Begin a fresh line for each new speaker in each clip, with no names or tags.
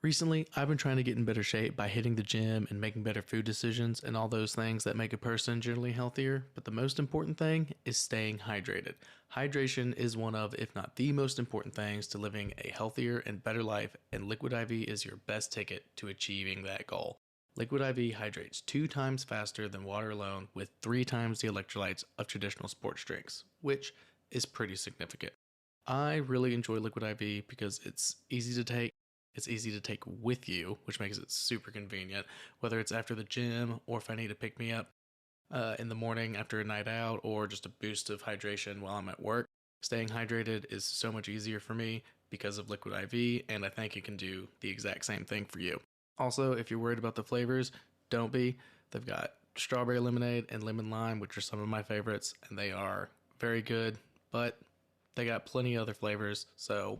Recently, I've been trying to get in better shape by hitting the gym and making better food decisions and all those things that make a person generally healthier, but the most important thing is staying hydrated. Hydration is one of, if not the most important things to living a healthier and better life, and Liquid IV is your best ticket to achieving that goal. Liquid IV hydrates 2 times faster than water alone with 3 times the electrolytes of traditional sports drinks, which is pretty significant. I really enjoy Liquid IV because it's easy to take. It's easy to take with you, which makes it super convenient, whether it's after the gym or if I need to pick me up in the morning after a night out or just a boost of hydration while I'm at work. Staying hydrated is so much easier for me because of Liquid IV, and I think it can do the exact same thing for you. Also, if you're worried about the flavors, don't be. They've got strawberry lemonade and lemon lime, which are some of my favorites, and they are very good, but they got plenty of other flavors, so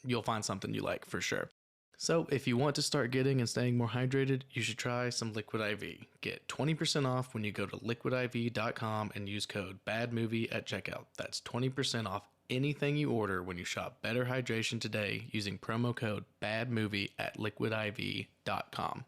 you'll find something you like for sure. So if you want to start getting and staying more hydrated, you should try some Liquid IV. Get 20% off when you go to liquidiv.com and use code BADMOVIE at checkout. That's 20% off anything you order when you shop Better Hydration today using promo code BADMOVIE at liquidiv.com.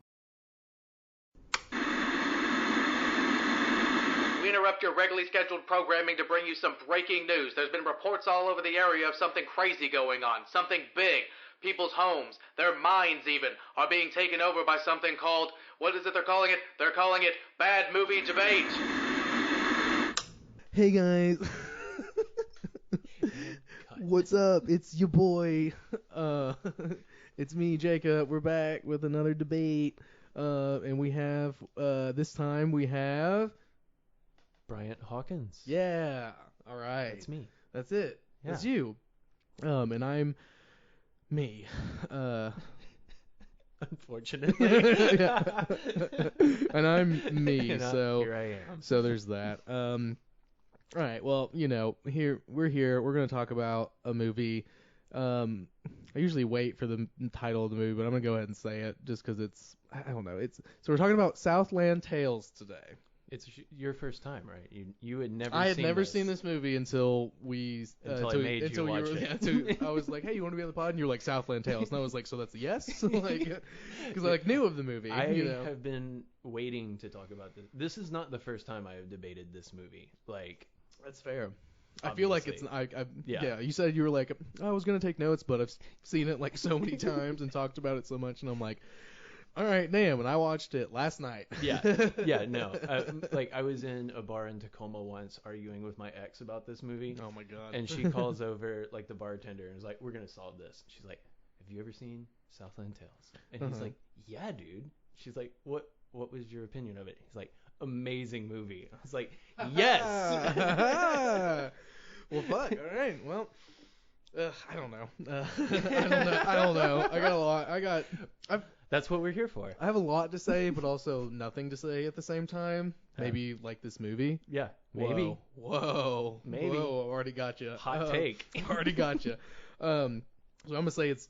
We interrupt your regularly scheduled programming to bring you some breaking news. There's been reports all over the area of something crazy going on, something big. People's homes, their minds even, are being taken over by something called, what is it they're calling it? They're calling it Bad Movie Debate.
Hey guys. What's up? It's your boy. It's me, Jacob. We're back with another debate. And we have, this time we have...
Bryant Hawkins.
Yeah. All right.
That's me.
That's it.
Yeah.
That's you. And I'm me.
Unfortunately.
Yeah. And I'm me.
And
so
here I am.
So there's that. All right. Well, we're here. We're gonna talk about a movie. I usually wait for the title of the movie, but I'm gonna go ahead and say it just because I don't know. So we're talking about Southland Tales today.
It's your first time, right? You had never.
I had never seen this movie until
I made you watch it.
I was like, "Hey, you want to be on the pod?" And you're like, "Southland Tales," and I was like, "So that's a yes?" Like, because I knew of the movie.
I have been waiting to talk about this. This is not the first time I have debated this movie. Like,
that's fair.
Obviously.
I feel like it's yeah. You said you were like, I was gonna take notes, but I've seen it like so many times and talked about it so much, and I'm like, all right, damn. And I watched it last night.
Yeah, no. Like, I was in a bar in Tacoma once arguing with my ex about this movie.
Oh my god.
And she calls over like the bartender and is like, "We're gonna solve this." She's like, "Have you ever seen Southland Tales?" And he's like, "Yeah, dude." She's like, "What was your opinion of it?" He's like, "Amazing movie." I was like, "Yes."
Well, fuck. All right. Well, I don't know. I don't know. I got a lot.
That's what we're here for.
I have a lot to say, but also nothing to say at the same time. Maybe like this movie.
Yeah, maybe.
Whoa.
Maybe.
Whoa, already got you.
Hot take.
Already got you. So I'm gonna say it's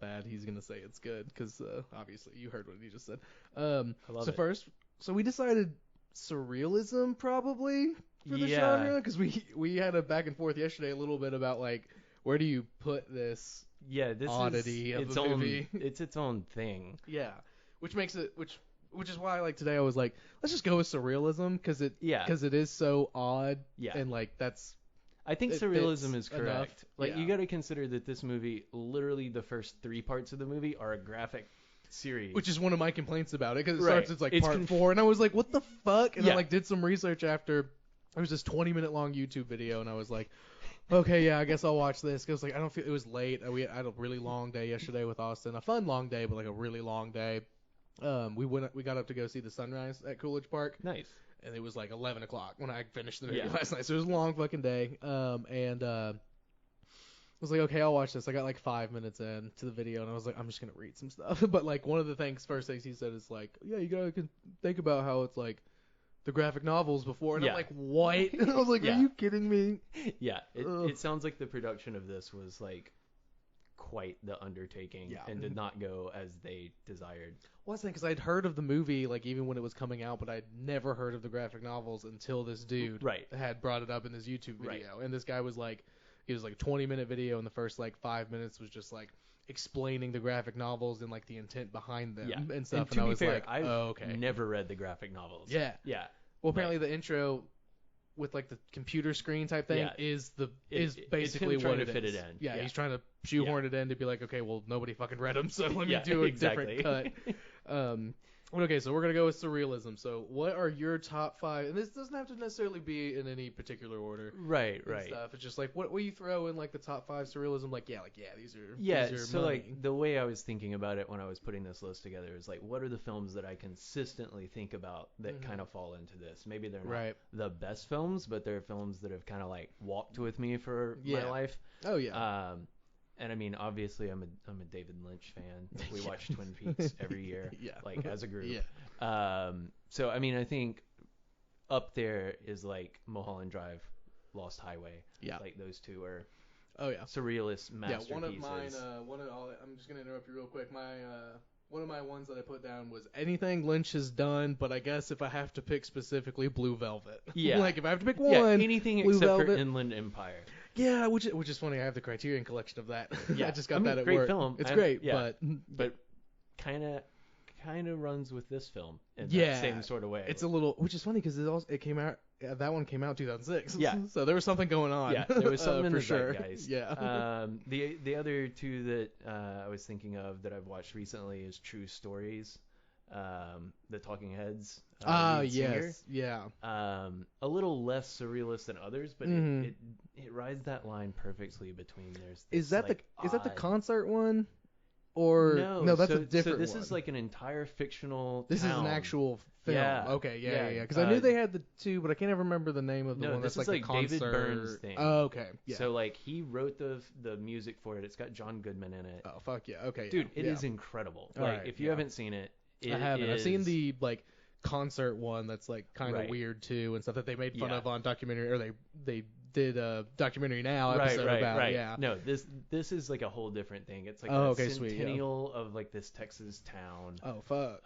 bad. He's gonna say it's good because obviously you heard what he just said.
I love it.
First, we decided surrealism probably for the genre because we had a back and forth yesterday a little bit about like where do you put this.
Yeah, this
oddity
is
of
its
a
own.
movie.
It's its own thing.
Yeah, which makes it which is why like today I was like, let's just go with surrealism because it is so odd.
Yeah,
and like that's.
I think surrealism is correct.
Enough.
Like you got to consider that this movie, literally the first 3 parts of the movie are a graphic series,
which is one of my complaints about it because it
right.
starts it's like part 4, and I was like, what the fuck? And
yeah.
I like did some research after. There was this 20-minute long YouTube video, and I was like, okay, yeah, I guess I'll watch this. Because like I don't feel it was late. I had a really long day yesterday with Austin. A fun long day, but like a really long day. We got up to go see the sunrise at Coolidge Park.
Nice.
And it was like 11 o'clock when I finished the movie
Yeah.
last night. So it was a long fucking day. I was like, okay, I'll watch this. I got like 5 minutes in to the video, and I was like, I'm just gonna read some stuff. But like one of the first things he said is like, yeah, you gotta think about how it's like the graphic novels before, and
yeah.
I'm like, what? And I was like,
yeah.
Are you kidding me?
Yeah, it sounds like the production of this was like quite the undertaking and did not go as they desired.
Well, that's because I'd heard of the movie like even when it was coming out, but I'd never heard of the graphic novels until this dude had brought it up in his YouTube video, and this guy was like, it was like a 20-minute video, and the first like 5 minutes was just like explaining the graphic novels and like the intent behind them
Yeah.
and stuff.
to
I
be
was
fair,
like,
I've
oh, okay.
never read the graphic novels.
Yeah.
Yeah.
Well, apparently the intro with like the computer screen type thing is basically
him trying
what
to fit
is.
it in.
Yeah,
Yeah.
he's trying to shoehorn it in to be like, okay, well, nobody fucking read them, so let me do a different cut. Okay, so we're gonna go with surrealism. So, what are your top 5? And this doesn't have to necessarily be in any particular order.
Right.
And stuff. It's just like what you throw in like the top 5 surrealism. These are
So
money.
like the way I was thinking about it when I was putting this list together is like, what are the films that I consistently think about that kind of fall into this? Maybe they're not the best films, but they're films that have kind of like walked with me for my life.
Oh yeah.
And I mean, obviously, I'm a David Lynch fan. We watch Twin Peaks every year, like as a group. So I mean, I think up there is like Mulholland Drive, Lost Highway.
Yeah.
Like those two are surrealist masterpieces.
Yeah, one of mine. I'm just gonna interrupt you real quick. One of my ones that I put down was anything Lynch has done, but I guess if I have to pick specifically, Blue Velvet.
Yeah.
Like if I have to pick one,
anything
Blue
except
Velvet.
for Inland Empire.
Yeah, which is funny. I have the Criterion collection of that.
Yeah,
I just got that at
great
work.
film.
It's great,
but kind of runs with this film in that same sort of way.
It's a little, which is funny because it came out. That one came out 2006.
Yeah.
So there was something going on.
Yeah, there was something in
for
the
sure.
zeitgeist.
Yeah.
The other two that I was thinking of that I've watched recently is True Stories, the Talking Heads. Lead singer.
Yeah.
A little less surrealist than others, but it rides that line perfectly between
Is that
like,
the concert one? Or no, that's a different one.
So this is like an entire fictional
This
town.
is an actual film.
Yeah.
Okay, yeah. Because I knew they had the two, but I can't ever remember the name of the one
this
that's
is
like the
David
concert.
Byrne's thing.
Oh, okay. Yeah.
So like he wrote the music for it. It's got John Goodman in it.
Oh, fuck yeah. Okay.
Dude,
yeah.
it is incrable.
All
Like
right,
if you haven't seen it,
I haven't. I've seen the like concert one that's like kind of weird too and stuff that they made fun of on documentary, or they did a documentary now episode about. Yeah.
No, this is like a whole different thing. It's like centennial of like this Texas town.
Oh fuck.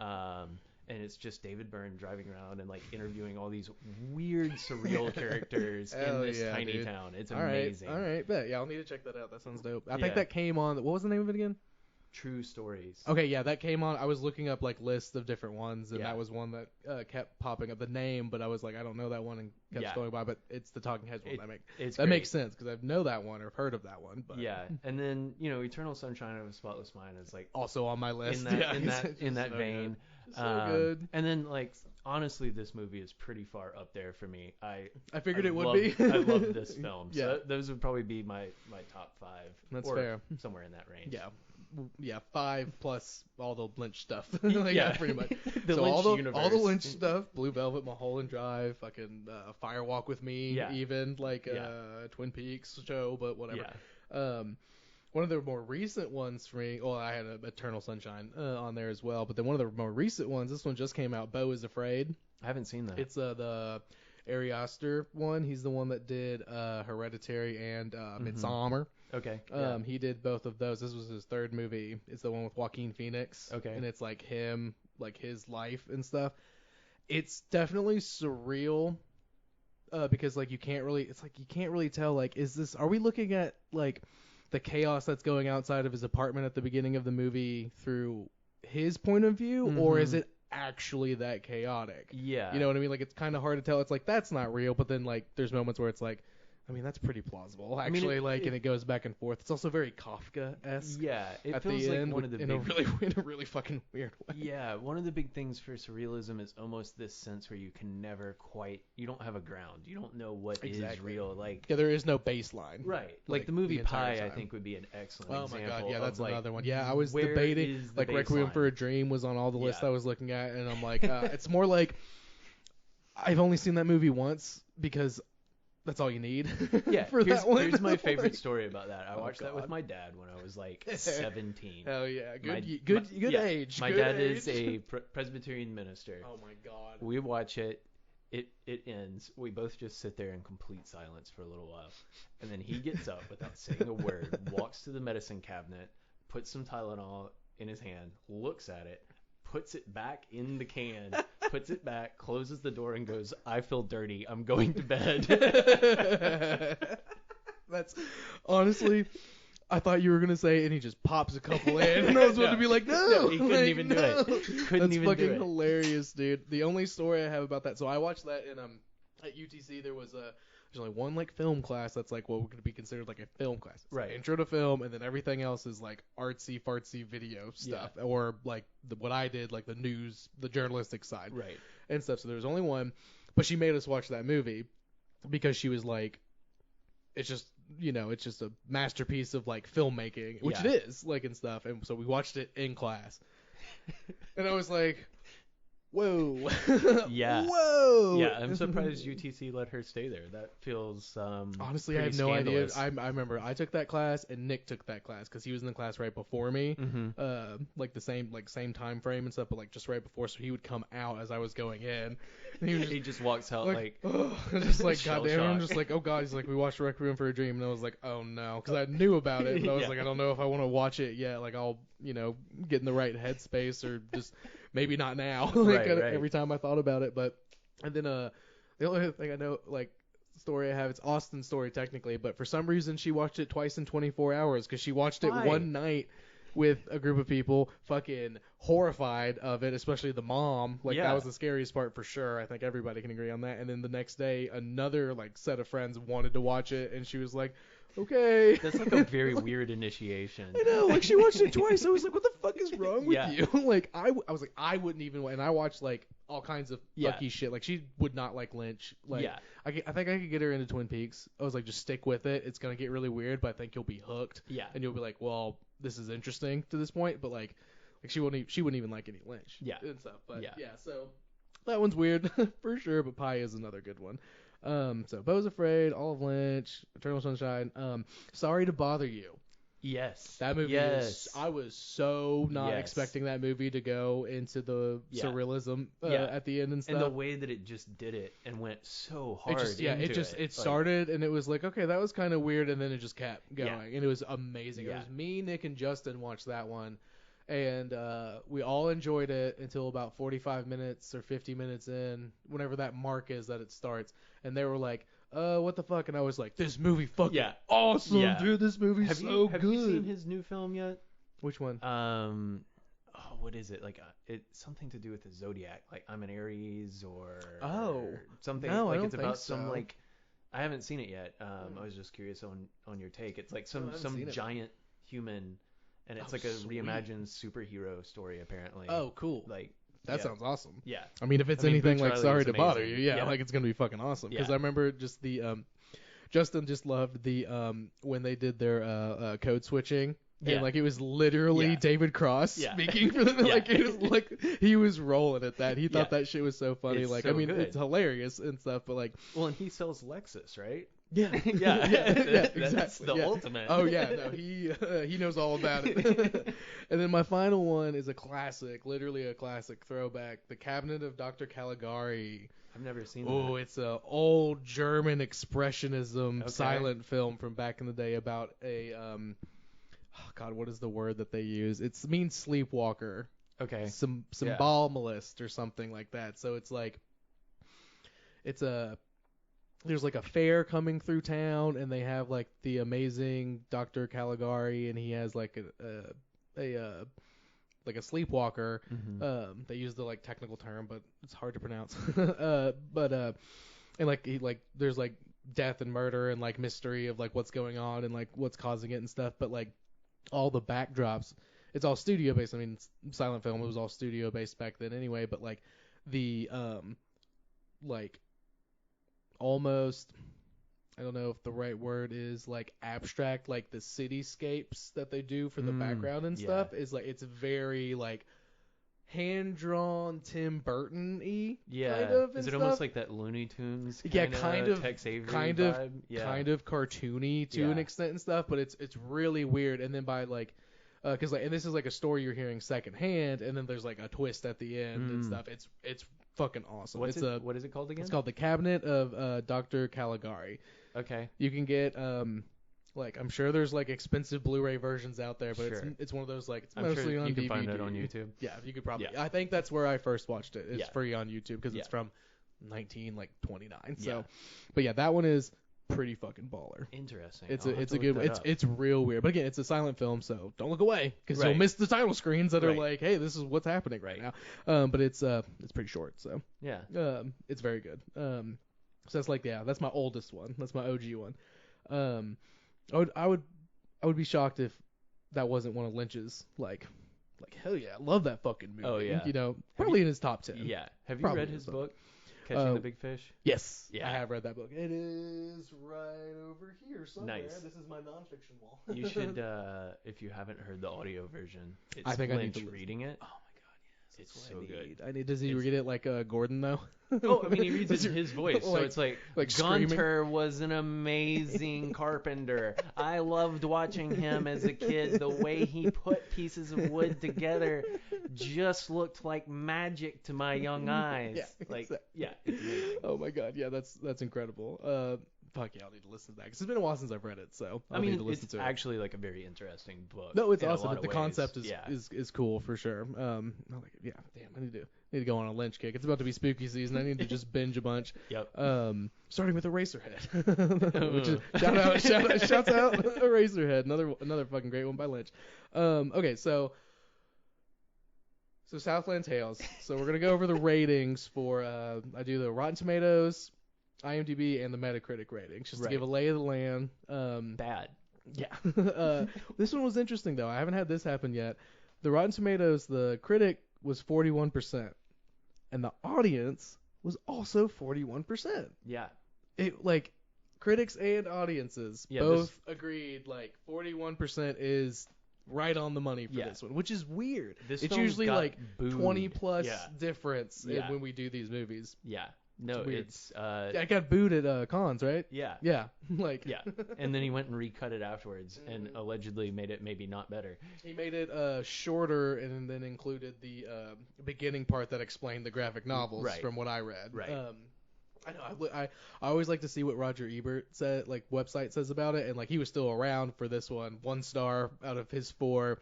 And it's just David Byrne driving around and like interviewing all these weird surreal characters in this tiny town. It's amazing.
All right, bet. Yeah, I'll need to check that out. That sounds dope. I think that came on. What was the name of it again?
True Stories.
Okay, yeah, that came on. I was looking up like lists of different ones, and that was one that kept popping up. The name, but I was like, I don't know that one, and kept going by. But it's the Talking Heads one. That makes sense because I know that one or have heard of that one. But
yeah, and then Eternal Sunshine of a Spotless Mind is like
also on my list.
In that vein.
So good.
And then like honestly, this movie is pretty far up there for me. I
figured it would be.
I love this film. So those would probably be my top 5.
That's fair.
Somewhere in that range.
Yeah, 5 plus all the Lynch stuff. Pretty much.
The
so
Lynch universe.
all the Lynch stuff, Blue Velvet, Mulholland Drive, fucking Firewalk with Me, even like Twin Peaks show, but whatever.
Yeah.
One of the more recent ones for me, well, I had Eternal Sunshine on there as well, but then one of the more recent ones, this one just came out, Beau is Afraid.
I haven't seen that.
It's the Ari Aster one. He's the one that did Hereditary and Midsommar.
Okay.
He did both of those. This was his third movie. It's the one with Joaquin Phoenix.
Okay.
And it's like him, like his life and stuff. It's definitely surreal because like you can't really tell like are we looking at like the chaos that's going outside of his apartment at the beginning of the movie through his point of view, or is it actually that chaotic?
Yeah.
You know what I mean? Like it's kind of hard to tell. It's like that's not real, but then like there's moments where it's like, I mean, that's pretty plausible, actually. And it goes back and forth. It's also very Kafka-esque.
Yeah, it
at
feels
the
like
end
one of the
in a really fucking weird way.
Yeah, one of the big things for surrealism is almost this sense where you can never you don't have a ground. You don't know what is real. Like
there is no baseline.
Right. Like the movie Pi, I think would be an excellent example.
Oh my god, yeah, that's
like,
another one. Yeah, I was debating like Requiem for a Dream was on all the lists I was looking at, and I'm like, it's more like I've only seen that movie once because that's all you need.
Yeah,
for that one.
Here's my favorite story about that. I watched that with my dad when I was like 17.
Hell yeah, good age.
My dad is a Presbyterian minister.
Oh my god.
We watch it. It ends. We both just sit there in complete silence for a little while, and then he gets up without saying a word, walks to the medicine cabinet, puts some Tylenol in his hand, looks at it, puts it back in the can, puts it back, closes the door, and goes, I feel dirty. I'm going to bed.
That's honestly, I thought you were gonna say, and he just pops a couple in, and I was about to be like, no,
he couldn't even do it. Couldn't
That's
even
fucking
do it.
hilarious, dude. The only story I have about that, so I watched that in at UTC. There's only one like film class that's like what would be considered like a film class. It's
Right.
Like intro to film, and then everything else is like artsy fartsy video stuff, or like what I did, like the news, the journalistic side,
Right.
and stuff. So there was only one, but she made us watch that movie because she was like, it's just a masterpiece of like filmmaking, which
Yeah.
it is, like, and stuff. And so we watched it in class, and I was like, whoa,
Yeah.
whoa.
Yeah, I'm surprised UTC let her stay there. That feels
Honestly, I have
pretty
no idea.
scandalous.
I remember I took that class and Nick took that class because he was in the class right before me,
Mhm.
like the same time frame and stuff, but like just right before. So he would come out as I was going in, and he was
He just walks out
like,
like
just like
shell
goddamn. I'm
shocked.
just like, oh god. He's like, we watched Requiem for a Dream, and I was like, oh no, because I knew about it, but I was
Yeah.
like, I don't know if I want to watch it yet. Like, I'll get in the right headspace, or just maybe not now. Like
Right.
every time I thought about it, but and then the only thing I know, like, story I have, it's Austin's story technically, but for some reason she watched it twice in 24 hours because she watched it
Why?
one night with a group of people, fucking horrified of it, especially the mom. Like,
Yeah.
that was the scariest part for sure. I think everybody can agree on that. And then the next day, another like set of friends wanted to watch it, and she was like, okay.
That's like a very weird initiation.
I know, like, she watched it twice. I was like, what the fuck is wrong with
Yeah.
you? Like, I was like, I wouldn't even, and I watched like all kinds of
Yeah.
fucky shit. Like, she would not like Lynch. Like,
Yeah.
I think I could get her into Twin Peaks. I was like, just stick with it. It's gonna get really weird, but I think you'll be hooked.
Yeah.
And you'll be like, well, this is interesting to this point, but like she wouldn't even like any Lynch.
Yeah.
And stuff. But
Yeah.
so that one's weird for sure. But Pie is another good one. So Beau's Afraid, All of Lynch, Eternal Sunshine. Sorry to Bother You.
Yes.
That movie
Yes.
I was so not
Yes.
expecting that movie to go into the
Yeah.
surrealism
Yeah.
at the end and stuff.
And the way that it just did it and went so hard.
It
Like,
started and it was like, okay, that was kind of weird, and then it just kept going,
Yeah.
and it was amazing. It
Yeah.
was me, Nick, and Justin watched that one, and we all enjoyed it until about 45 minutes or 50 minutes in, whenever that mark is that it starts, and they were like, what the fuck? And I was like, this movie fucking
Yeah.
awesome,
Yeah.
dude. This movie's
Have
so
have
good.
you seen his new film yet?
Which one?
What is it? Like, it's something to do with the zodiac. Like, I'm an Aries or something.
No, I
like
don't
it's about
think
some
so.
like. I haven't seen it yet. I was just curious on your take. It's like
No, I
some
haven't seen it.
giant human, and it's
Oh,
like a
sweet.
reimagined superhero story apparently.
Oh, cool.
Like
That
yeah.
sounds awesome.
Yeah.
I mean, if it's
I mean,
anything
Boo
like
Charlie
Sorry
is
to Bother
amazing.
You, yeah,
Yeah.
like it's gonna be fucking awesome. Because
Yeah.
I remember just the Justin just loved the when they did their code switching.
Yeah.
And like it was literally
Yeah.
David Cross
Yeah.
speaking for them.
Yeah.
Like it was like he was rolling at that. He thought
Yeah.
that shit was so funny.
It's
like
so
I mean,
good.
it's hilarious and stuff. But like,
Well, and he sells Lexus, right?
yeah,
Yeah. That's
exactly.
the
yeah.
ultimate.
Oh yeah, no, he knows all about it. And then my final one is a classic, literally a classic throwback, The Cabinet of Dr. Caligari.
I've never seen
Oh,
that.
it's a old German expressionism
Okay.
silent film from back in the day about a God, what is the word that they use? It means sleepwalker,
Okay.
some
Yeah.
balmalist or something like that. So it's like there's like a fair coming through town, and they have like the amazing Dr. Caligari, and he has like a sleepwalker.
Mhm.
They use the like technical term, but it's hard to pronounce. And like there's like death and murder and like mystery of like what's going on and like what's causing it and stuff. But like all the backdrops, it's all studio based. I mean, it's silent film. It was all studio based back then anyway. But like the like almost, I don't know if the right word is like abstract, like the cityscapes that they do for the background and
yeah.
stuff is like, it's very like hand drawn Tim Burton-y
Yeah.
kind of.
Is
and
it almost
stuff.
like that Looney Tunes?
Yeah, kind of-
Tex Avery
kind of-
vibe? Yeah.
kind of cartoony to
Yeah.
an extent and stuff, but it's really weird. And then by like, because like, and this is like a story you're hearing secondhand, and then there's like a twist at the end and stuff. It's fucking awesome.
What is it called again?
It's called The Cabinet of Dr. Caligari.
Okay.
You can get like, I'm sure there's like expensive Blu-ray versions out there, but
Sure.
it's one of those like, it's
I'm
mostly
sure
on
you
DVD.
can find it on YouTube.
Yeah, you could probably.
Yeah.
I think that's where I first watched it. It's
Yeah.
free on YouTube because it's
Yeah.
from 1929. So,
Yeah.
but yeah, that one is pretty fucking baller.
Interesting.
It's
I'll have
it's
to
a
look
good
that
it's
up.
it's real weird. But again, it's a silent film, so don't look away because you'll
Right.
miss the title screens that are
Right.
like, hey, this is what's happening right
Right.
now. But it's pretty short, so
Yeah.
it's very good. So that's like that's my oldest one. That's my OG one. I would be shocked if that wasn't one of Lynch's like hell yeah, I love that fucking movie.
Oh, yeah.
You know, probably in his top 10.
Yeah. Have you
Probably
read his
so.
book, Catching the Big Fish?
Yes,
Yeah.
I have read that book. It is right over here somewhere.
Nice.
This is my nonfiction wall.
You should, if you haven't heard the audio version, it's
I think I need
Lynch
to listen.
reading it.
Oh my god, yes.
It's
That's
so
what
good.
I need. Does he
It's-
read it like Gordon though?
Oh, I mean, he reads it in his voice, so
Like-
it's like
screaming?
Gunter was an amazing carpenter. I loved watching him as a kid. The way he put pieces of wood together just looked like magic to my young eyes.
Yeah,
Like,
exactly.
yeah, it's amazing.
Oh my god, yeah, that's incredible. Fuck yeah, I'll need to listen to that because it's been a while since I've read it, so I'll
I
need
mean,
to listen
it's
to it.
actually like a very interesting book.
No, it's
in a
awesome.
lot
The
of
concept
ways.
is cool for sure. I'm like, yeah, damn, I need to go on a Lynch kick. It's about to be spooky season. I need to just binge a bunch.
Yep.
Starting with Eraserhead, which is shouts out Eraserhead, another fucking great one by Lynch. Okay, so Southland Tales. So we're gonna go over the ratings for I do the Rotten Tomatoes, IMDb, and the Metacritic ratings just to give a lay of the land.
Bad.
Yeah. This one was interesting though. I haven't had this happen yet. The Rotten Tomatoes, the critic was 41%, and the audience was also 41%.
Yeah.
It like critics and audiences
Yeah,
both agreed like 41% is right on the money for
Yeah.
this one, which is weird.
This
It's
film
usually
got
like
booed.
20 plus
Yeah.
difference
Yeah.
when we do these movies.
Yeah. No,
weird.
it's
I got booed at cons, right?
yeah.
Yeah, like
Yeah. And then he went and recut it afterwards and allegedly made it maybe not better.
he made it shorter and then included the beginning part that explained the graphic novels
Right.
from what I read.
Right.
I know. I always like to see what Roger Ebert said, like website says about it, and like he was still around for this one, 1 star out of his 4,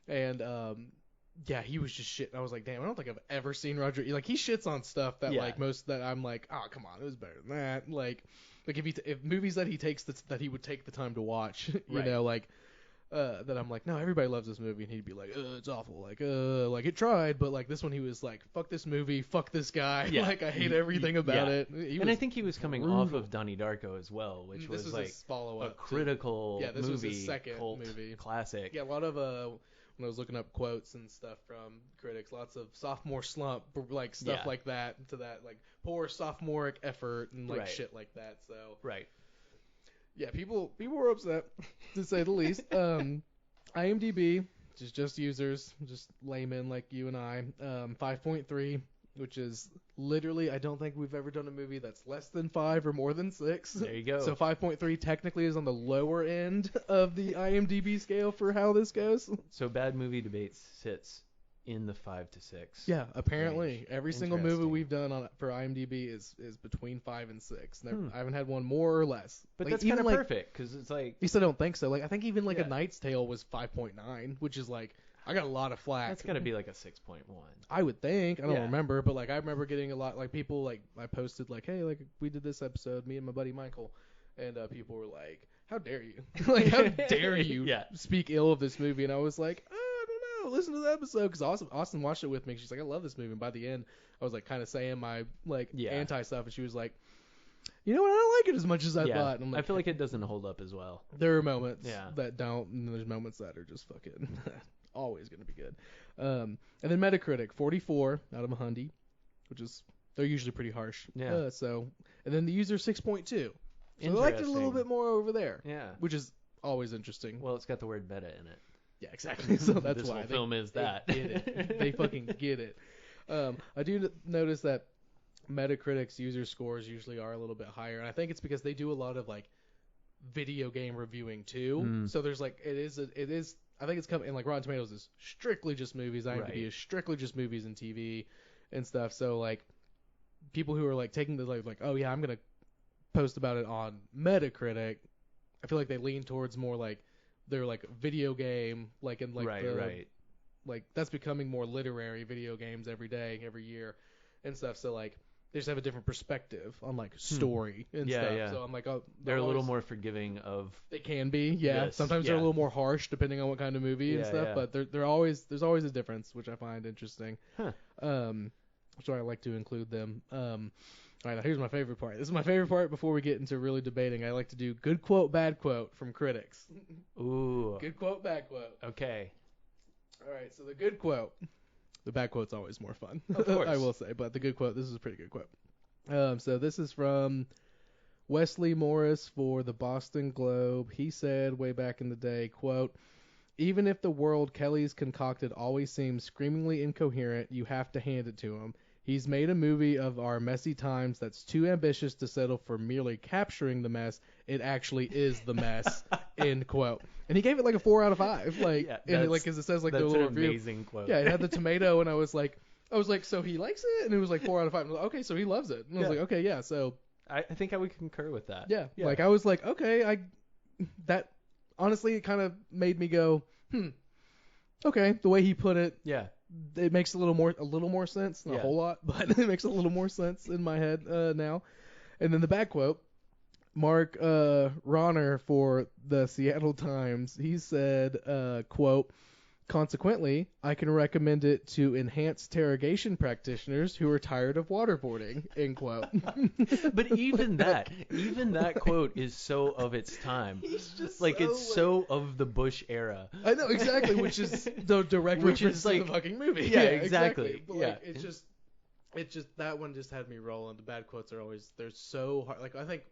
and yeah, he was just shit. I was like, damn, I don't think I've ever seen Roger. Like he shits on stuff that
Yeah.
like most that I'm like, oh come on, it was better than that. Like if movies that he takes that he would take the time to watch, you
Right.
know, like. That I'm like, no, everybody loves this movie, and he'd be like, it's awful, like it tried, but like this one, he was like, fuck this movie, fuck this guy,
Yeah.
like I hate everything about
yeah.
it. He
And I
was-
think he was coming
brutal.
off of Donnie Darko as well, which
this
was
was
like
his follow-up
a
to-
critical
Yeah, this was
movie,
his second
cult
movie.
classic.
Yeah, a lot of when I was looking up quotes and stuff from critics, lots of sophomore slump, like stuff
Yeah.
like that, to that like poor sophomoric effort and like
Right.
shit like that. So
Right.
yeah, people were upset to say the least. IMDb, just users, just laymen like you and I, 5.3, which is literally, I don't think we've ever done a movie that's less than 5 or more than 6.
There you go.
So 5.3 technically is on the lower end of the IMDb scale for how this goes.
So Bad Movie Debates sits in the 5 to 6.
Yeah, apparently
range.
every single movie
Interesting.
we've done for IMDb is between 5 and 6. I haven't had one more or less.
But
Like,
that's
even
kind of
like,
perfect because it's like
At least I don't think so. Like I think even like
Yeah.
A Knight's Tale was 5.9, which is like I got a lot of flack.
that's got to be like a 6.1.
I would think. I don't
Yeah.
remember, but like I remember getting a lot like people like I posted like, hey, like we did this episode, me and my buddy Michael, and people were like, how dare you? Like how dare you
Yeah.
speak ill of this movie? And I was like, I don't know, listen to the episode because Austin watched it with me. She's like, I love this movie. And by the end, I was like kind of saying my like
Yeah.
anti stuff, and she was like, you know what? I don't like it as much as I
Yeah.
thought. And I'm
I
like,
feel like it doesn't hold up as well.
there are moments
Yeah.
that don't, and there's moments that are just fucking always gonna be good. And then Metacritic 44 out of 100, which is they're usually pretty harsh.
Yeah.
And then the user 6.2. So they liked it a little
Interesting.
bit more over there,
Yeah.
which is always interesting.
Well, it's got the word beta in it.
Yeah, exactly. So that's
this
why
whole film is that.
They get it. They fucking get it. I do notice that Metacritic's user scores usually are a little bit higher, and I think it's because they do a lot of like video game reviewing too.
Mm.
So there's like it is. I think it's coming, and like Rotten Tomatoes is strictly just movies. IMDb
Right.
is strictly just movies and TV and stuff. So like people who are like taking the like oh yeah, I'm gonna post about it on Metacritic. I feel like they lean towards more like they're like video game, like in like
right.
like that's becoming more literary video games every day, every year and stuff. So like they just have a different perspective on like story and
Yeah,
stuff.
yeah.
So I'm like, oh,
They're a little more forgiving of.
They can be, yeah.
Yes,
Sometimes they're a
yeah.
little more harsh depending on what kind of movie and
Yeah,
stuff.
yeah.
But there's always a difference, which I find interesting.
Huh.
So I like to include them. All right, now here's my favorite part. This is my favorite part before we get into really debating. I like to do good quote, bad quote from critics.
Ooh.
Good quote, bad quote.
Okay.
All right, so the good quote. The bad quote's always more fun.
Of course.
I will say, but the good quote, this is a pretty good quote. So this is from Wesley Morris for the Boston Globe. He said way back in the day, quote, "Even if the world Kelly's concocted always seems screamingly incoherent, you have to hand it to him. He's made a movie of our messy times that's too ambitious to settle for merely capturing the mess. It actually is the mess." End quote. And he gave it like a 4 out of 5. Like,
Yeah,
and like, as it says, like the
that's
little
an
review.
amazing quote.
Yeah, it had the tomato, and I was like, so he likes it, and it was like 4 out of 5. I was like, okay, so he loves it. And I was
Yeah.
like, okay, yeah, so
I think I would concur with that.
yeah, like I was like, okay, that honestly, it kind of made me go, okay, the way he put it.
Yeah.
It makes a little more sense, not a
Yeah.
whole lot, but it makes a little more sense in my head now. And then the back quote, Mark Ronner for the Seattle Times, he said, quote, "Consequently, I can recommend it to enhanced interrogation practitioners who are tired of waterboarding," end quote.
But even that quote is so of its time.
He's just
Like,
so,
it's so of the Bush era.
I know exactly, which is the direct
Which
reference
is
to
like-
the fucking movie.
Yeah, exactly.
But like, it's just that one just had me rolling. The bad quotes are always they're so hard. Like I think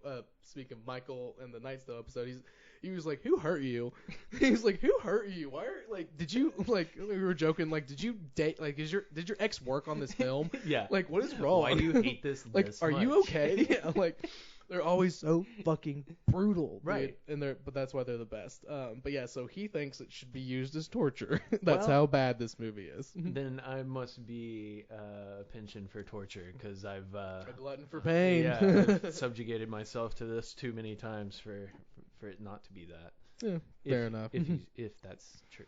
speaking of Michael and the Nightstone episode, he was like, "Who hurt you?" He's like, "Who hurt you? Why are like did you like we were joking like did you date like did your ex work on this film?
Yeah.
Like what is wrong?
Why do you hate this
Like
this
are you
much?
okay?" Yeah, like they're always so fucking brutal, dude.
Right.
And but that's why they're the best. But yeah, so he thinks it should be used as torture. That's
Well,
how bad this movie is.
Then I must be a penchant for torture because I've
A glutton for pain.
yeah, I've subjugated myself to this too many times for it not to be that.
Yeah, fair enough.
If that's true.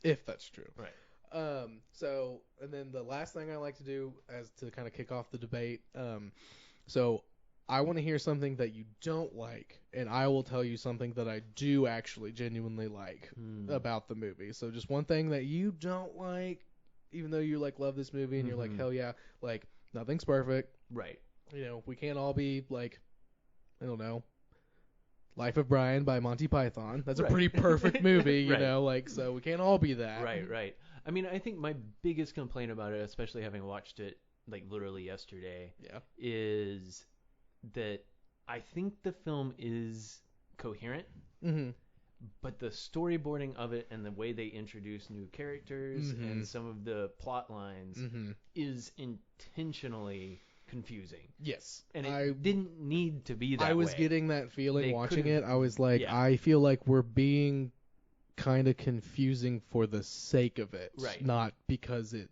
If that's true.
Right.
So, and then the last thing I like to do as to kind of kick off the debate, so I want to hear something that you don't like, and I will tell you something that I do actually genuinely like about the movie. So just one thing that you don't like, even though you like love this movie and you're like, hell yeah, like nothing's perfect.
Right.
You know, we can't all be like, I don't know, Life of Brian by Monty Python. That's
Right.
a pretty perfect movie, you
Right.
know, like, so we can't all be that.
Right. I mean, I think my biggest complaint about it, especially having watched it like literally yesterday,
Yeah.
is that I think the film is coherent,
Mm-hmm.
but the storyboarding of it and the way they introduce new characters and some of the plot lines is intentionally confusing.
Yes.
And it didn't need to be that
I was
way.
getting that feeling
They
watching
could've-
it. I was like,
yeah.
I feel like we're being kind of confusing for the sake of it.
Right.
Not because it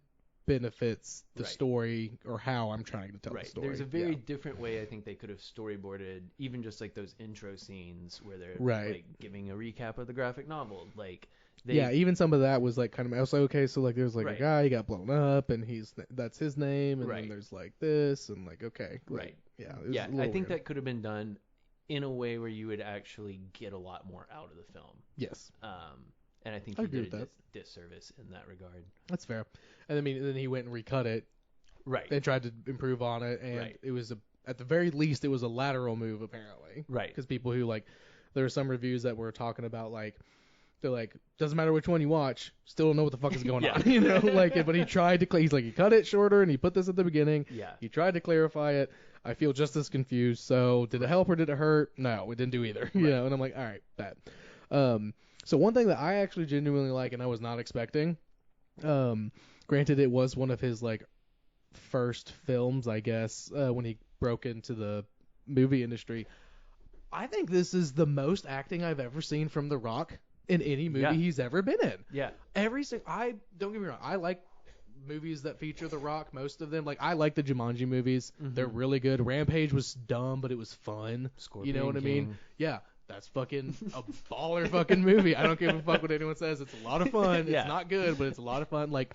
benefits the
Right.
story or how I'm trying to tell the
Right.
story.
There's a very
Yeah.
different way I think they could have storyboarded even just like those intro scenes where they're
Right.
like giving a recap of the graphic novel. Like
Yeah, even some of that was like kind of. I was like, okay, so like there's like
Right.
a guy, he got blown up, and that's his name, and
Right.
then there's like this, and like okay, like,
Right.
yeah, it was
Yeah,
a little
I think
weird.
that could have been done in a way where you would actually get a lot more out of the film.
Yes,
And I think
I
he
agree
did a
with
disservice in that regard.
that's fair. And I mean, then he went and recut it
Right.
and tried to improve on it, and
Right.
it was at the very least it was a lateral move apparently.
Right.
Because people who like, there were some reviews that were talking about like. They're like, doesn't matter which one you watch, still don't know what the fuck is going
Yeah.
on, you know. Like, but he tried to, he's like, he cut it shorter and he put this at the beginning.
Yeah.
He tried to clarify it. I feel just as confused. So, did it help or did it hurt? No, it didn't do either. You know, and I'm like, all right, bad. So one thing that I actually genuinely like and I was not expecting, granted it was one of his like first films, I guess, when he broke into the movie industry. I think this is the most acting I've ever seen from The Rock in any movie
Yeah.
he's ever been in.
Yeah.
I don't get me wrong, I like movies that feature The Rock, most of them. Like I like the Jumanji movies. They're really good. Rampage was dumb, but it was fun.
Scorpion
you know what I mean?
King.
Yeah. That's fucking a baller fucking movie. I don't give a fuck what anyone says. It's a lot of fun.
Yeah.
It's not good, but it's a lot of fun. Like,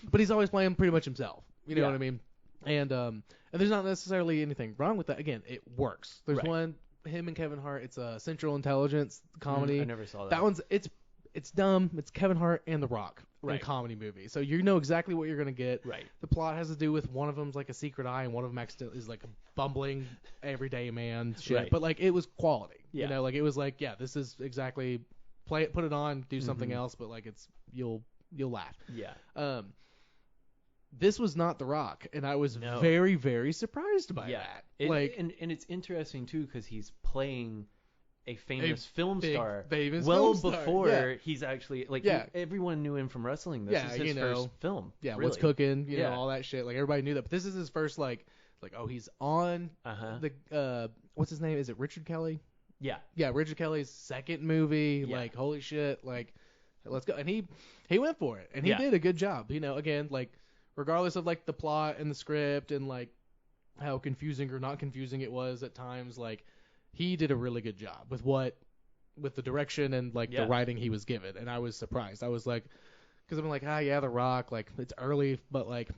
but he's always playing pretty much himself. You know
Yeah.
what I mean? And there's not necessarily anything wrong with that. Again, it works. There's
Right.
one, him and Kevin Hart. It's a Central Intelligence comedy.
I never saw that.
That one's it's dumb. It's Kevin Hart and The Rock in a
Right.
comedy movie, so you know exactly what you're gonna get.
Right.
The plot has to do with one of them's like a secret eye, and one of them accidentally is like a bumbling everyday man shit.
Right.
But like it was quality.
Yeah.
You know, like it was like, yeah, this is exactly play it, put it on, do something
Mhm.
else, but like it's you'll laugh.
Yeah.
This was not The Rock, and I was
No.
very, very surprised by
Yeah.
that. Like
and it's interesting too because he's playing a famous film
big,
star
famous
well
film star,
before
yeah.
he's actually like
Yeah.
everyone knew him from wrestling. This
Yeah,
is his
you know.
first film.
Yeah,
really.
what's cooking, you know,
Yeah.
all that shit. Like everybody knew that, but this is his first like oh, he's on
Uh-huh.
the what's his name? Is it Richard Kelly?
Yeah.
Yeah, Richard Kelly's second movie.
Yeah.
Like holy shit, like let's go. And he went for it, and he
Yeah.
did a good job. You know, again, like regardless of like the plot and the script and like how confusing or not confusing it was at times, like he did a really good job with the direction and like
Yeah.
the writing he was given. And I was surprised. I was like, because I'm like, yeah, The Rock, like it's early, but like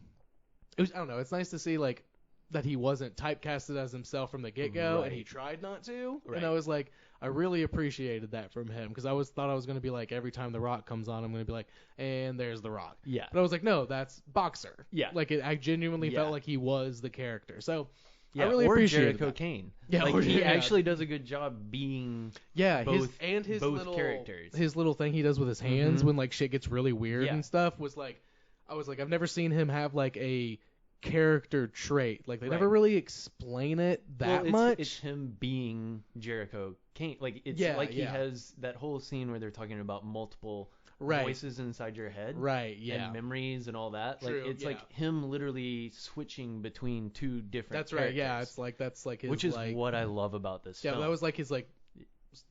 it was, I don't know, it's nice to see like that he wasn't typecasted as himself from the get-go, and he
Right.
tried not to.
Right.
And I was like, I really appreciated that from him, because I thought I was going to be like, every time The Rock comes on, I'm going to be like, and there's The Rock.
Yeah.
But I was like, no, that's Boxer.
Yeah.
Like I genuinely
Yeah.
felt like he was the character. So
Yeah,
I really
or
appreciated
Jericho
that.
Kane.
Yeah,
like
or-
he
yeah.
actually does a good job being
Yeah,
both
his
both
little
characters.
his little thing he does with his hands
Mhm.
when like shit gets really weird
Yeah.
and stuff was like, I was like, I've never seen him have like a character trait. Like they never
Right.
really explain it that
well,
much.
It's him being Jericho Kane. Like it's
Yeah,
like he
yeah.
has that whole scene where they're talking about multiple
Right.
voices inside your head.
Right, yeah.
And memories and all that.
True,
like it's
yeah.
like him literally switching between two different
That's right. Yeah,
characters,
it's like that's like his
which is
like,
what I love about this
yeah,
film.
that was like his like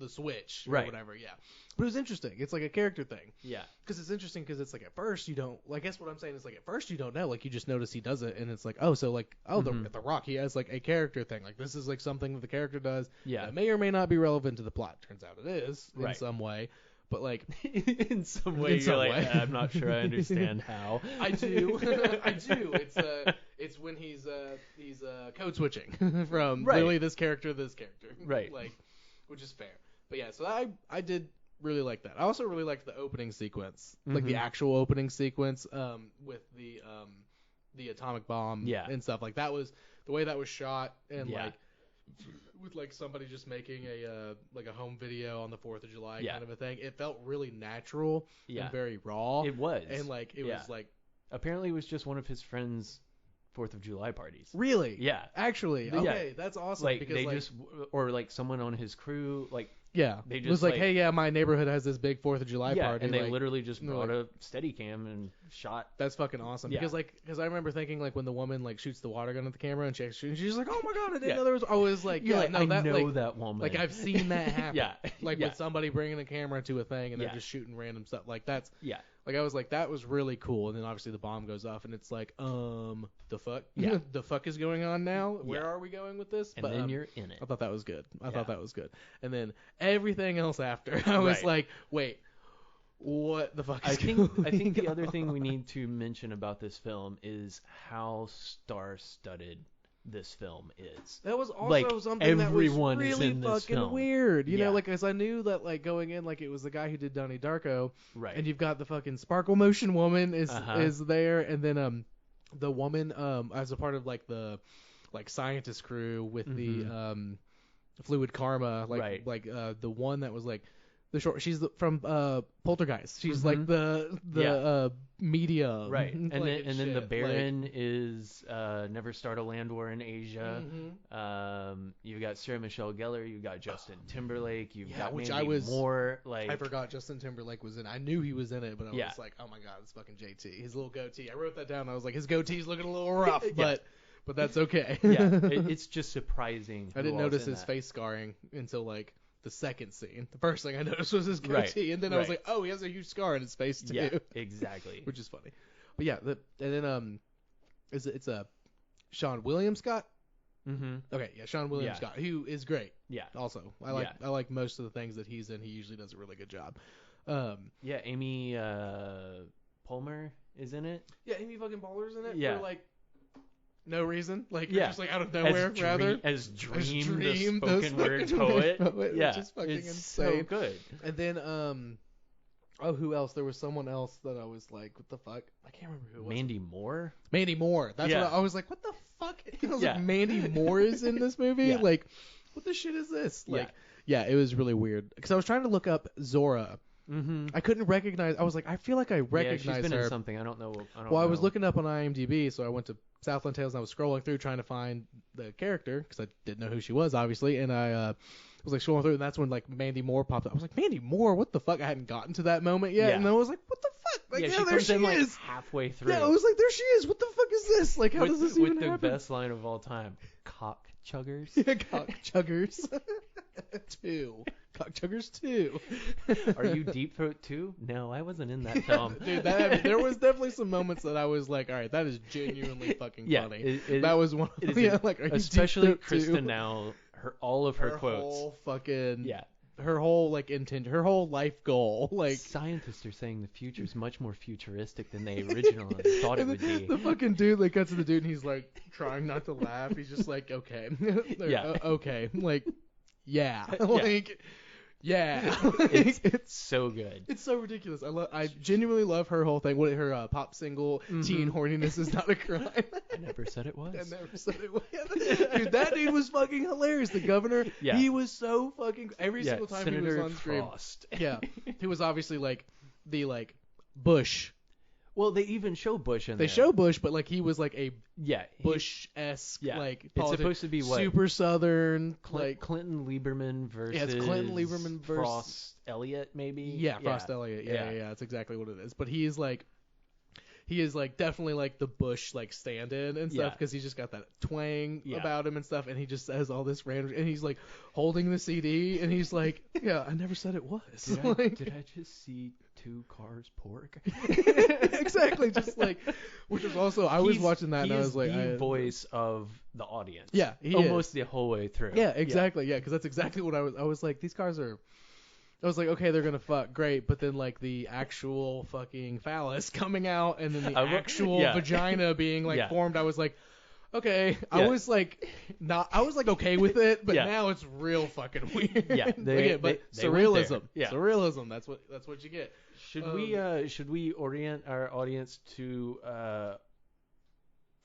the switch or
Right.
whatever. Yeah, but it was interesting. It's like a character thing.
yeah.
Because it's interesting because it's like at first you don't, like, I guess what I'm saying is like at first you don't know, like you just notice he does it and it's like, oh, so like, oh,
Mhm.
the Rock, he has like a character thing. Like this is like something that the character does
Yeah.
that may or may not be relevant to the plot. Turns out it is in
Right.
some way. But like,
In some way,
In some
you're like,
way.
I'm not sure I understand how.
I do, I do. It's when he's code switching from
Right.
literally this character to this character.
Right.
Like, which is fair. But yeah, so I did really like that. I also really liked the opening sequence, like the
Mhm.
actual opening sequence, with the atomic bomb
Yeah.
and stuff. Like that was the way that was shot, and
Yeah.
like with like somebody just making a like a home video on the 4th of July
Yeah.
kind of a thing. It felt really natural
Yeah.
and very raw.
It was.
And like it
Yeah.
was like,
Apparently, it was just one of his friends' 4th of July parties.
really?
Yeah.
Actually,
Yeah.
okay, that's awesome.
Like
because
they
like,
just, or like someone on his crew, like
yeah,
they
it
just,
was like,
like-
hey, yeah, my neighborhood has this big 4th of July
yeah,
party,
and they
like,
literally just
they're
brought a Steadicam and shot.
that's fucking awesome.
Yeah.
Because I remember thinking like when the woman like shoots the water gun at the camera and she's like, oh my god, I didn't
Yeah.
know there was. I was like,
You're
yeah,
like,
no,
I
that
know
like,
that woman.
like I've seen that happen.
Yeah.
Like
Yeah.
with somebody bringing a camera to a thing and
Yeah.
they're just shooting random stuff. Like that's
Yeah.
like I was like that was really cool. And then obviously the bomb goes off and it's like, the fuck,
Yeah.
the fuck is going on now? Where
Yeah.
are we going with this?
And
But,
then you're in it.
I thought that was good. I
Yeah.
thought that was good. And then everything else after, I was
Right.
like, wait, what the fuck is
I think the other
going
thing we
on?
need to mention about this film is how star-studded this film is.
That was also
like,
something that was
everyone is
really
in this
fucking
film.
weird. You know,
Yeah.
like, as I knew that, like, going in, like, it was the guy who did Donnie Darko,
Right.
and you've got the fucking Sparkle Motion woman
Uh-huh.
is there, and then the woman as a part of like the like scientist crew with the Fluid Karma, like
Right.
like the one that was like the short. She's from Poltergeist. She's
Mhm.
like the
Yeah.
media.
Right. And
like,
then the
shit.
Baron is Never Start a Land War in Asia.
Mhm.
You've got Sarah Michelle Gellar. You've got Justin Timberlake. You've
Yeah,
got
which
Mandy
I was-
Moore. Like
I forgot Justin Timberlake was in. I knew he was in it, but I
Yeah.
was like, oh my god, it's fucking JT. His little goatee. I wrote that down. I was like, his goatee's looking a little rough,
Yeah.
but that's okay.
yeah, it's just surprising.
I didn't
who all's
notice
in
his
that.
face scarring until like the second scene. The first thing I noticed was his
Right,
goatee, and then I was
right.
like, oh, he has a huge scar on his face too,
Yeah, exactly.
which is funny. But yeah, and then it's a Sean William Scott.
Mm-hmm.
Okay, yeah, Sean William
Yeah.
Scott, who is great.
Yeah.
Also, I like most of the things that he's in. He usually does a really good job.
Yeah, Amy Palmer is in it.
Yeah, Amy fucking Baller's in it.
Yeah.
For like no reason. Like,
Yeah.
just like out of nowhere, rather.
As Dream,
Dream,
the spoken word poet. Yeah,
which is fucking
it's
insane.
so good.
And then, oh, who else? There was someone else that I was like, what the fuck? I can't remember who it was.
Mandy Moore?
Mandy Moore. That's
Yeah.
what I was like, what the fuck? I was
Yeah.
like, Mandy Moore is in this movie?
Yeah.
Like, what the shit is this? Like, yeah, it was really weird. Because I was trying to look up Zora.
Mm-hmm.
I couldn't recognize. I was like, I feel like I recognize
she's been
her.
in something. I don't know.
Well, I was looking up on IMDb, so I went to Southland Tales and I was scrolling through trying to find the character because I didn't know who she was, obviously. And I was like scrolling through, and that's when like Mandy Moore popped up. I was like, Mandy Moore, what the fuck? I hadn't gotten to that moment yet, and I was like, what the fuck? Like,
yeah,
yeah,
she
there
comes
she
in like
is.
halfway through.
Yeah, I was like, there she is. What the fuck is this? Like, how does this even
with the
happen?
best line of all time, cock chuggers.
Yeah, cock chuggers. 2. Cock chuggers 2.
Are you Deep Throat 2? No, I wasn't in that film.
Dude, there was definitely some moments that I was like, all right, that is genuinely fucking funny. That was one. Like, are you
especially
Deep Throat 2?
Kristen now, all of her quotes.
Whole fucking
Yeah.
Her whole like intent, her whole life goal, like
scientists are saying the future is much more futuristic than they originally thought it would be.
The fucking dude like cuts to the dude and he's like trying not to laugh. He's just like, okay,
Yeah.
Okay, like, yeah, like, yeah.
It's so good.
It's so ridiculous. I genuinely love her whole thing. What her pop single, teen horniness is not a crime.
I never said it was.
I never said it was. Dude, that dude was fucking hilarious. The governor, he was so fucking every single time
Senator
he was on screen.
Frost.
Yeah, he was obviously like the Bush.
Well, they even show Bush in there.
They show Bush, but like he was like a Bush-esque
like
politics.
It's supposed to be what?
Super Southern, like
Clinton Lieberman versus
it's Clinton Lieberman versus
Frost Elliott, maybe.
Yeah, Frost Elliott. Yeah, that's exactly what it is. But he is like definitely like the Bush like stand-in and stuff because he's just got that twang about him and stuff, and he just says all this random, and he's like holding the CD, and he's like, yeah, I never said it was.
Did I just see 2 cars pork?
Exactly, just like, which was also I was watching that and I was like,
the voice of the audience.
Yeah, he
almost
is.
the whole way through.
Yeah, exactly. Yeah, because that's exactly what I was like, these cars are. I was like, okay, they're gonna fuck, great, but then like the actual fucking phallus coming out and then the actual vagina being like formed, I was like, okay, I was like okay with it, but now it's real fucking weird.
Yeah,
but surrealism, surrealism, that's what you get.
Should we orient our audience to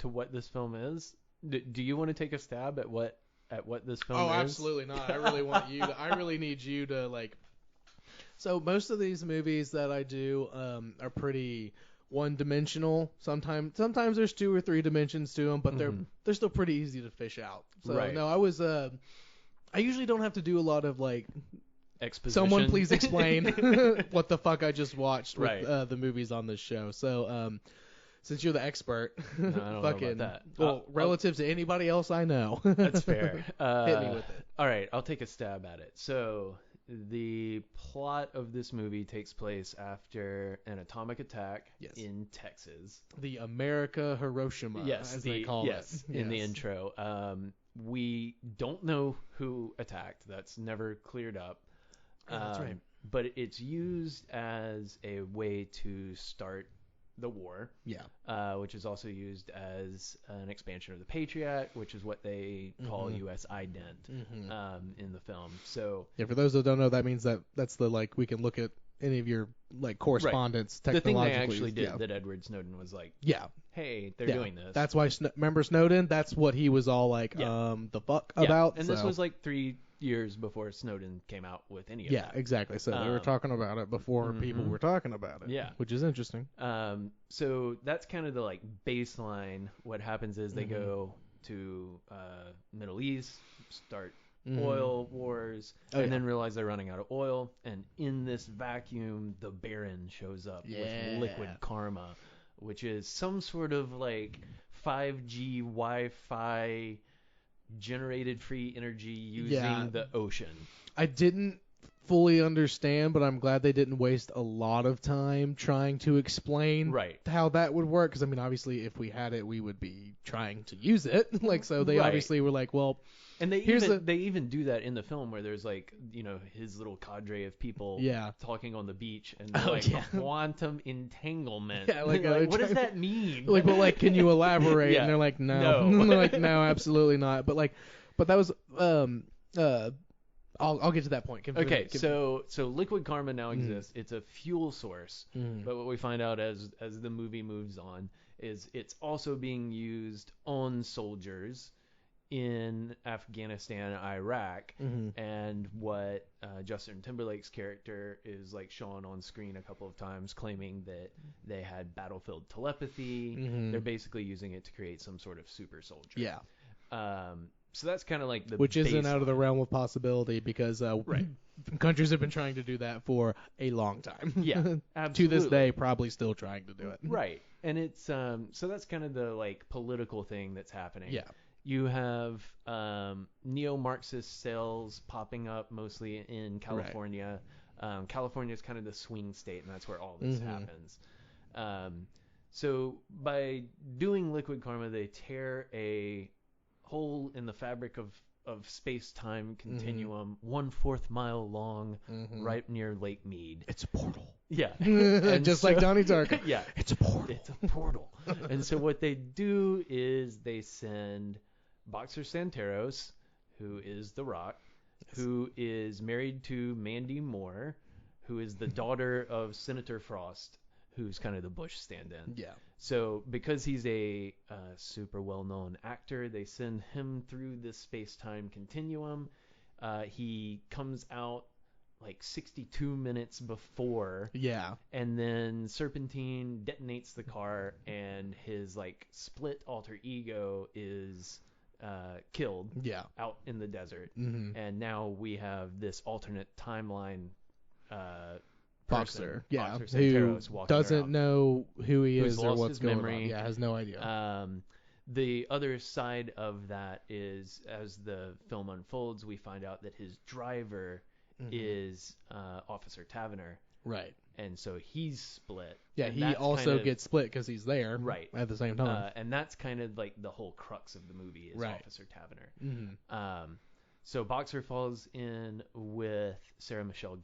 what this film is? Do you want to take a stab at what this film is?
Oh, absolutely not. I really want you to. I really need you to like. So most of these movies that I do are pretty one-dimensional. Sometimes there's 2 or 3 dimensions to them, but they're still pretty easy to fish out. So no, I usually don't have to do a lot of like
exposition.
Someone please explain what the fuck I just watched with the movies on this show. So since you're the expert,
no, I don't
fucking
know about that.
Well, relative to anybody else I know,
that's fair.
Hit me with it.
All right, I'll take a stab at it. So the plot of this movie takes place after an atomic attack in Texas.
The America Hiroshima, as they call it.
In the intro. We don't know who attacked. That's never cleared up.
That's right.
But it's used as a way to start the war. Yeah. Which is also used as an expansion of the Patriot, which is what they call U.S. ident in the film. So
yeah, for those that don't know, that means that's the like we can look at any of your like correspondence technologically.
The thing they actually did that Edward Snowden was like, hey, they're doing this.
That's why remember Snowden? That's what he was all like, the fuck about.
And this was like 3 years before Snowden came out with any of that.
Yeah, exactly. So they were talking about it before people were talking about it.
Yeah.
Which is interesting.
So that's kind of the like baseline. What happens is they go to Middle East, start oil wars, and then realize they're running out of oil. And in this vacuum, the Baron shows up with liquid karma, which is some sort of like 5G Wi-Fi generated free energy using the ocean.
I didn't fully understand, but I'm glad they didn't waste a lot of time trying to explain how that would work. Because I mean, obviously, if we had it, we would be trying to use it. Like, so they obviously were like, well,
And they
Here's
even do that in the film where there's like, you know, his little cadre of people talking on the beach and they're quantum entanglement.
Yeah, like,
what does that mean?
Like, well, like, can you elaborate?
Yeah.
And they're like, no. They're like, no, absolutely not. But that was I'll get to that point.
Okay, so liquid karma now exists. It's a fuel source, but what we find out as the movie moves on is it's also being used on soldiers in Afghanistan, Iraq, and what Justin Timberlake's character is like shown on screen a couple of times, claiming that they had battlefield telepathy. They're basically using it to create some sort of super soldier.
Yeah.
So that's kind of like the
which isn't
baseline.
out of the realm of possibility because countries have been trying to do that for a long time.
Yeah, absolutely.
To this day, probably still trying to do it.
Right, and it's so that's kind of the like political thing that's happening.
Yeah.
You have neo-Marxist cells popping up mostly in California. Right. California is kind of the swing state, and that's where all this happens. So by doing liquid karma, they tear a hole in the fabric of space-time continuum, 1/4 mile long, right near Lake Mead.
It's a portal.
Yeah.
Just like Donnie Darko.
Yeah.
It's a portal.
It's a portal. And so what they do is they send Boxer Santeros, who is The Rock, who is married to Mandy Moore, who is the daughter of Senator Frost, who's kind of the Bush stand-in.
Yeah.
So because he's a super well-known actor, they send him through this space-time continuum. He comes out like 62 minutes before. Yeah. And then Serpentine detonates the car, and his like split alter ego is killed out in the desert. And now we have this alternate timeline
Boxer,
Boxer
who doesn't
around.
Know who he is or what's going
memory.
on. Yeah, has no idea.
The other side of that is, as the film unfolds, we find out that his driver is Officer Tavener.
Right.
And so he's split.
Yeah, he also gets split because he's there at the same time.
And that's kind of like the whole crux of the movie is Officer Tavener. So Boxer falls in with Sarah Michelle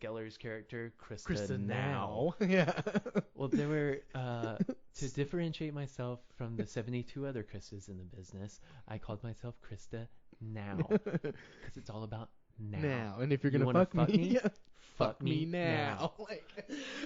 Gellar's character, Krista Now.
Yeah.
Well, there were, to differentiate myself from the 72 other Kristas in the business, I called myself Krista Now. Because it's all about now.
And if you're going to fuck me,
fuck me now.
Like,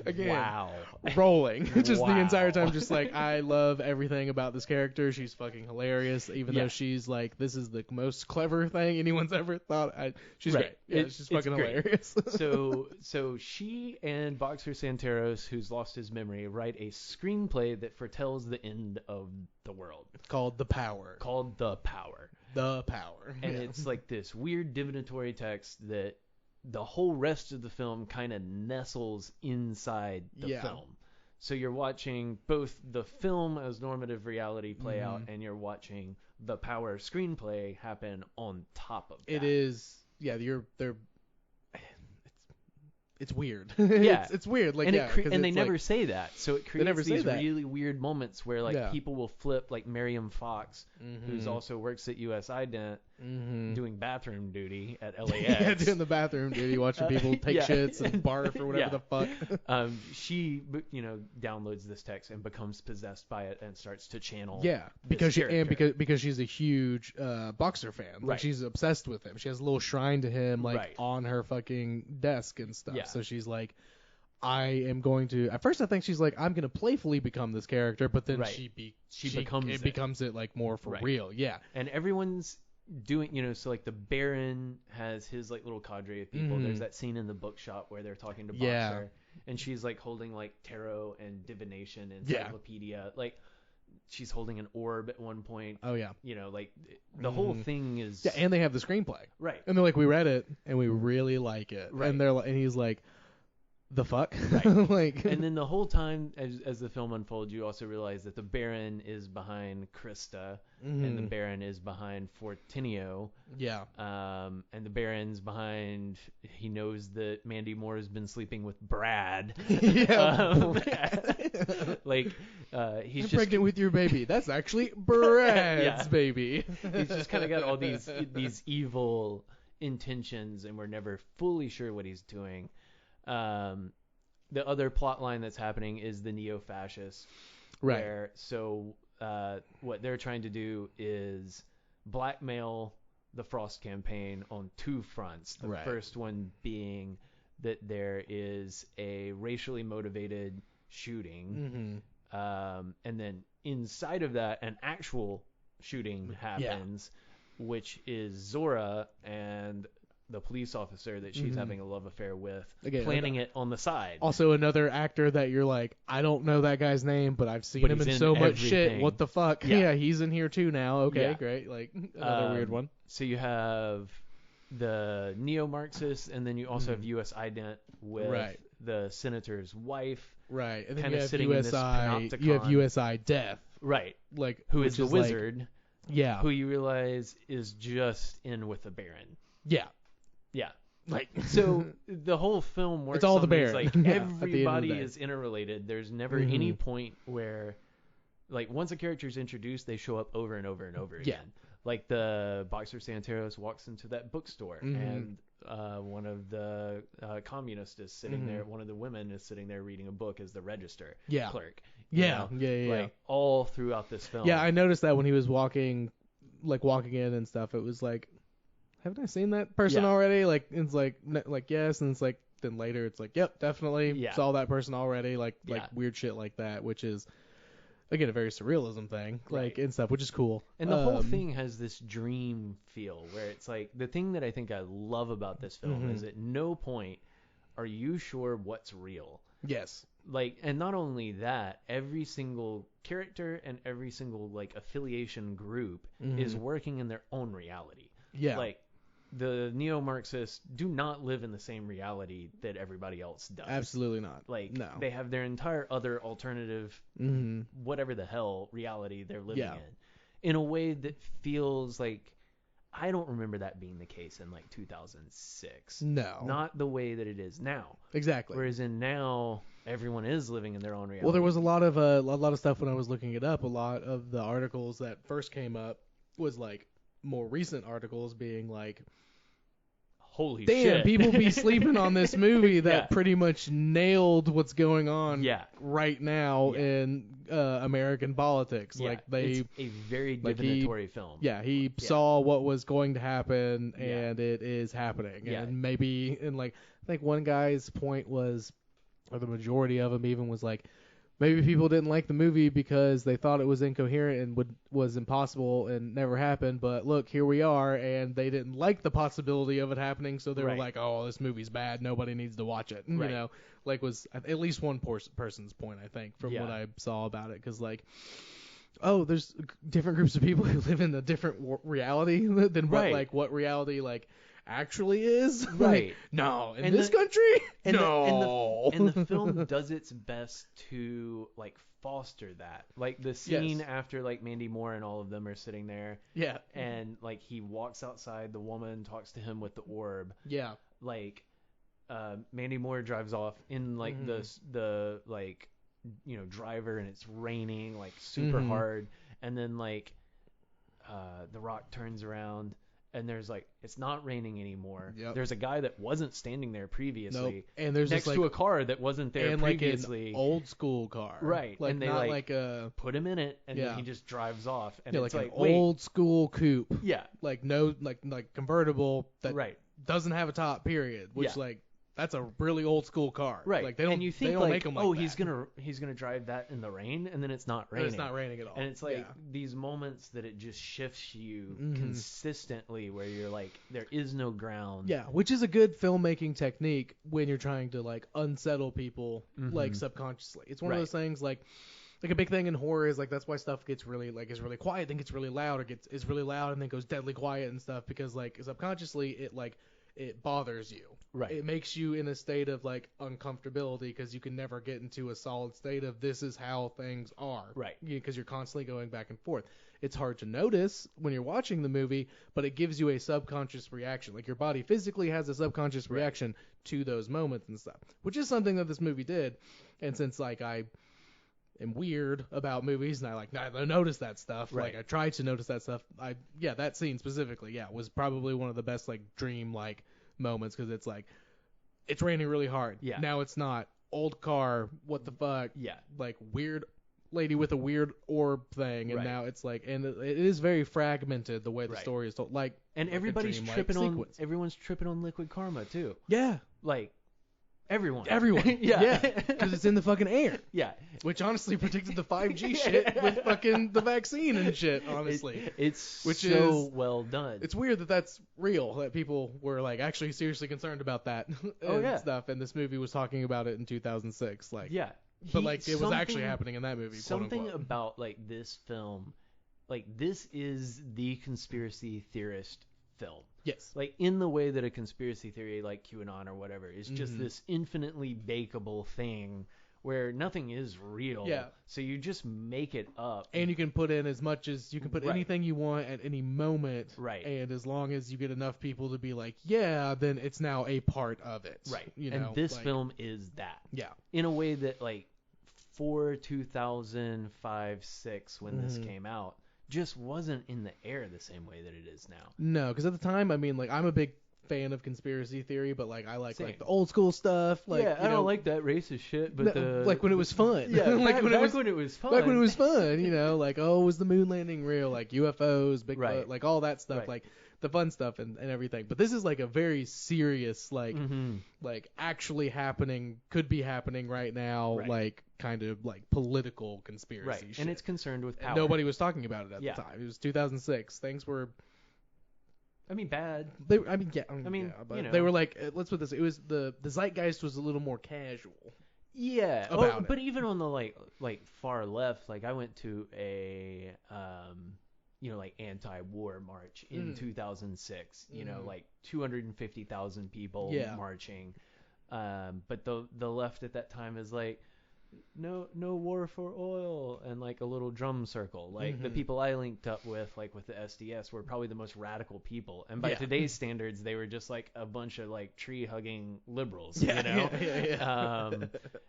again,
wow.
Rolling. Just the entire time, just like, I love everything about this character. She's fucking hilarious, even though she's like, this is the most clever thing anyone's ever thought. She's great. Yeah, she's fucking hilarious.
So she and Boxer Santeros, who's lost his memory, write a screenplay that foretells the end of the world.
It's called The Power.
And it's like this weird divinatory text that the whole rest of the film kind of nestles inside the film. So you're watching both the film as normative reality play out, and you're watching the Power screenplay happen on top of that.
It is, it's weird.
Yeah,
it's weird. Like,
and they never say that, so it creates these really weird moments where like people will flip, like Miriam Fox, who's also works at US Ident, doing bathroom duty at LAX.
Doing the bathroom duty, watching people take shits and barf or whatever the fuck.
She, downloads this text and becomes possessed by it and starts to channel.
Yeah, because she's a huge Boxer fan. Like, she's obsessed with him. She has a little shrine to him, on her fucking desk and stuff. So she's like, I am going to. At first, I think she's like, I'm going to playfully become this character, but then she becomes it like more for real. Yeah,
and everyone's doing, so like the Baron has his like little cadre of people. There's that scene in the bookshop where they're talking to Boxer, and she's like holding like tarot and divination encyclopedia. Like, she's holding an orb at one point.
Oh yeah.
Like the whole thing is.
Yeah, and they have the screenplay.
Right.
And they're like, we read it and we really like it.
Right.
And they're like, and he's like, the fuck?
Right.
Like,
And then the whole time, as the film unfolds, you also realize that the Baron is behind Krista, and the Baron is behind Fortinio.
Yeah.
And the Baron's behind. He knows that Mandy Moore has been sleeping with Brad.
Yeah.
Like he's
I'm
just
pregnant with your baby. That's actually Brad's
Yeah.
baby.
he's just kind of got all these evil intentions, and we're never fully sure what he's doing. The other plot line that's happening is the neo-fascists.
Right.
Where, so what they're trying to do is blackmail the Frost campaign on two fronts. The
Right.
first one being that there is a racially motivated shooting, and then inside of that, an actual shooting happens, which is Zora and the police officer that she's having a love affair with,
Again,
planning it on the side.
Also, another actor that you're like, I don't know that guy's name, but I've seen
But
him
he's
in
in
so much shit.
everything.
What the fuck?
Yeah.
Yeah, he's in here too now. Okay,
Yeah.
great. Like, another weird one.
So you have the neo-Marxists, and then you also have U.S. Ident with
Right.
the senator's wife.
Right. And then
kinda
you have
sitting in this
USI. You have
panopticon.
USI Death.
Right.
Like,
Who
which
is the
like-
wizard,
yeah.
who you realize is just in with the Baron.
Yeah.
Yeah.
Like,
So the whole film works
all the
on these,
Baron.
like,
Yeah, at the end of the
everybody
day.
is interrelated. There's never any point where, like, once a character is introduced, they show up over and over and over again. Like the Boxer Santeros walks into that bookstore, and one of the communists is sitting there. One of the women is sitting there reading a book as the register clerk. you
Yeah.
know?
Yeah.
Like all throughout this film.
Yeah, I noticed that when he was walking in and stuff. It was like, haven't I seen that person
Yeah.
already? Like, it's like yes, and it's like then later it's like, yep, definitely
Yeah.
saw that person already. Like
Yeah.
weird shit like that, which is again a very surrealism thing, like
Right.
and stuff, which is cool.
And the whole thing has this dream feel where it's like the thing that I think I love about this film is at no point are you sure what's real.
Yes.
Like, and not only that, every single character and every single like affiliation group is working in their own reality.
Yeah.
Like the neo-Marxists do not live in the same reality that everybody else does.
Absolutely not.
Like
no.
they have their entire other alternative whatever the hell reality they're living in a way that feels like I don't remember that being the case in like 2006.
No.
Not the way that it is now.
Exactly.
Whereas in now everyone is living in their own reality.
Well, there was a lot of stuff when I was looking it up. A lot of the articles that first came up was like more recent articles being like,
holy
damn,
shit.
people be sleeping on this movie that
Yeah.
pretty much nailed what's going on
Yeah.
right now
Yeah.
in American politics.
Yeah,
Like they,
it's a very
like
divinatory film.
he saw what was going to happen,
Yeah.
and it is happening.
Yeah.
And maybe, and like I think one guy's point was, or the majority of them even was like, maybe people didn't like the movie because they thought it was incoherent and was impossible and never happened. But look, here we are, and they didn't like the possibility of it happening, so they were
Right.
like, "Oh, this movie's bad. Nobody needs to watch it."
Right.
You know, like was at least one person's point, I think, from what I saw about it, because like, oh, there's different groups of people who live in a different reality than what reality actually is.
Right.
Like, no, in
And
this country, no.
And the film does its best to like foster that. Like the scene
Yes.
after like Mandy Moore and all of them are sitting there,
Yeah.
and like he walks outside, the woman talks to him with the orb.
Yeah.
Like Mandy Moore drives off in like the like driver, and it's raining like super hard, and then like the Rock turns around. And there's like, it's not raining anymore.
Yep.
There's a guy that wasn't standing there previously.
Nope. And there's
next
just,
to a car that wasn't there
and
previously.
like an old school car.
Right.
Like
And they,
not
like,
a
put him in it, and
Yeah.
then he just drives off. And
yeah,
it's
like an
wait,
old school coupe.
yeah,
Like no like convertible that
right,
doesn't have a top, period. Which
Yeah.
like that's a really old school car.
right.
Like they don't
and you think
they don't
like,
make them like
oh,
that.
he's gonna drive that in the rain, and then it's not
And
raining.
it's not raining at all.
And it's like
Yeah.
these moments that it just shifts you
Mhm.
consistently, where you're like, there is no ground.
Yeah, which is a good filmmaking technique when you're trying to like unsettle people like subconsciously. It's one of
Right.
those things like a big thing in horror is like that's why stuff gets really is really quiet, then gets really loud, or is really loud and then goes deadly quiet and stuff, because like subconsciously it like it bothers you.
Right.
It makes you in a state of like uncomfortability because you can never get into a solid state of this is how things are.
Right.
Because you're constantly going back and forth. It's hard to notice when you're watching the movie, but it gives you a subconscious reaction. Like your body physically has a subconscious reaction to those moments and stuff, which is something that this movie did. And since like I am weird about movies and I notice that stuff, like I try to notice that stuff. That scene specifically, was probably one of the best like dream like moments because it's like it's raining really hard. Yeah. Now it's not. Old car. What the fuck? Yeah. Like weird lady with a weird orb thing, and now it's like, and it is very fragmented the way the story is told. Like,
and everybody's tripping on. Everyone's tripping on liquid karma too.
Yeah.
Like. Everyone.
Yeah. Because it's in the fucking air.
Yeah.
Which honestly predicted the 5G shit with fucking the vaccine and shit, honestly.
It's so well done.
It's weird that that's real, that people were like actually seriously concerned about that stuff. And this movie was talking about it in 2006. Like, yeah. But like it was actually happening in that movie.
Something about like this film, like this is the conspiracy theorist film.
Yes.
Like in the way that a conspiracy theory like QAnon or whatever is just this infinitely bakeable thing where nothing is real. Yeah. So you just make it up.
And you can put in as much as you can put anything you want at any moment.
Right.
And as long as you get enough people to be like, yeah, then it's now a part of it.
Right. And this film is that.
Yeah.
In a way that like for 2005, 6 when this came out, just wasn't in the air the same way that it is now.
No, because at the time, I mean, like, I'm a big fan of conspiracy theory, but like I like the old school stuff. Like,
I don't like that racist shit, but
like when it was fun.
Yeah,
like
when it was fun.
Back when it was fun, like, oh, was the moon landing real? Like UFOs, Bigfoot, like all that stuff, like the fun stuff and everything. But this is like a very serious, like, like actually happening, could be happening right now, like kind of like political conspiracy shit.
And it's concerned with power.
And nobody was talking about it at the time. It was 2006. Things were.
I mean, bad.
But
you know.
They were like, let's put this. It was the zeitgeist was a little more casual.
Yeah,
about it.
But even on the like far left, like I went to a like anti-war march in 2006. You know, like 250,000 people marching. But the left at that time is like, no war for oil, and like a little drum circle. Like the people I linked up with, like with the SDS, were probably the most radical people, and by today's standards they were just like a bunch of like tree hugging liberals,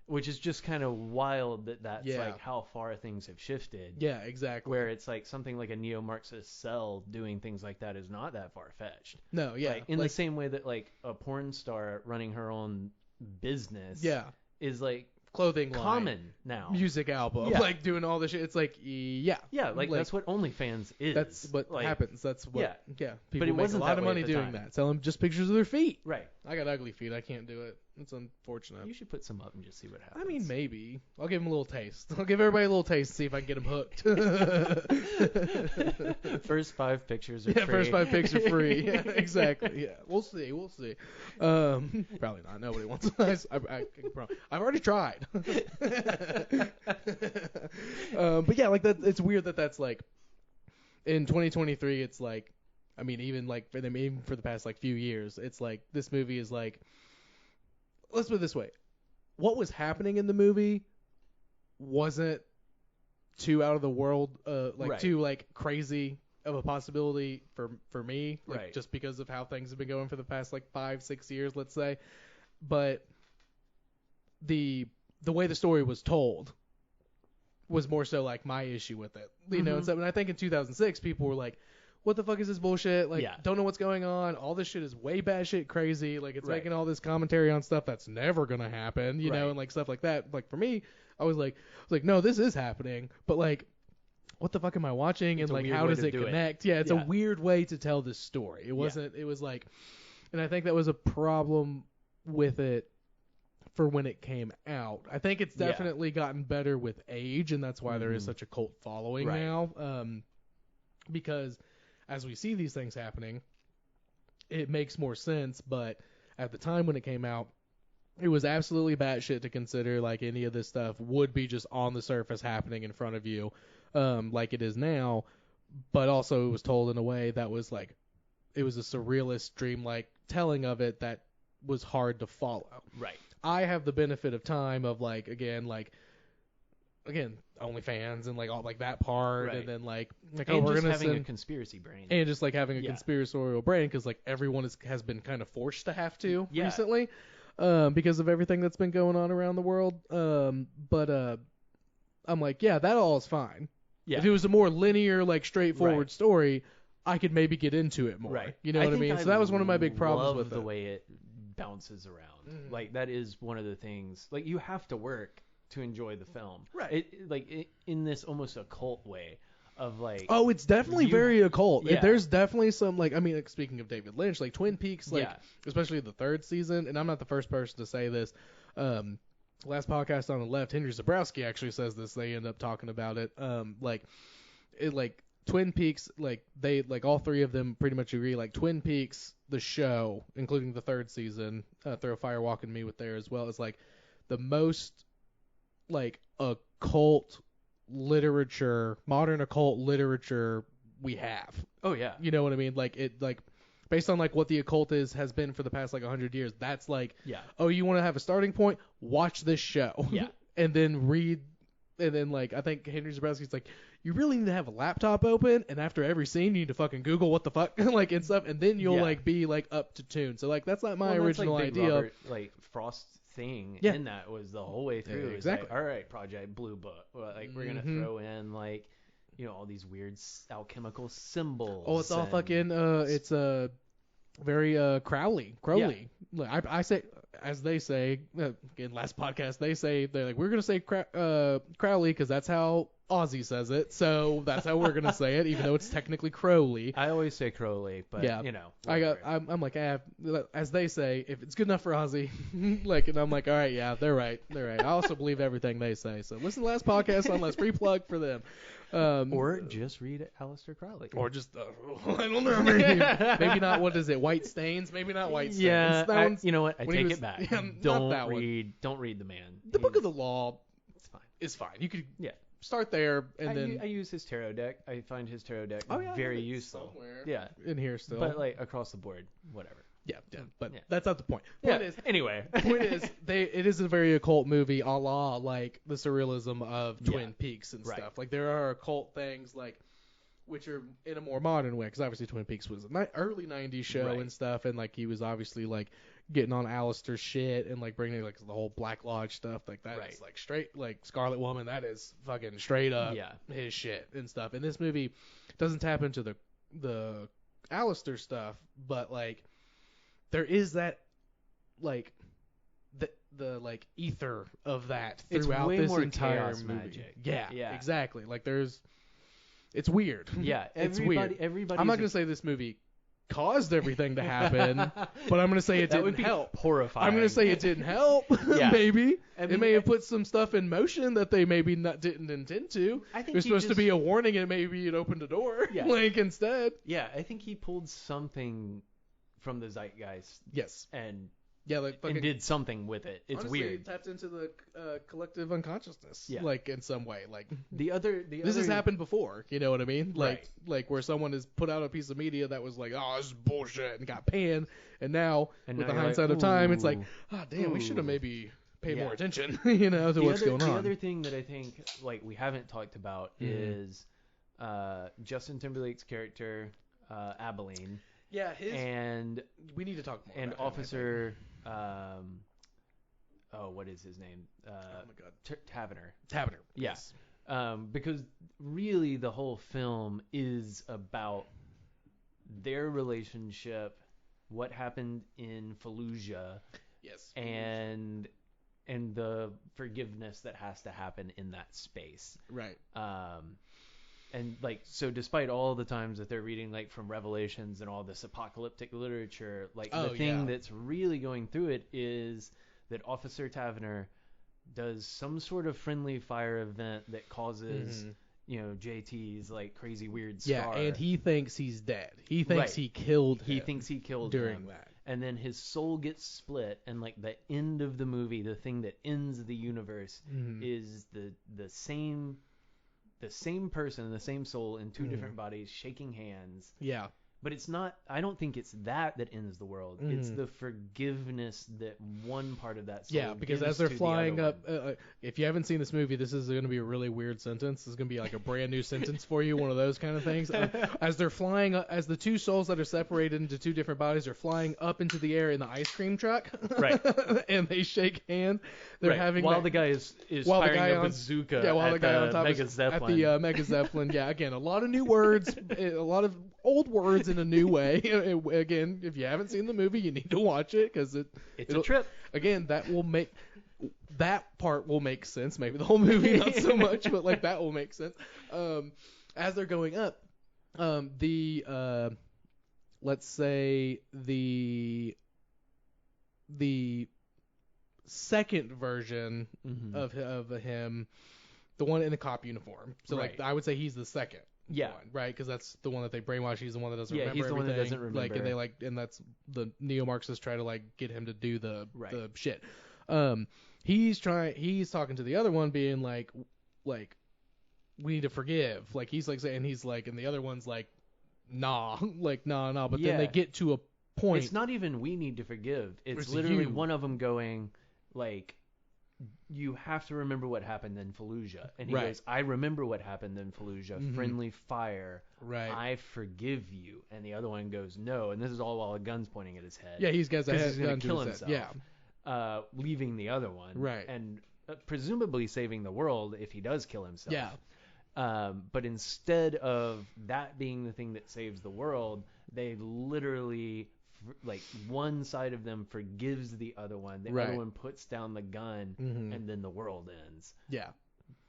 which is just kind of wild that's like how far things have shifted.
Yeah, exactly.
Where it's like something like a neo-Marxist cell doing things like that is not that far-fetched.
No,
like, in the same way that like a porn star running her own business is like
clothing
common
line,
now,
music album, like doing all this shit. It's like
like that's what OnlyFans is.
That's what happens. That's what people
but it
make
wasn't
a lot
that
of
way
money
at the
doing
time.
that, selling just pictures of their feet.
Right.
I got ugly feet. I can't do it. It's unfortunate.
You should put some up and just see what happens.
I mean, maybe I'll give them a little taste. I'll give everybody a little taste and see if I can get them hooked.
First 5 pictures are free.
First 5 pictures are free. Yeah, exactly. Yeah, we'll see. Probably not. Nobody wants. I've already tried. But yeah, like that. It's weird that's like in 2023. It's like, I mean, even like for them, even for the past like few years, it's like this movie is like. Let's put it this way. What was happening in the movie wasn't too out of the world, too like crazy of a possibility for me, like just because of how things have been going for the past like 5-6 years, let's say. But the way the story was told was more so like my issue with it, you know. And so, and I think in 2006 people were like, what the fuck is this bullshit? Like, don't know what's going on. All this shit is way batshit crazy. Like, it's making all this commentary on stuff that's never gonna happen, you know, and like stuff like that. Like for me, I was like, no, this is happening, but like, what the fuck am I watching? And like, how does it connect? Yeah, it's a weird way to tell this story. It wasn't. It was like, and I think that was a problem with it for when it came out. I think it's definitely gotten better with age, and that's why there is such a cult following now. Because as we see these things happening, it makes more sense. But at the time when it came out, it was absolutely batshit to consider like any of this stuff would be just on the surface happening in front of you, like it is now. But also it was told in a way that was like, it was a surrealist, dreamlike telling of it that was hard to follow.
Right.
I have the benefit of time of again OnlyFans and all that part,
Right.
and then
And
we're
just
gonna
having
send,
a conspiracy brain.
and just having a
Yeah.
conspiratorial brain because everyone has been kind of forced to have to
Yeah.
recently, because of everything that's been going on around the world. But I'm that all is fine.
Yeah.
If it was a more linear, straightforward
Right.
story, I could maybe get into it more.
Right.
You know what I mean? So that was one of my big problems
love
with
the
it.
way it bounces around.
Mhm.
That is one of the things. You have to work to enjoy the film.
Right.
In this almost occult way of
Oh, it's definitely very occult.
Yeah.
There's definitely some speaking of David Lynch, Twin Peaks,
Yeah.
especially the third season, and I'm not the first person to say this. Last podcast on the left, Henry Zabrowski actually says this. They end up talking about it. Twin Peaks, they all three of them pretty much agree. Twin Peaks, the show, including the third season, Throw Fire Walking Me with there as well, is the most occult literature, modern occult literature we have.
Oh yeah.
You know what I mean? Based on what the occult has been for the past 100 years. That's
Yeah.
oh, you want to have a starting point? Watch this show.
Yeah.
And then read, and then I think Henry Zabrowski's you really need to have a laptop open, and after every scene you need to fucking Google what the fuck and stuff, and then you'll
Yeah.
be up to tune. So that's not my
Well,
original
that's Big
idea.
Robert, Frost thing
Yeah.
in that was the whole way through.
Yeah,
It's
exactly.
all right, Project Blue Book. We're gonna
Mhm.
throw in all these weird alchemical symbols.
Oh, it's all
and-
fucking it's very Crowley. I say, as they say, in last podcast they're we're gonna say Crowley because that's how Ozzy says it, so that's how we're gonna say it, even though it's technically Crowley.
I always say Crowley, but
Yeah.
whatever.
I'm as they say, if it's good enough for Ozzy, and I'm all right, yeah, they're right. I also believe everything they say. So listen to the last podcast on last free plug for them.
Or just read Aleister Crowley.
Or just I don't know, maybe not. What is it? White Stains? Maybe not White Stains.
Yeah,
That one's-
you know what? I
when he
take
was-
it back.
yeah, not
don't
that one.
read the man.
The Book of the Law
It's fine.
is fine. You could
Yeah.
start there and
I
then
use his tarot deck. I find his tarot deck
Oh, yeah, I
very
have it
useful.
somewhere.
Yeah,
in here still.
but across the board, whatever.
yeah, but
Yeah.
that's not the point.
Yeah.
Point is,
Anyway.
it is a very occult movie, a la the surrealism of Twin
Yeah.
Peaks and
Right.
stuff. There are occult things which are in a more modern way, because obviously Twin Peaks was an early '90s show
Right.
and stuff, and he was obviously getting on Alistair's shit and bringing the whole Black Lodge stuff. That
Right.
is straight Scarlet Woman. That is fucking straight up
Yeah.
his shit and stuff. And this movie doesn't tap into the Alistair stuff, but there is that the ether of that
It's
throughout
way
this
more
entire
chaos
movie.
magic.
Yeah,
Yeah.
exactly. It's weird.
Yeah,
it's
everybody.
weird.
Everybody.
I'm not gonna say this movie caused everything to happen, but I'm gonna say it
that
didn't
would be
help.
horrifying.
I'm gonna say it didn't help.
Yeah.
Maybe
I
it
mean,
may have put some stuff in motion that they maybe didn't intend to.
I think
It was
he
supposed to
just-
be a warning, and maybe it opened a door.
Yeah.
Instead.
Yeah, I think he pulled something from the zeitgeist
Yes.
and
Yeah.
and did something with it. It's
honestly,
weird.
It tapped into the collective unconsciousness.
Yeah.
In some way. This has happened before. You know what I mean?
Right.
Where someone has put out a piece of media that was oh, this is bullshit, and got panned, and now
And
with
now
the
you're
hindsight of time, it's
ooh,
damn, we should have
ooh.
maybe paid
Yeah.
more attention, to what's going on.
The other thing that I think we haven't talked about is Justin Timberlake's character Abilene
Yeah,
and
we need to talk more.
and
about him, I think.
Officer what is his name?
Oh my God,
Taverner.
Taverner.
Yes. Because really the whole film is about their relationship, what happened in Fallujah,
Yes.
and the forgiveness that has to happen in that space.
Right.
And so despite all the times that they're reading from Revelations and all this apocalyptic literature, the thing that's really going through it is that Officer Taverner does some sort of friendly fire event that causes JT's crazy weird scar.
Yeah, and he thinks he's dead. He thinks
Right.
he killed him.
He thinks he killed
during
him.
that.
And then his soul gets split, and the end of the movie, the thing that ends the universe, is the same person, the same soul in two different bodies shaking hands.
Yeah.
But it's not. I don't think it's that ends the world. It's the forgiveness that one part of that soul
Yeah, because
gives
as they're
to the
flying
other
up,
one.
if you haven't seen this movie, this is going to be a really weird sentence. This is going to be like a brand new sentence for you, one of those kind of things. As they're flying, as the two souls that are separated into two different bodies are flying up into the air in the ice cream truck,
Right?
and they shake hands. They're
Right.
having
while
that,
the guy is
while the
firing
guy
a
on-
bazooka
yeah, while
at
the guy on
the
top
Mega
is
Zeppelin.
at the Mega Zeppelin. Yeah, again, a lot of new words, a lot of old words in a new way. Again, if you haven't seen the movie, you need to watch it because
It's a trip.
Again, that part will make sense. Maybe the whole movie not so much, but like that will make sense. As they're going up, let's say the second version of him, the one in the cop uniform. So like
Right.
I would say he's the second.
Yeah.
One, right? Because that's the one that they brainwash. He's the one that doesn't
Yeah,
remember
he's the one that
everything.
doesn't
Like, and
remember.
and that's the neo-Marxists try to like get him to do the
Right.
shit. He's talking to the other one, being like we need to forgive. Like he's like saying he's like, and the other one's like, nah, like nah. But then they
Yeah.
get to a point.
It's not even we need to forgive. It's
It's
literally
you.
one of them going like, you have to remember what happened in Fallujah. And he
Right.
goes, I remember what happened in Fallujah. Friendly fire.
Right.
I forgive you. And the other one goes, no. And this is all while a gun's pointing at his head.
Yeah, he's got a
'Cause
head
he's gonna
gun to
kill
his head.
himself.
Yeah.
Leaving the other one.
Right.
And presumably saving the world if he does kill himself.
Yeah.
But instead of that being the thing that saves the world, they literally, like, one side of them forgives the other one. The
Right.
other one puts down the gun, and then the world ends
Yeah.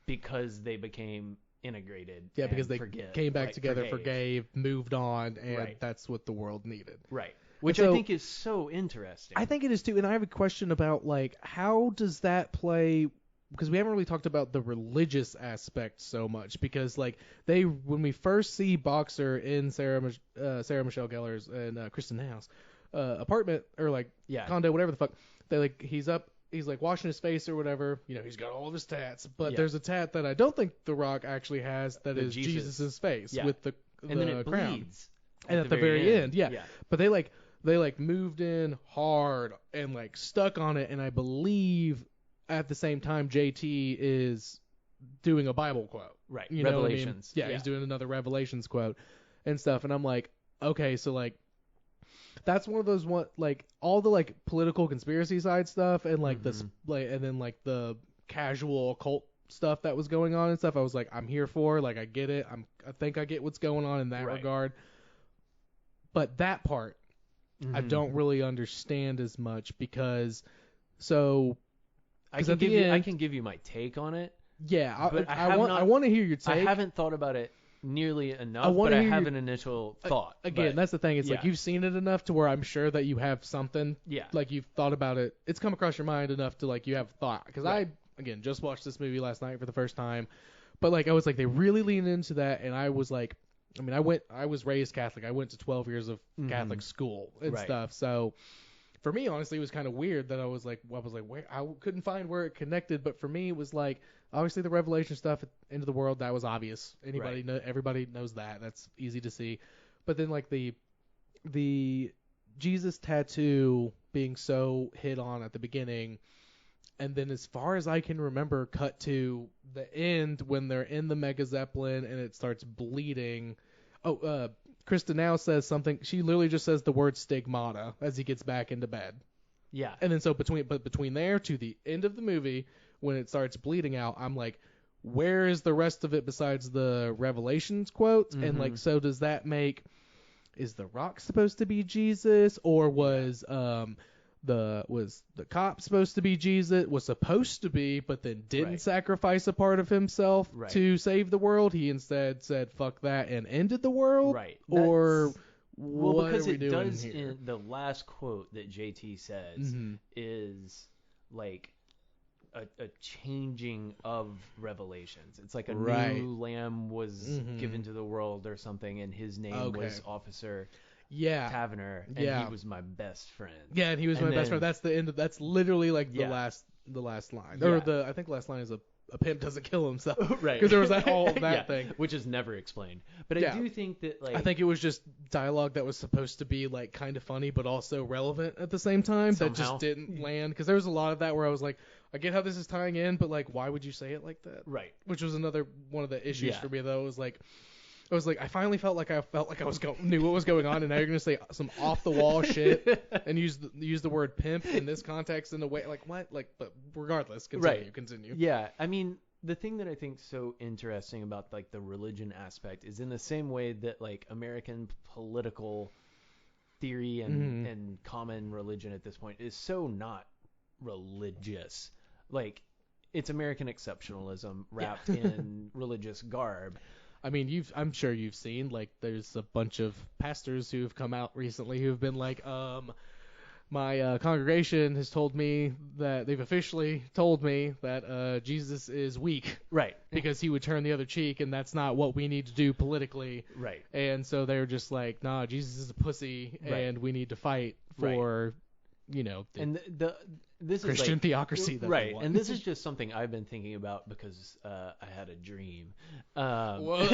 because they became integrated.
Yeah,
and
because they came back together, forgave, moved on, and
Right.
that's what the world needed.
Right. Which
so-
I think is so interesting.
I think it is too, and I have a question about like how does that play, because we haven't really talked about the religious aspect so much, because like when we first see Boxer in Sarah Michelle Gellar's and Kristen House apartment, or like
Yeah.
condo, whatever the fuck, they like he's like washing his face or whatever, he's got all of his tats, but
Yeah.
there's a tat that I don't think The Rock actually has that
The
is
Jesus.
Jesus's face
Yeah.
with the
and then it
crown.
bleeds.
And at the very end, yeah.
Yeah.
But they moved in hard and like stuck on it, and I believe at the same time JT is doing a Bible quote.
Right.
You know what I mean?
Revelations.
Yeah, he's doing another Revelations quote and stuff, and I'm like, okay, so like that's one of those like all the like political conspiracy side stuff and like and then like the casual occult stuff that was going on and stuff. I was like, I'm here for, like, I get it. I think I get what's going on in that
Right.
regard. But that part I don't really understand as much, because
I can
at the
give you. I
end-
can give you my take on it.
yeah,
But
I want to hear your take.
I haven't thought about it nearly enough,
wanna
but I
hear
have
your-
an initial thought.
Again,
but,
that's the thing. It's like
yeah.
you've seen it enough to where I'm sure that you have something.
Yeah.
Like you've thought about it. It's come across your mind enough to like you have thought. Because
Right.
I again just watched this movie last night for the first time, but like I was like they really lean into that, and I was like, I mean I was raised Catholic. I went to 12 years of Catholic school and
Right.
stuff. So for me, honestly, it was kind of weird that I was like where I couldn't find where it connected. But for me, it was like obviously the Revelation stuff into the world, that was obvious. Everybody knows that. That's easy to see. But then like the Jesus tattoo being so hit on at the beginning, and then as far as I can remember, cut to the end when they're in the Mega Zeppelin and it starts bleeding. Krista now says something. She literally just says the word stigmata as he gets back into bed.
Yeah.
And then so between there to the end of the movie, when it starts bleeding out, I'm like, where is the rest of it besides the Revelations quotes? And like, so does that make, is The Rock supposed to be Jesus, or was the cop supposed to be Jesus? Was supposed to be, but then didn't
Right.
sacrifice a part of himself
Right.
to save the world. He instead said fuck that and ended the world.
Right.
Or
Well,
what
because
are we
it
doing
does
here?
in the last quote that JT says is like a changing of revelations. It's like a
Right.
new lamb was given to the world or something, and his name was Officer
Yeah.
Taverner, and
Yeah.
he was my best friend.
Yeah, and he was
And
my best
then-
friend. That's the end. That's literally like
Yeah.
the last line.
Yeah.
Or I think the last line is a a pimp doesn't kill himself.
Right.
Because there was that whole
Yeah,
thing.
which is never explained. But
Yeah.
I do think that, like,
I think it was just dialogue that was supposed to be like kind of funny but also relevant at the same time that
Somehow.
just didn't land. Because there was a lot of that where I was like, I get how this is tying in, but like, why would you say it like that?
right.
Which was another one of the issues
Yeah.
for me though. I was like, I finally felt like I knew what was going on, and now you're gonna say some off the wall shit and use the word pimp in this context in a way like what? Like, but regardless, continue.
Yeah, I mean, the thing that I think so interesting about like the religion aspect is in the same way that like American political theory and common religion at this point is so not religious. Like, it's American exceptionalism wrapped in religious garb.
I mean, I'm sure you've seen, like, there's a bunch of pastors who've come out recently who've been like, my congregation has told me that they've officially told me that Jesus is weak
Right.
because he would turn the other cheek, and that's not what we need to do politically.
Right.
And so they're just like, nah, Jesus is a pussy,
Right.
and we need to fight for, you know, the
And this
Christian
is like,
theocracy that
right.
they want.
And this is just something I've been thinking about because I had a dream.
Whoa.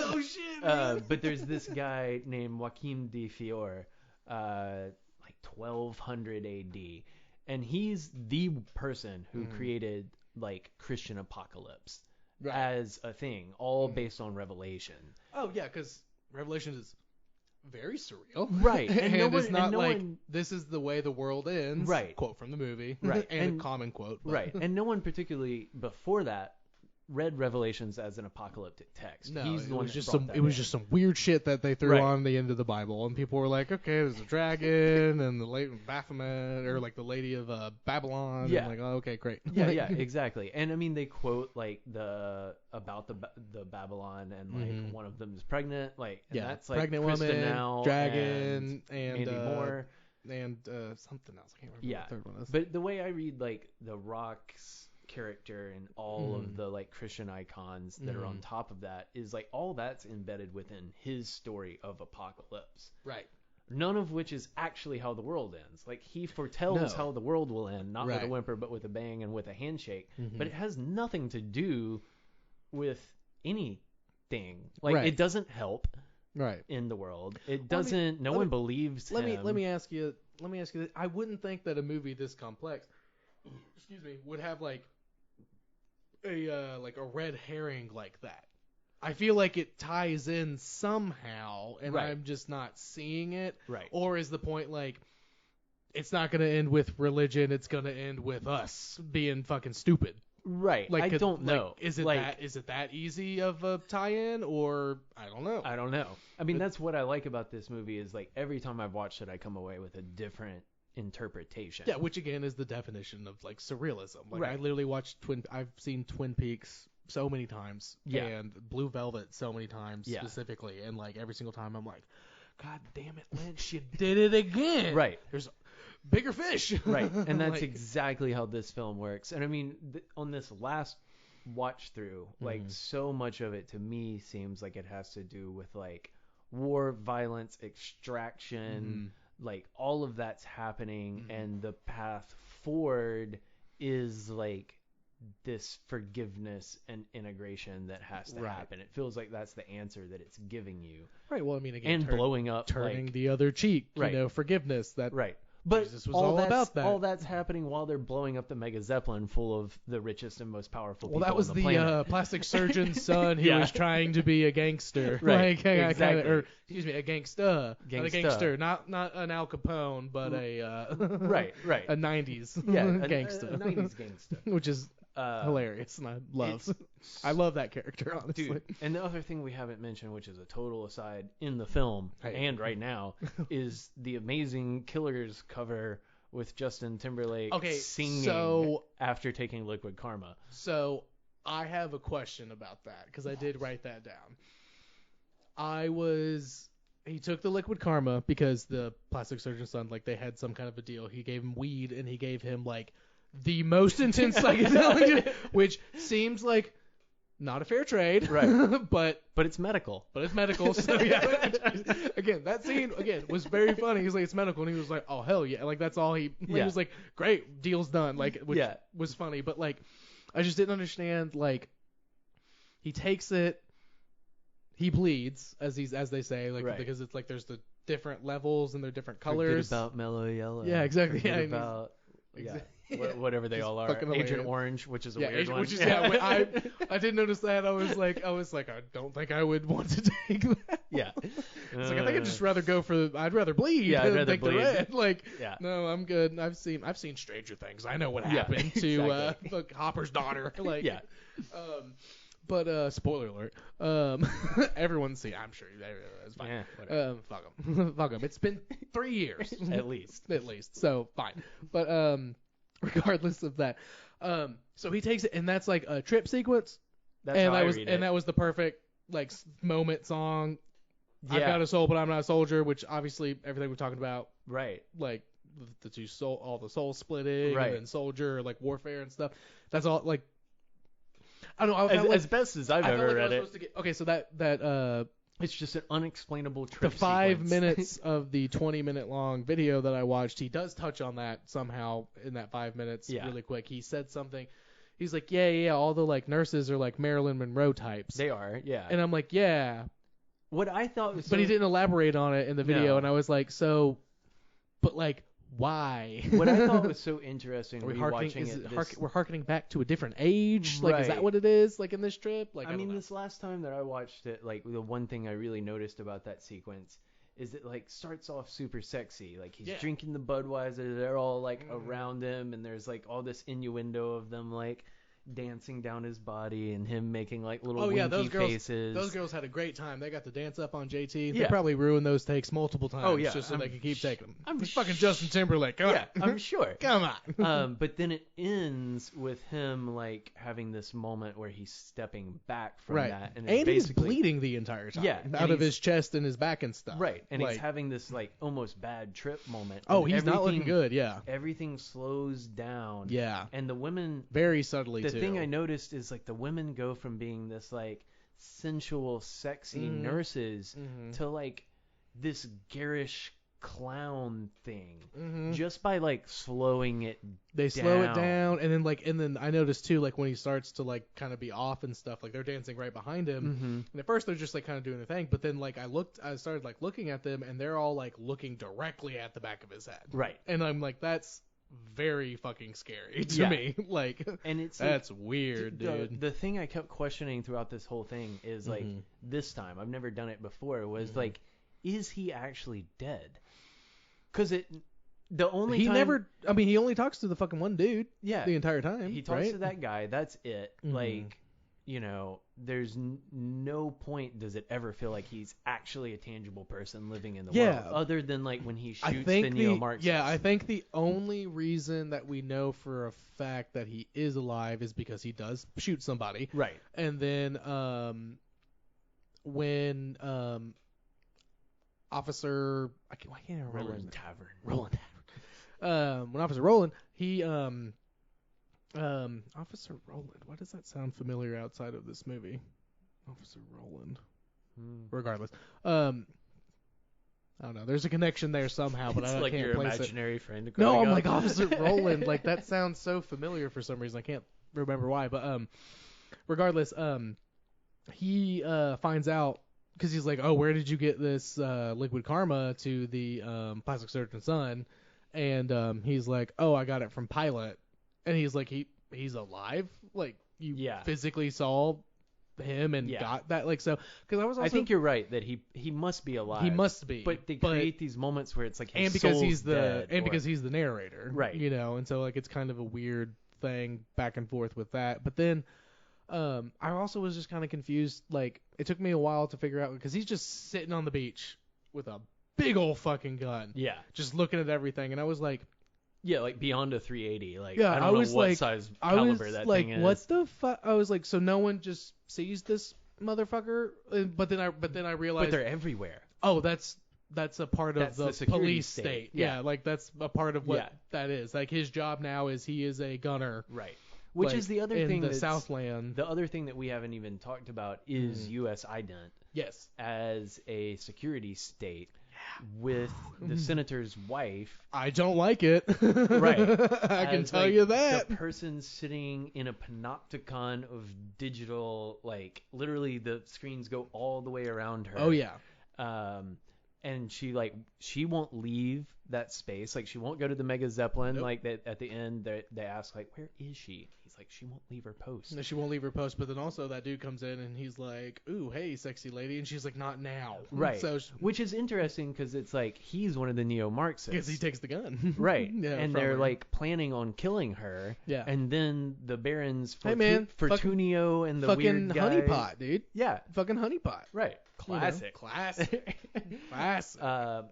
Oh shit, man.
But there's this guy named Joaquim de Fior, like 1200 AD, and he's the person who created like Christian apocalypse as a thing, all based on Revelation.
Oh yeah, because Revelation is very surreal.
Right.
And,
no one,
it's not
no
like
one,
this is the way the world ends.
Right.
Quote from the movie.
Right.
And a common quote. But.
right. And no one particularly before that read Revelations as an apocalyptic text.
No,
He's the one that
just
brought
some.
that
It was
in.
just some weird shit that they threw
Right.
on the end of the Bible, and people were like, "Okay, there's a dragon and the lady Baphomet, or like the lady of Babylon."
Yeah.
And like, oh, okay, great.
Yeah, yeah, exactly. And I mean, they quote like about the Babylon, and like one of them is pregnant, like, and that's like
pregnant
Kristen
woman,
now,
dragon, and
Mandy Moore,
and something else. I can't remember
Yeah.
what the third one is.
But the way I read like the Rock's character and all of the like Christian icons that are on top of that is like all that's embedded within his story of apocalypse.
Right.
None of which is actually how the world ends. Like, he foretells how the world will end, not with a whimper, but with a bang and with a handshake. But it has nothing to do with anything. Like, it doesn't help in the world. It doesn't. No one believes him.
Let me ask you this. I wouldn't think that a movie this complex, excuse me, would have like a red herring like that. I feel like it ties in somehow, and I'm just not seeing it.
Right.
Or is the point like it's not going to end with religion? It's going to end with us being fucking stupid.
Right.
Like,
I don't know.
Is it that easy of a tie-in, or I don't know.
I don't know. I mean, that's what I like about this movie is like every time I've watched it, I come away with a different interpretation.
Yeah, which again is the definition of like surrealism. Like,
Right.
I literally watched I've seen Twin Peaks so many times, and Blue Velvet so many times specifically, and like every single time I'm like, God damn it, Lynch, you did it again.
Right.
There's bigger fish.
Right. And that's
Like-
exactly how this film works. And I mean, on this last watch through, like so much of it to me seems like it has to do with like war, violence, extraction, like all of that's happening, and the path forward is like this forgiveness and integration that has to happen. It feels like that's the answer that it's giving you.
Right. Well, I mean, again,
And blowing up,
turning
like,
the other cheek.
Right.
You know, forgiveness. That
right. But
Jesus was all about that.
all that's happening while they're blowing up the Mega Zeppelin full of the richest and most powerful people
Well, that was
on the planet.
the plastic surgeon's son who
Yeah.
was trying to be a gangster.
Right,
Like, kinda,
exactly.
or excuse me, a gangsta. Not a
Gangsta.
gangster. Not an Al Capone, but a
Right.
a 90s
Yeah,
gangsta.
a 90s gangsta.
Which is hilarious, and I love that character, honestly.
Dude, and the other thing we haven't mentioned, which is a total aside in the film and right now, is the amazing Killers cover with Justin Timberlake singing after taking Liquid Karma.
So I have a question about that, because I did write that down. He took the Liquid Karma because the plastic surgeon's son, like, they had some kind of a deal. He gave him weed, and he gave him like the most intense psychedelic, which seems like not a fair trade,
Right.
but
But it's medical.
it's medical. So yeah, again, that scene was very funny. He's like, it's medical, and he was like, oh hell yeah, like that's all he. He was like, great, deal's done, like, which was funny. But like, I just didn't understand, like, he takes it, he bleeds as they say, like, because it's like there's the different levels and they're different colors.
Forget about mellow yellow.
Yeah, exactly.
Forget about whatever they all are. Agent
hilarious.
Orange, which is a weird one.
Which is I did notice that. I was like, I don't think I would want to take that.
Yeah.
It's like I think I'd just rather go for I'd rather bleed than take the red. Like, no, I'm good. I've seen Stranger Things. I know what happened to Hopper's daughter. Like, but spoiler alert. Everyone's seen. I'm sure it's fine.
Yeah,
Fuck them. It's been 3 years
at least.
So fine. But regardless of that, so he takes it, and that's like a trip sequence.
That's how I read it.
And that was the perfect like moment song.
Yeah.
I've got a soul, but I'm not a soldier. Which obviously everything we're talking about,
right?
Like the two soul, all the soul splitting,
right?
And then soldier, like warfare and stuff. That's all like. I don't know.
As best as I've ever read it.
Okay, so that
it's just an unexplainable trip.
The 5
sequence.
minutes of the 20-minute long video that I watched, he does touch on that somehow in that 5 minutes really quick. He said something. He's like, yeah, all the like nurses are like Marilyn Monroe types.
They are, yeah.
And I'm like, yeah.
What I thought was,
but he didn't elaborate on it in the video, and I was like, so, but like, why?
What I thought was so interesting
we're
harkening
back to a different age. Like, is that what it is? Like in this trip? Like,
I mean, this last time that I watched it, like the one thing I really noticed about that sequence is it like starts off super sexy. Like he's drinking the Budweiser, they're all like around him, and there's like all this innuendo of them like dancing down his body and him making like little winky faces.
Those girls had a great time. They got to dance up on JT. They probably ruined those takes multiple times just so they could keep taking them. I'm fucking Justin Timberlake. Come on.
I'm sure.
Come
on. But then it ends with him like having this moment where he's stepping back from that, and
he's bleeding the entire time. Out of his chest and his back and stuff.
Right, and he's having this like almost bad trip moment.
Oh, he's not looking good. Yeah.
Everything slows down.
Yeah.
And the women
very subtly
The thing I noticed is like the women go from being this like sensual, sexy nurses to like this garish clown thing just by like slowing it
they slow it down, and then I noticed too, like when he starts to like kind of be off and stuff, like they're dancing right behind him, and at first they're just like kind of doing their thing, but then like I started like looking at them, and they're all like looking directly at the back of his head,
right?
And I'm like, that's very fucking scary to me. Like, and it's that's like, weird, dude.
The thing I kept questioning throughout this whole thing is like this time I've never done it before was like, is he actually dead? Because the only time
he only talks to the fucking one dude the entire time.
He talks to that guy, that's it. Like, you know, there's no point does it ever feel like he's actually a tangible person living in the world, other than like when he shoots the neo-Marxists.
Yeah, I think the only reason that we know for a fact that he is alive is because he does shoot somebody.
Right.
And then when Officer I can't remember
Roland
Tavern. When Officer Roland, he Officer Roland, why does that sound familiar outside of this movie? Officer Roland. Regardless. I don't know. There's a connection there somehow, but I
like
can't
your
place
imaginary
it.
friend.
No, I'm like Officer Roland. Like that sounds so familiar for some reason. I can't remember why, but regardless, he finds out because he's like, oh, where did you get this liquid karma to the plastic surgeon's son? And he's like, oh, I got it from Pilot. And he's like, he's alive? Like, you physically saw him and got that? Like, so, because I
think you're right that he must be alive.
He must be.
But they create these moments where it's like his
because
soul's dead,
because he's the narrator.
Right.
You know, and so, like, it's kind of a weird thing back and forth with that. But then, I also was just kind of confused. Like, it took me a while to figure out, because he's just sitting on the beach with a big old fucking gun.
Yeah.
Just looking at everything. And I was like,
yeah, like beyond a 380. Like, I don't know what size caliber that thing is.
What the fuck? I was like, so no one just sees this motherfucker? But then I realized.
But they're everywhere.
Oh, that's a part of the police state. Yeah, like that's a part of what that is. Like his job now is he is a gunner.
Right. Which
like,
is the other
in
thing
the
that's-
Southland.
The other thing that we haven't even talked about is U.S. ident
Yes.
as a security state with the senator's wife.
I don't like it.
Right.
I can
as,
tell
like,
you that.
The person sitting in a panopticon of digital, like, literally the screens go all the way around her.
Oh, yeah.
And she won't leave that space. Like, she won't go to the Mega Zeppelin.
Nope.
Like, at the end, they ask, like, where is she? He's like, she won't leave her post.
No, she won't leave her post, but then also that dude comes in and he's like, ooh, hey, sexy lady. And she's like, not now.
Right.
So,
Which is interesting because it's like he's one of the neo-Marxists.
because he takes the gun.
Right.
Yeah,
and
from
they're
her.
like planning on killing her.
Yeah.
And then the Barons,
Hey, man,
Fortunio and the
fucking
weird guy.
honeypot, dude.
Yeah.
Fucking honeypot.
Right. Classic.
Classic. Classic.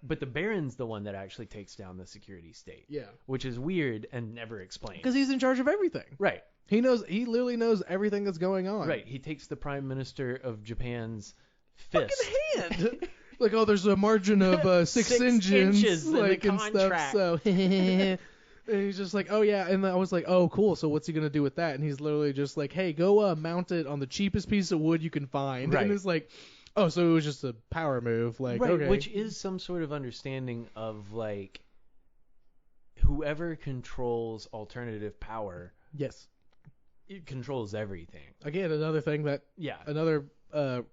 But the Baron's the one that actually takes down the security state.
Yeah.
Which is weird and never explained.
Because he's in charge of everything.
Right.
He literally knows everything that's going on.
Right. He takes the Prime Minister of Japan's fist.
Fucking hand. Like, oh, there's a margin of 6 inches
in the
like, and stuff.
contract.
So, and he's just like, oh yeah. And I was like, oh cool. So what's he gonna do with that? And he's literally just like, hey, go mount it on the cheapest piece of wood you can find.
Right.
And it's like, oh, so it was just a power move. Like,
right,
okay.
which is some sort of understanding of like whoever controls alternative power,
Yes.
it controls everything.
Again, another thing that
Yeah.
another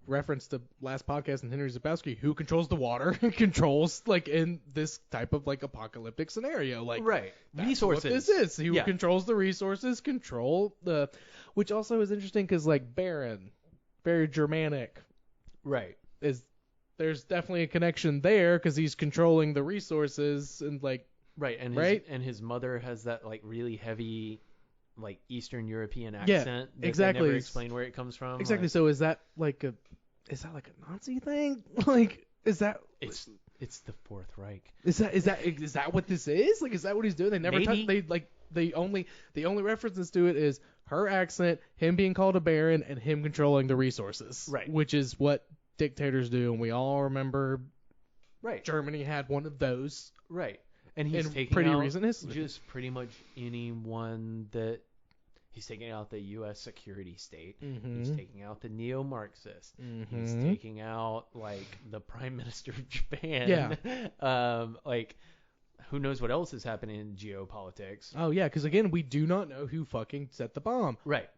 reference to last podcast and Henry Zabowski, who controls the water, controls like in this type of like apocalyptic scenario, like
Right.
that's
Resources.
what this is. Who
Yeah.
controls the resources, control the, which also is interesting because like Baron, very Germanic,
Right.
there's definitely a connection there because he's controlling the resources and like
Right. And
Right?
his mother has that like really heavy like Eastern European
Yeah,
accent. That
exactly.
They never explain where it comes from.
exactly.
Like,
So is that like a Nazi thing? Like is that
it's the Fourth Reich.
Is that what this is? Like, is that what he's doing? They never
Maybe.
the only references to it is her accent, him being called a baron, and him controlling the resources.
Right.
Which is what dictators do, and we all remember
Right.
Germany had one of those.
Right. And he's
In
taking
pretty
out
recent history.
just pretty much anyone that he's taking out the U.S. security state. He's taking out the neo-Marxist. He's taking out like the Prime Minister of Japan.
Yeah.
Like who knows what else is happening in geopolitics.
Oh yeah, because again, we do not know who fucking set the bomb.
Right.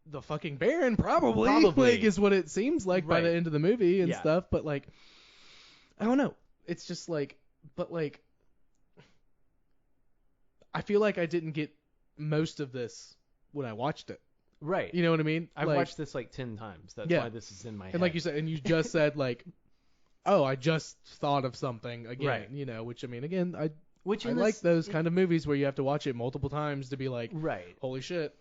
The fucking Baron probably.
Probably.
Like, is what it seems like by
Right.
the end of the movie and
Yeah.
stuff. But like, I don't know. It's just like, but like, I feel like I didn't get most of this when I watched it.
Right.
You know what I mean?
I've
Like,
watched this like 10 times. That's
Yeah.
why this is in my head.
and like you said, and you just said like, oh, I just thought of something again.
Right.
You know, which I mean, again, I
Which in
like
this-
those kind of movies where you have to watch it multiple times to be like,
Right.
holy shit,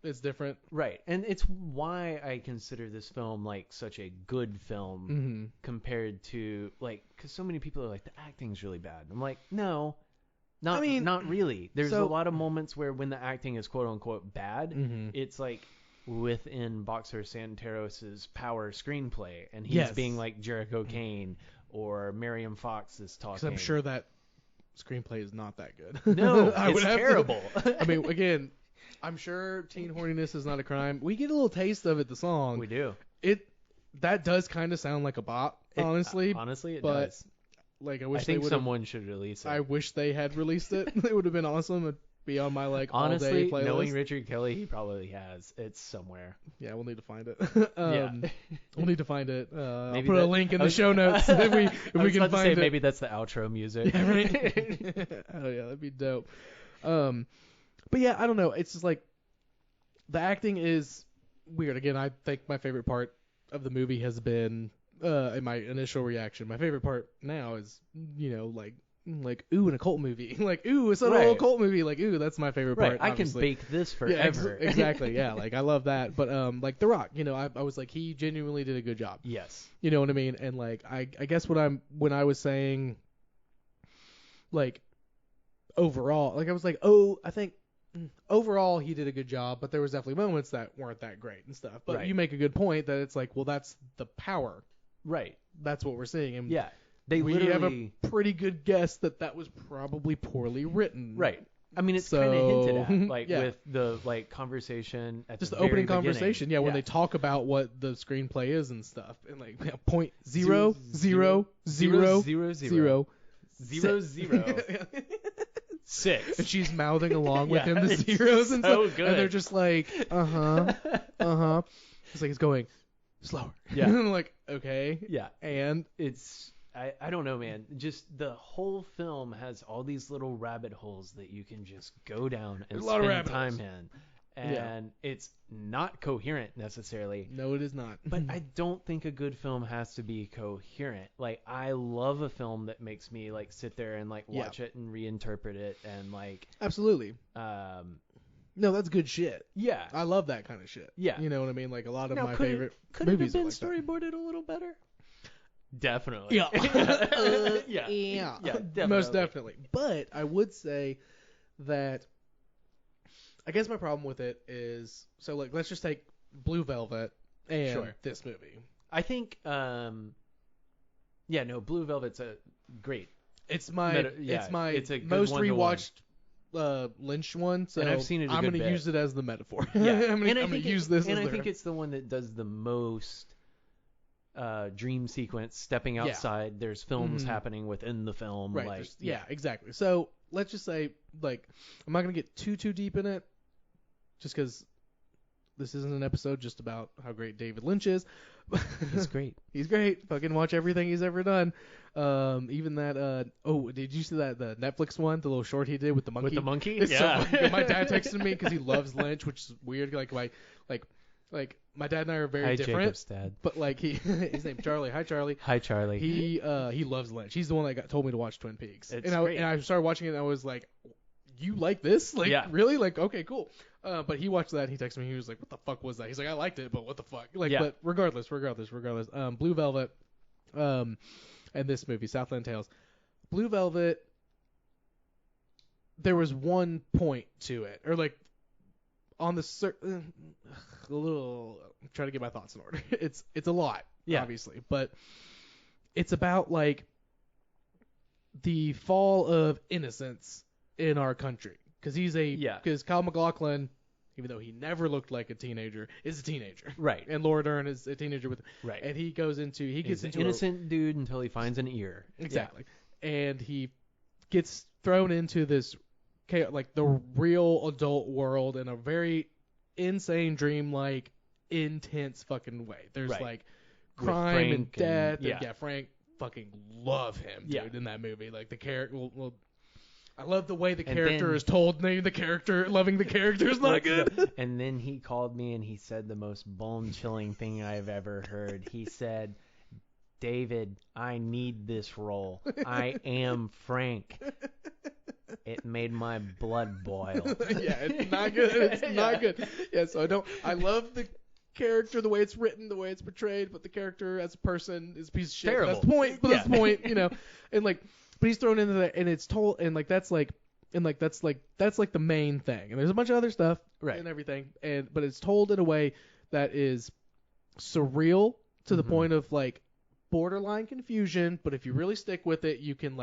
it's different.
Right. And it's why I consider this film like such a good film
Mm-hmm.
compared to like because so many people are like the acting's really bad. I'm like, no, not
I mean,
not really. There's
so-
a lot of moments where when the acting is quote unquote bad,
Mm-hmm.
it's like within Boxer Santeros's power screenplay, and he's
Yes.
being like Jericho Kane or Miriam Fox is talking.
Because I'm sure that screenplay is not that good.
No,
I would
it's
have to-
terrible.
I mean, again, I'm sure teen horniness is not a crime. We get a little taste of it, the song.
we do.
That does kind of sound like a bop, honestly.
Honestly, it
but
does.
Like, I
I
wish they
think
would.
someone should release it.
I wish they had released it. It would have been awesome. It'd be on my like all
Honestly,
day playlist.
knowing Richard Kelly, he probably has. It's somewhere.
Yeah, we'll need to find it.
Yeah.
We'll need to find it. I'll
Maybe
put a
that-
link in
I
the
was-
show notes if we
I was
can
about to
find
say
it.
maybe that's the outro music.
Yeah, right. Oh yeah, that'd be dope. But yeah, I don't know. It's just like the acting is weird. Again, I think my favorite part of the movie has been in my initial reaction. My favorite part now is like ooh, in a cult movie. Like ooh, it's an
Right.
old cult movie. Like ooh, that's my favorite
Right,
part.
I
obviously.
can bake this
Yeah,
forever.
exactly. Yeah, like I love that. But like The Rock, I was like he genuinely did a good job.
Yes.
You know what I mean? And like I guess when I was saying like overall, like I was like, oh, I think overall he did a good job, but there was definitely moments that weren't that great and stuff. But
Right.
you make a good point that it's like, well, that's the power.
Right.
That's what we're seeing. And
Yeah. They
we
literally
have a pretty good guess that was probably poorly written.
Right. I mean, it's kind of hinted at, like
yeah.
with the like conversation at
Just
the
the opening
very
conversation,
beginning.
when they talk about what the screenplay is and stuff, and like 0.0000006. And she's mouthing along with him the zeros and
so
stuff,
good.
and they're just like, It's like it's going slower.
Yeah.
And I'm like, okay.
Yeah.
And
It's I don't know, man. Just the whole film has all these little rabbit holes that you can just go down and
There's a lot of
spend
rabbit
time
holes.
in. And it's not coherent necessarily.
no, it is not.
But I don't think a good film has to be coherent. Like, I love a film that makes me like sit there and like watch it and reinterpret it and like
Absolutely. No, that's good shit.
yeah.
I love that kind of shit.
Yeah.
You know what I mean? Like a lot of
Now,
my
could
favorite
could it have
movies
been
are like that.
storyboarded a little better? Definitely.
Yeah.
Yeah.
Yeah.
definitely.
Most definitely. But I would say that I guess my problem with it is, so like let's just take Blue Velvet and
Sure.
this movie.
I think Blue Velvet's a great.
It's my
it's a good
most
one-to-one.
rewatched Lynch one, so
And I've seen it a
I'm
good
going to
bit.
use it as the metaphor.
Yeah.
I'm going to use this
and
as
I think it's the one that does the most dream sequence, stepping outside. There's films happening within the film.
right.
Like,
Yeah, exactly. So let's just say, like, I'm not going to get too deep in it, just because this isn't an episode just about how great David Lynch is.
He's great.
He's great. Fucking watch everything he's ever done. Even that. Did you see that the Netflix one, the little short he did with the monkey?
With the monkey?
It's so
Yeah.
fucking good. My dad texted me because he loves Lynch, which is weird. Like my dad and I are very
Hi,
different.
Jacob's dad.
But like his name's Charlie. Hi, Charlie.
Hi, Charlie.
He loves Lynch. He's the one that told me to watch Twin Peaks.
It's
and
great.
I started watching it and I was like, you like this? Like,
Yeah.
really? Like, okay, cool. But he watched that and he texted me. He was like, what the fuck was that? He's like, I liked it, but what the fuck? Like,
Yeah.
but regardless. Blue Velvet, and this movie, Southland Tales. Blue Velvet, there was one point to it, or like on the a little. I'm trying to get my thoughts in order. It's a lot, obviously, but it's about like the fall of innocence in our country, because Kyle MacLachlan, even though he never looked like a teenager, is a teenager,
Right.
and Laura Dern is a teenager with him,
Right.
and he gets
He's an
into
innocent dude until he finds an ear.
exactly, and he gets thrown into this like the real adult world in a very insane, dream-like, intense fucking way. There's
Right.
like
With
crime
Frank
and death.
and-
And Frank fucking love him, dude,
Yeah.
in that movie. Like the character. Well, I love the way the
And
character
then-
is told. Loving the character is not good.
And then he called me and he said the most bone-chilling thing I've ever heard. He said, David, I need this role. I am Frank. It made my blood boil.
Yeah, it's not good. It's not good. Yeah, so I love the character, the way it's written, the way it's portrayed, but the character as a person is a piece of shit.
Terrible.
That's the point. But that's the point, and like, but he's thrown into that, and it's told, and like that's like the main thing, and there's a bunch of other stuff,
Right.
and everything, but it's told in a way that is surreal to the point of like borderline confusion, but if you really stick with it, you can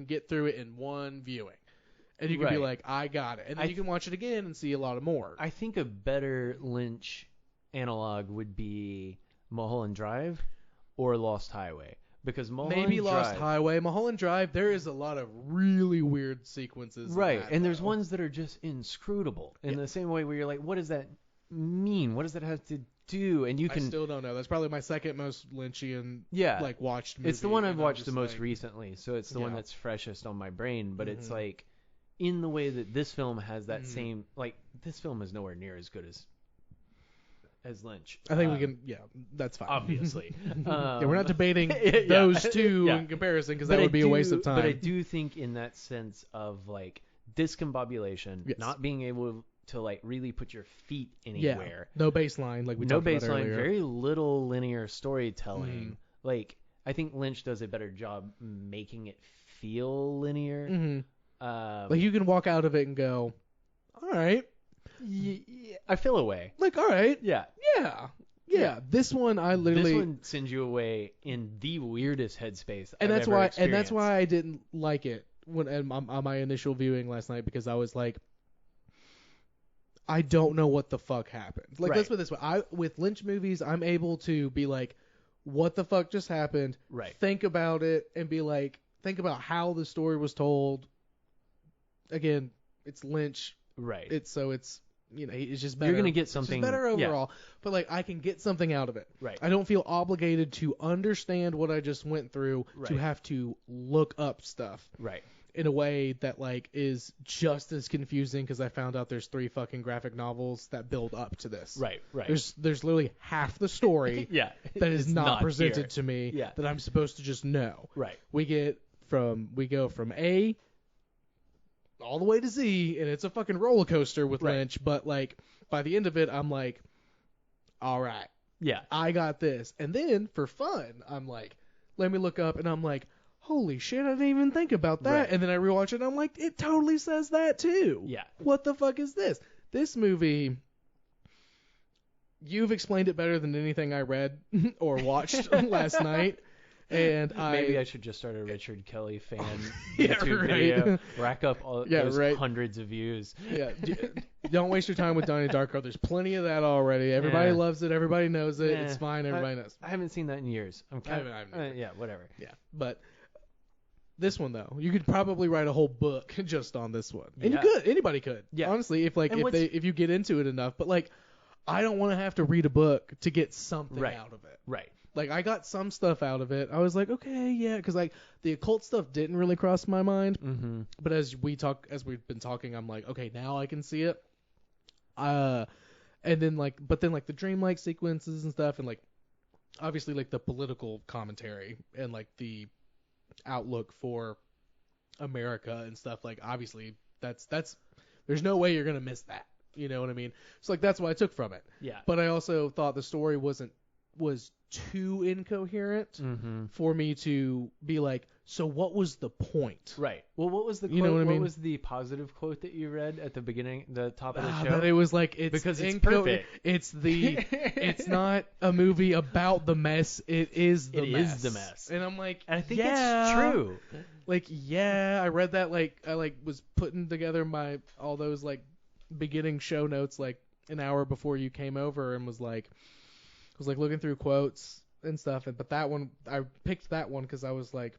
get through it in one viewing. And you can be
Right.
like, I got it. And then you can watch it again and see a lot of more.
I think a better Lynch analog would be Mulholland Drive or Lost Highway. Because Mulholland
Maybe Lost
Drive,
Highway. Mulholland Drive, there is a lot of really weird sequences. in
right,
that,
and there's
though.
ones that are just inscrutable. In the same way where you're like, what does that mean? What does that have to do? And you
I
can
still don't know. That's probably my second most Lynchian watched movie.
It's the one I've
and I'm
watched the
just
most
like,
recently, so it's the one that's freshest on my brain. But it's
Mhm.
like, in the way that this film has that same, like, this film is nowhere near as good as Lynch.
I think we can, that's fine.
Obviously.
Yeah, we're not debating
yeah.
those two
Yeah.
in comparison because that would be a waste of time.
But I do think in that sense of, like, discombobulation,
Yes.
not being able to, like, really put your feet anywhere.
No baseline, like we
No
talked about
baseline,
earlier.
very little linear storytelling. Like, I think Lynch does a better job making it feel linear.
Mhm. Like you can walk out of it and go, all right.
I feel away.
Like, all right.
Yeah.
Yeah. This one, I literally.
This one sends you away in the weirdest headspace.
and
I've
that's
ever
why
experienced.
I didn't like it on my initial viewing last night, because I was like, I don't know what the fuck happened. Like,
Right.
let's put it this way. With Lynch movies, I'm able to be like, what the fuck just happened?
Right.
Think about it and be like, think about how the story was told. Again, it's Lynch.
Right.
It's just better.
You're gonna get
It's just
something
better
yeah.
overall. But like, I can get something out of it.
Right.
I don't feel obligated to understand what I just went through to
Right.
have to look up stuff
Right.
in a way that like is just as confusing because I found out there's 3 fucking graphic novels that build up to this.
Right. Right.
There's literally half the story
yeah.
that is
It's
not presented
here.
to me
Yeah.
that I'm supposed to just know.
Right.
We go from A all the way to Z, and it's a fucking roller coaster with
Right.
Lynch, but like by the end of it I'm like, all right,
Yeah.
I got this. And then for fun, I'm like, let me look up, and I'm like, holy shit, I didn't even think about that.
Right.
And then I rewatch it, and I'm like, it totally says that too.
Yeah.
What the fuck is this? This movie, you've explained it better than anything I read or watched last night. And
Maybe I should just start a Richard Kelly fan
Yeah,
YouTube
right.
video, rack up all
Yeah,
those
right.
hundreds of views.
Yeah, don't waste your time with Donnie Darko. There's plenty of that already. Everybody
Yeah.
loves it. Everybody knows it.
Yeah.
It's fine. Everybody knows.
I haven't seen that in years. I'm kind
I haven't
yeah, whatever.
Yeah, but this one though, you could probably write a whole book just on this one, and
Yeah.
you could. Anybody could.
Yeah.
Honestly,
And
if you get into it enough. But like, I don't want to have to read a book to get something
Right.
out of it.
Right.
Like, I got some stuff out of it. I was like, okay, yeah, because like the occult stuff didn't really cross my mind.
Mm-hmm.
But as we've been talking, I'm like, okay, now I can see it. And then but then the dreamlike sequences and stuff, and like obviously like the political commentary and like the outlook for America and stuff. Like, obviously that's there's no way you're gonna miss that. You know what I mean? So like that's what I took from it.
Yeah.
But I also thought the story was too incoherent
Mm-hmm.
for me to be like, so what was the point?
Right. Well, what was the quote?
You know what I mean?
What was the positive quote that you read at the beginning, the top of the show?
That it was like
Because it's perfect.
It's not a movie about the mess. It is the
It
mess.
is the mess.
And I'm like,
And I think
yeah.
it's true.
Like, yeah, I read that. Like, I was putting together all those like beginning show notes like an hour before you came over, and was looking through quotes and stuff. But that one, I picked that one because I was like,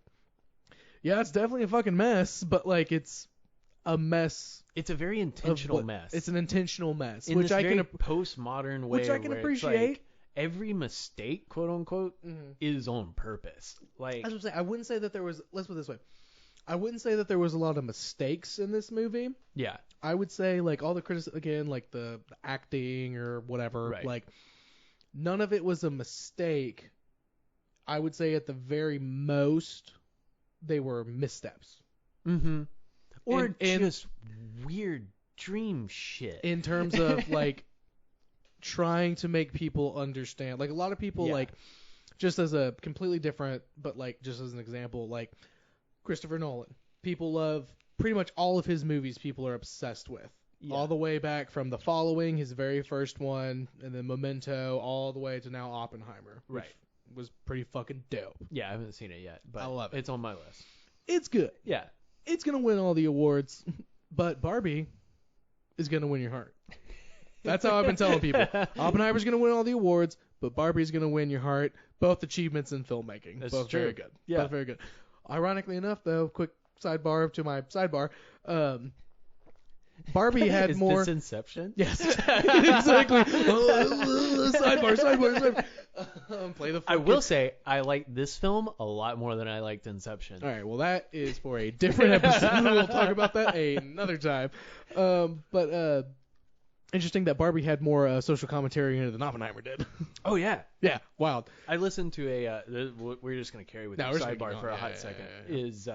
yeah, it's definitely a fucking mess, but like it's a mess.
It's a very intentional mess.
It's an intentional mess,
in
which
this
I
very
can
postmodern way,
which I can
where it's
appreciate.
like every mistake, quote unquote, is on purpose. Like,
That's what I'm saying. I wouldn't say that there was. Let's put it this way. I wouldn't say that there was a lot of mistakes in this movie.
yeah,
I would say like all the criticism, again, like the acting or whatever,
Right.
like none of it was a mistake. I would say at the very most they were missteps
mm-hmm. Or
and-
just weird dream shit.
in terms of like trying to make people understand. Like a lot of people
Yeah.
like, just as a completely different, but like just as an example, like Christopher Nolan. People love pretty much all of his movies. People are obsessed with.
Yeah.
All the way back from The Following, his very first one, and then Memento, all the way to now Oppenheimer, which
Right.
was pretty fucking dope.
Yeah, I haven't seen it yet, but
I love it.
It's on my list.
It's good.
Yeah.
It's gonna win all the awards, but Barbie is gonna win your heart. That's how I've been telling people. Oppenheimer's gonna win all the awards, but Barbie's gonna win your heart. Both achievements in filmmaking.
That's
Both
true.
very good.
Yeah.
Both very good. Ironically enough, though, quick sidebar to my sidebar. Barbie had
Is
more.
this Inception?
Yes, exactly. sidebar. Play the.
I will say I like this film a lot more than I liked Inception.
All right, well, that is for a different episode. We'll talk about that another time. But interesting that Barbie had more social commentary in it than Oppenheimer did.
Oh yeah.
Yeah, wild.
I listened to we're just gonna carry with
No,
the
we're just gonna
sidebar
keep
for a
going.
hot
Yeah,
second.
yeah.
Is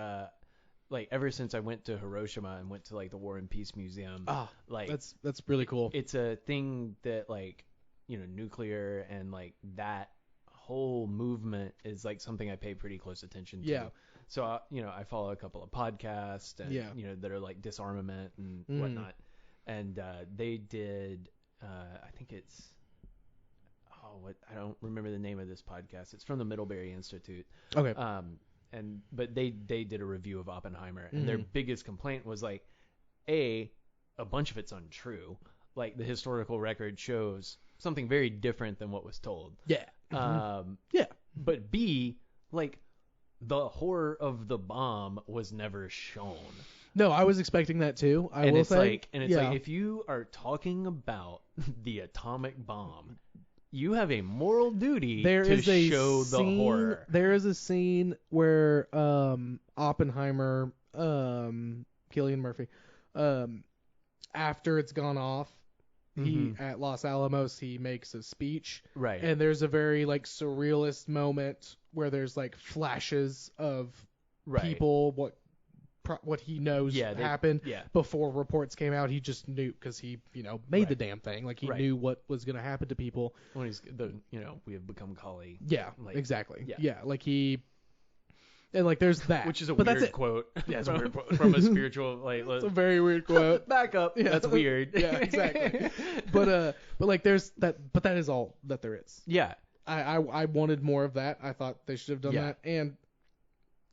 like ever since I went to Hiroshima and went to like the War and Peace Museum, like
That's really cool.
it's a thing that like nuclear and like that whole movement is like something I pay pretty close attention to.
Yeah.
So I follow a couple of podcasts and
Yeah.
that are like disarmament and
Mhm.
whatnot, and they did I think it's I don't remember the name of this podcast. It's from the Middlebury Institute.
Okay.
But they did a review of Oppenheimer, and their
Mhm.
biggest complaint was like, a bunch of it's untrue. like the historical record shows something very different than what was told.
Yeah. Yeah.
But B, like, the horror of the bomb was never shown.
No, I was expecting that too. I
And
will
it's
say.
like, and it's
yeah.
like, if you are talking about the atomic bomb, you have a moral duty to show the horror.
There is a scene where Oppenheimer, Cillian Murphy, after it's gone off, he at Los Alamos, he makes a speech,
Right.
and there's a very like surrealist moment where there's like flashes of people, what he knows happened before reports came out. He just knew because he made the damn thing. Like he knew what was gonna happen to people.
When he's we have become colleagues.
Yeah,
like,
exactly. Yeah, like he. And like there's that,
which is a
but
weird
that's it.
quote. Yeah, it's a weird quote from a spiritual like.
It's a very weird quote.
Back up. Yeah, that's weird.
Yeah, exactly. But like there's that. But that is all that there is.
Yeah.
I wanted more of that. I thought they should have done that. And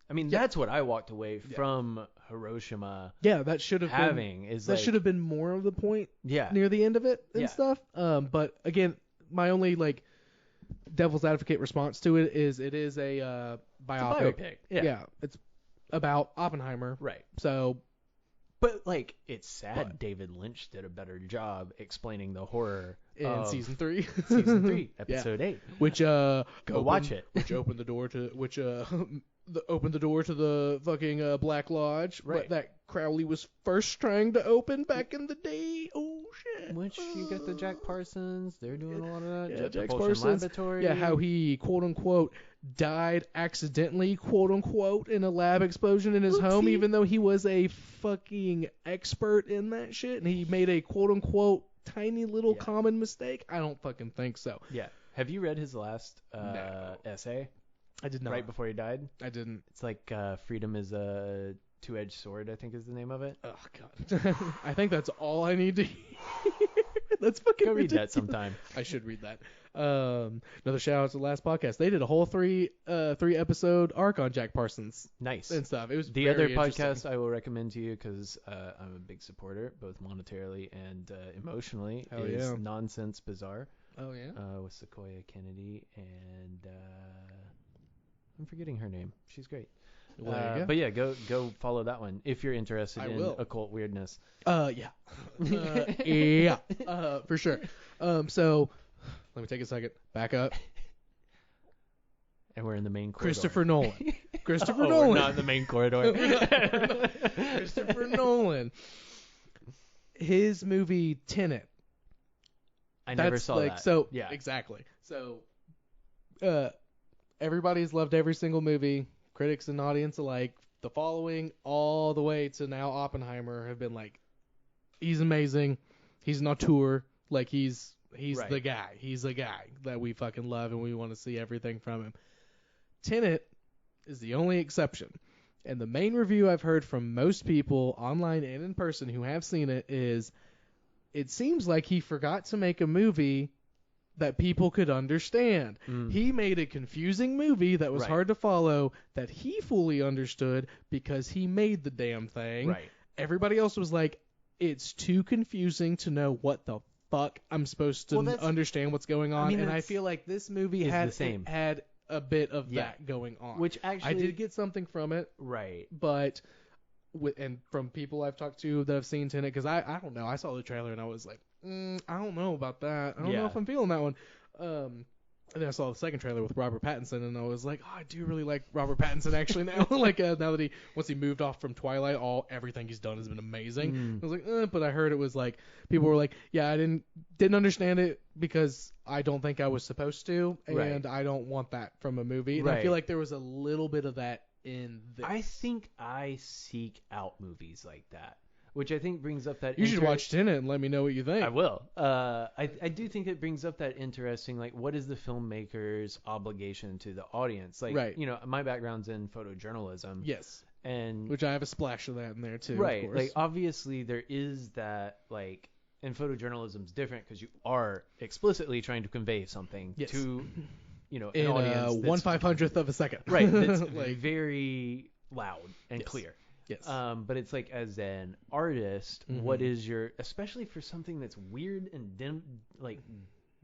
I mean, that's what I walked away from Hiroshima.
Yeah, that should have
having
been,
is
that
like,
should have been more of the point.
Yeah.
Near the end of it and stuff. But again, my only like devil's advocate response to it is a biopic.
It's a biopic. Yeah.
It's about Oppenheimer.
Right.
So.
But like, it's sad David Lynch did a better job explaining the horror
in season 3.
Season 3, episode 8.
Which
go watch it.
Which opened the door to opened the door to the fucking Black Lodge.
Right.
That Crowley was first trying to open back in the day. Oh shit.
Which you got the Jack Parsons. They're doing a lot of that.
Yeah, Jack
Parsons. Laboratory.
Yeah, how he quote unquote died accidentally, quote unquote, in a lab explosion in his home, even though he was a fucking expert in that shit, and he made a quote unquote tiny little common mistake. I don't fucking think so.
Yeah. Have you read his last essay?
I did not.
Right before he died?
I didn't.
It's like freedom is a two-edged sword, I think is the name of it.
Oh god. I think that's all I need to hear. That's fucking
Go
ridiculous.
read that sometime.
I should read that. Another shout out to the last podcast. They did a whole three episode arc on Jack Parsons.
Nice.
And stuff. It was
the
very
other podcast
interesting.
I will recommend to you because I'm a big supporter, both monetarily and emotionally.
Hell
is
yeah.
Nonsense Bizarre.
Oh yeah.
With Sequoia Kennedy and I'm forgetting her name. She's great.
Well, there you go.
But yeah, go follow that one if you're interested in occult weirdness.
Yeah. Yeah. For sure. So let me take a second. Back up.
And we're in the main corridor.
Christopher Nolan. Christopher
Nolan.
Nolan.
We're not in the main corridor.
Christopher Nolan. His movie Tenet.
I never saw
like,
that.
So
yeah,
exactly. So, everybody's loved every single movie, critics and audience alike. The following, all the way to now, Oppenheimer have been like, he's amazing, he's an auteur, like he's
right.
the guy, he's the guy that we fucking love and we want to see everything from him. Tenet is the only exception, and the main review I've heard from most people online and in person who have seen it is, it seems like he forgot to make a movie that people could understand. He made a confusing movie that was hard to follow that he fully understood because he made the damn thing.
Right.
Everybody else was like, it's too confusing to know what the fuck I'm supposed to understand what's going on. And I feel like this movie had a bit of that going on.
Which actually,
I did get something from it.
Right.
But and from people I've talked to that have seen Tenet, because I don't know, I saw the trailer and I was like, I don't know about that. I don't know if I'm feeling that one. And then I saw the second trailer with Robert Pattinson, and I was like, I do really like Robert Pattinson actually now. Like now that once he moved off from Twilight, everything he's done has been amazing. I was like, but I heard it was like people were like, I didn't understand it because I don't think I was supposed to, and I don't want that from a movie. And I feel like there was a little bit of that in this.
I think I seek out movies like that, which I think brings up that.
You should watch Tenet and let me know what you think.
I will. I do think it brings up that interesting, like, what is the filmmaker's obligation to the audience? Like, my background's in photojournalism.
Yes.
And
which I have a splash of that in there too.
Right.
Of course.
Like, obviously there is that, like, and photojournalism's different because you are explicitly trying to convey something to, an audience.
In 1/500th of a second.
Right. That's like very loud and clear.
Yes.
But it's like, as an artist, what is your, especially for something that's weird and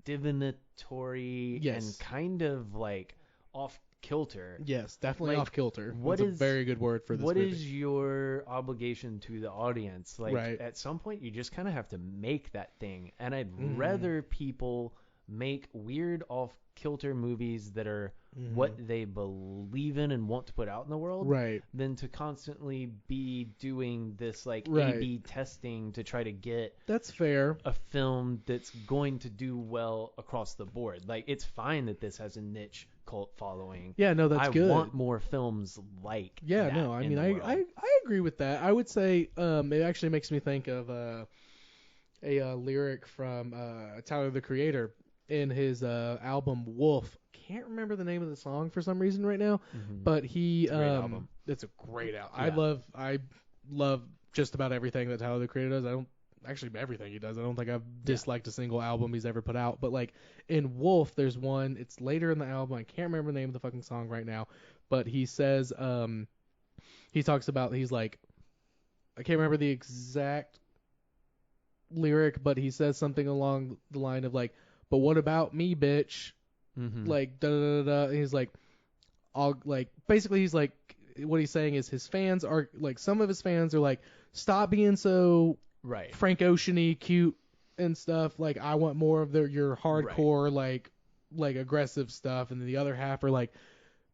divinatory and kind of like off kilter.
Yes, definitely
Like,
off kilter.
what
That's
is-
a very good word for this
What
movie.
is your obligation to the audience? Like,
Right.
at some point, you just kind of have to make that thing. And I'd rather people make weird off kilter movies that are what they believe in and want to put out in the world,
Right.
than to constantly be doing this like
Right.
A/B testing to try to get
That's fair.
a film that's going to do well across the board. Like, it's fine that this has a niche cult following.
Yeah, no, that's good.
I want more films like
Yeah,
that
no, I
in
mean,
the world.
I agree with that. I would say it actually makes me think of a lyric from Tyler the Creator in his album Wolf. Can't remember the name of the song for some reason right now, but he
It's a great album.
It's a great album.
Yeah.
I love just about everything that Tyler the Creator does. I don't actually everything he does. I don't think I've disliked a single album he's ever put out. But like in Wolf, there's one. It's later in the album. I can't remember the name of the fucking song right now, but he says he talks about he's like I can't remember the exact lyric, but he says something along the line of like, "But what about me, bitch?" Like da da da da. And he's like, "I'll like." Basically, he's like, what he's saying is his fans are like, some of his fans are like, "Stop being so
Right.
Frank Ocean-y cute and stuff. Like, I want more of your hardcore like aggressive stuff." And then the other half are like,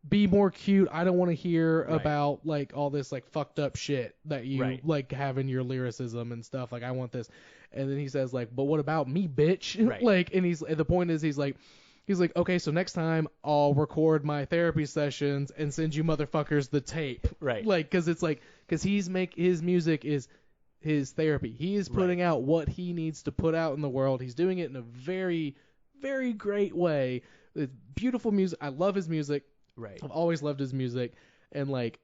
"Be more cute. I don't want to hear about like all this like fucked up shit that you like have in your lyricism and stuff. Like, I want this." And then he says like, "But what about me, bitch?"
Right.
Like, and the point is he's like, "Okay, so next time I'll record my therapy sessions and send you motherfuckers the tape."
Right.
Like, cause his music is his therapy. He is putting out what he needs to put out in the world. He's doing it in a very, very great way. It's beautiful music. I love his music.
Right.
I've always loved his music. And like,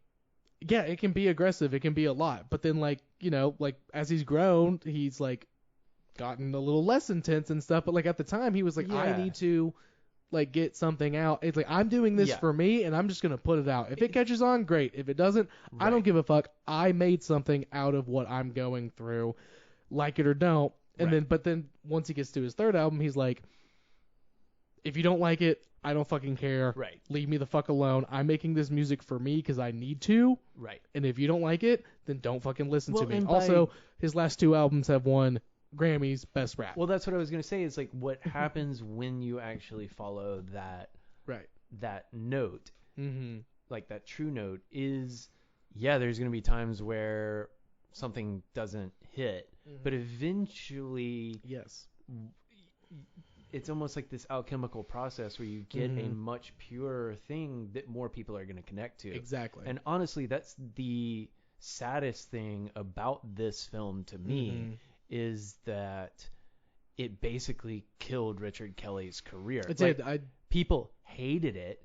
yeah, it can be aggressive. It can be a lot. But then like, you know, like as he's grown, he's like gotten a little less intense and stuff. But like at the time he was like, I need to like get something out. It's like, I'm doing this for me and I'm just going to put it out. If it catches on, great. If it doesn't, I don't give a fuck. I made something out of what I'm going through, like it or don't. And but then once he gets to his third album, he's like, if you don't like it, I don't fucking care.
Right.
Leave me the fuck alone. I'm making this music for me because I need to.
Right.
And if you don't like it, then don't fucking listen to me.
and
Also, his last two albums have won Grammys Best Rap.
Well, that's what I was going to say, is like, what happens when you actually follow that that note, like that true note, is there's going to be times where something doesn't hit, but eventually it's almost like this alchemical process where you get a much purer thing that more people are going to connect to.
Exactly.
And honestly, that's the saddest thing about this film to me, is that it basically killed Richard Kelly's career.
It
like,
did.
People hated it.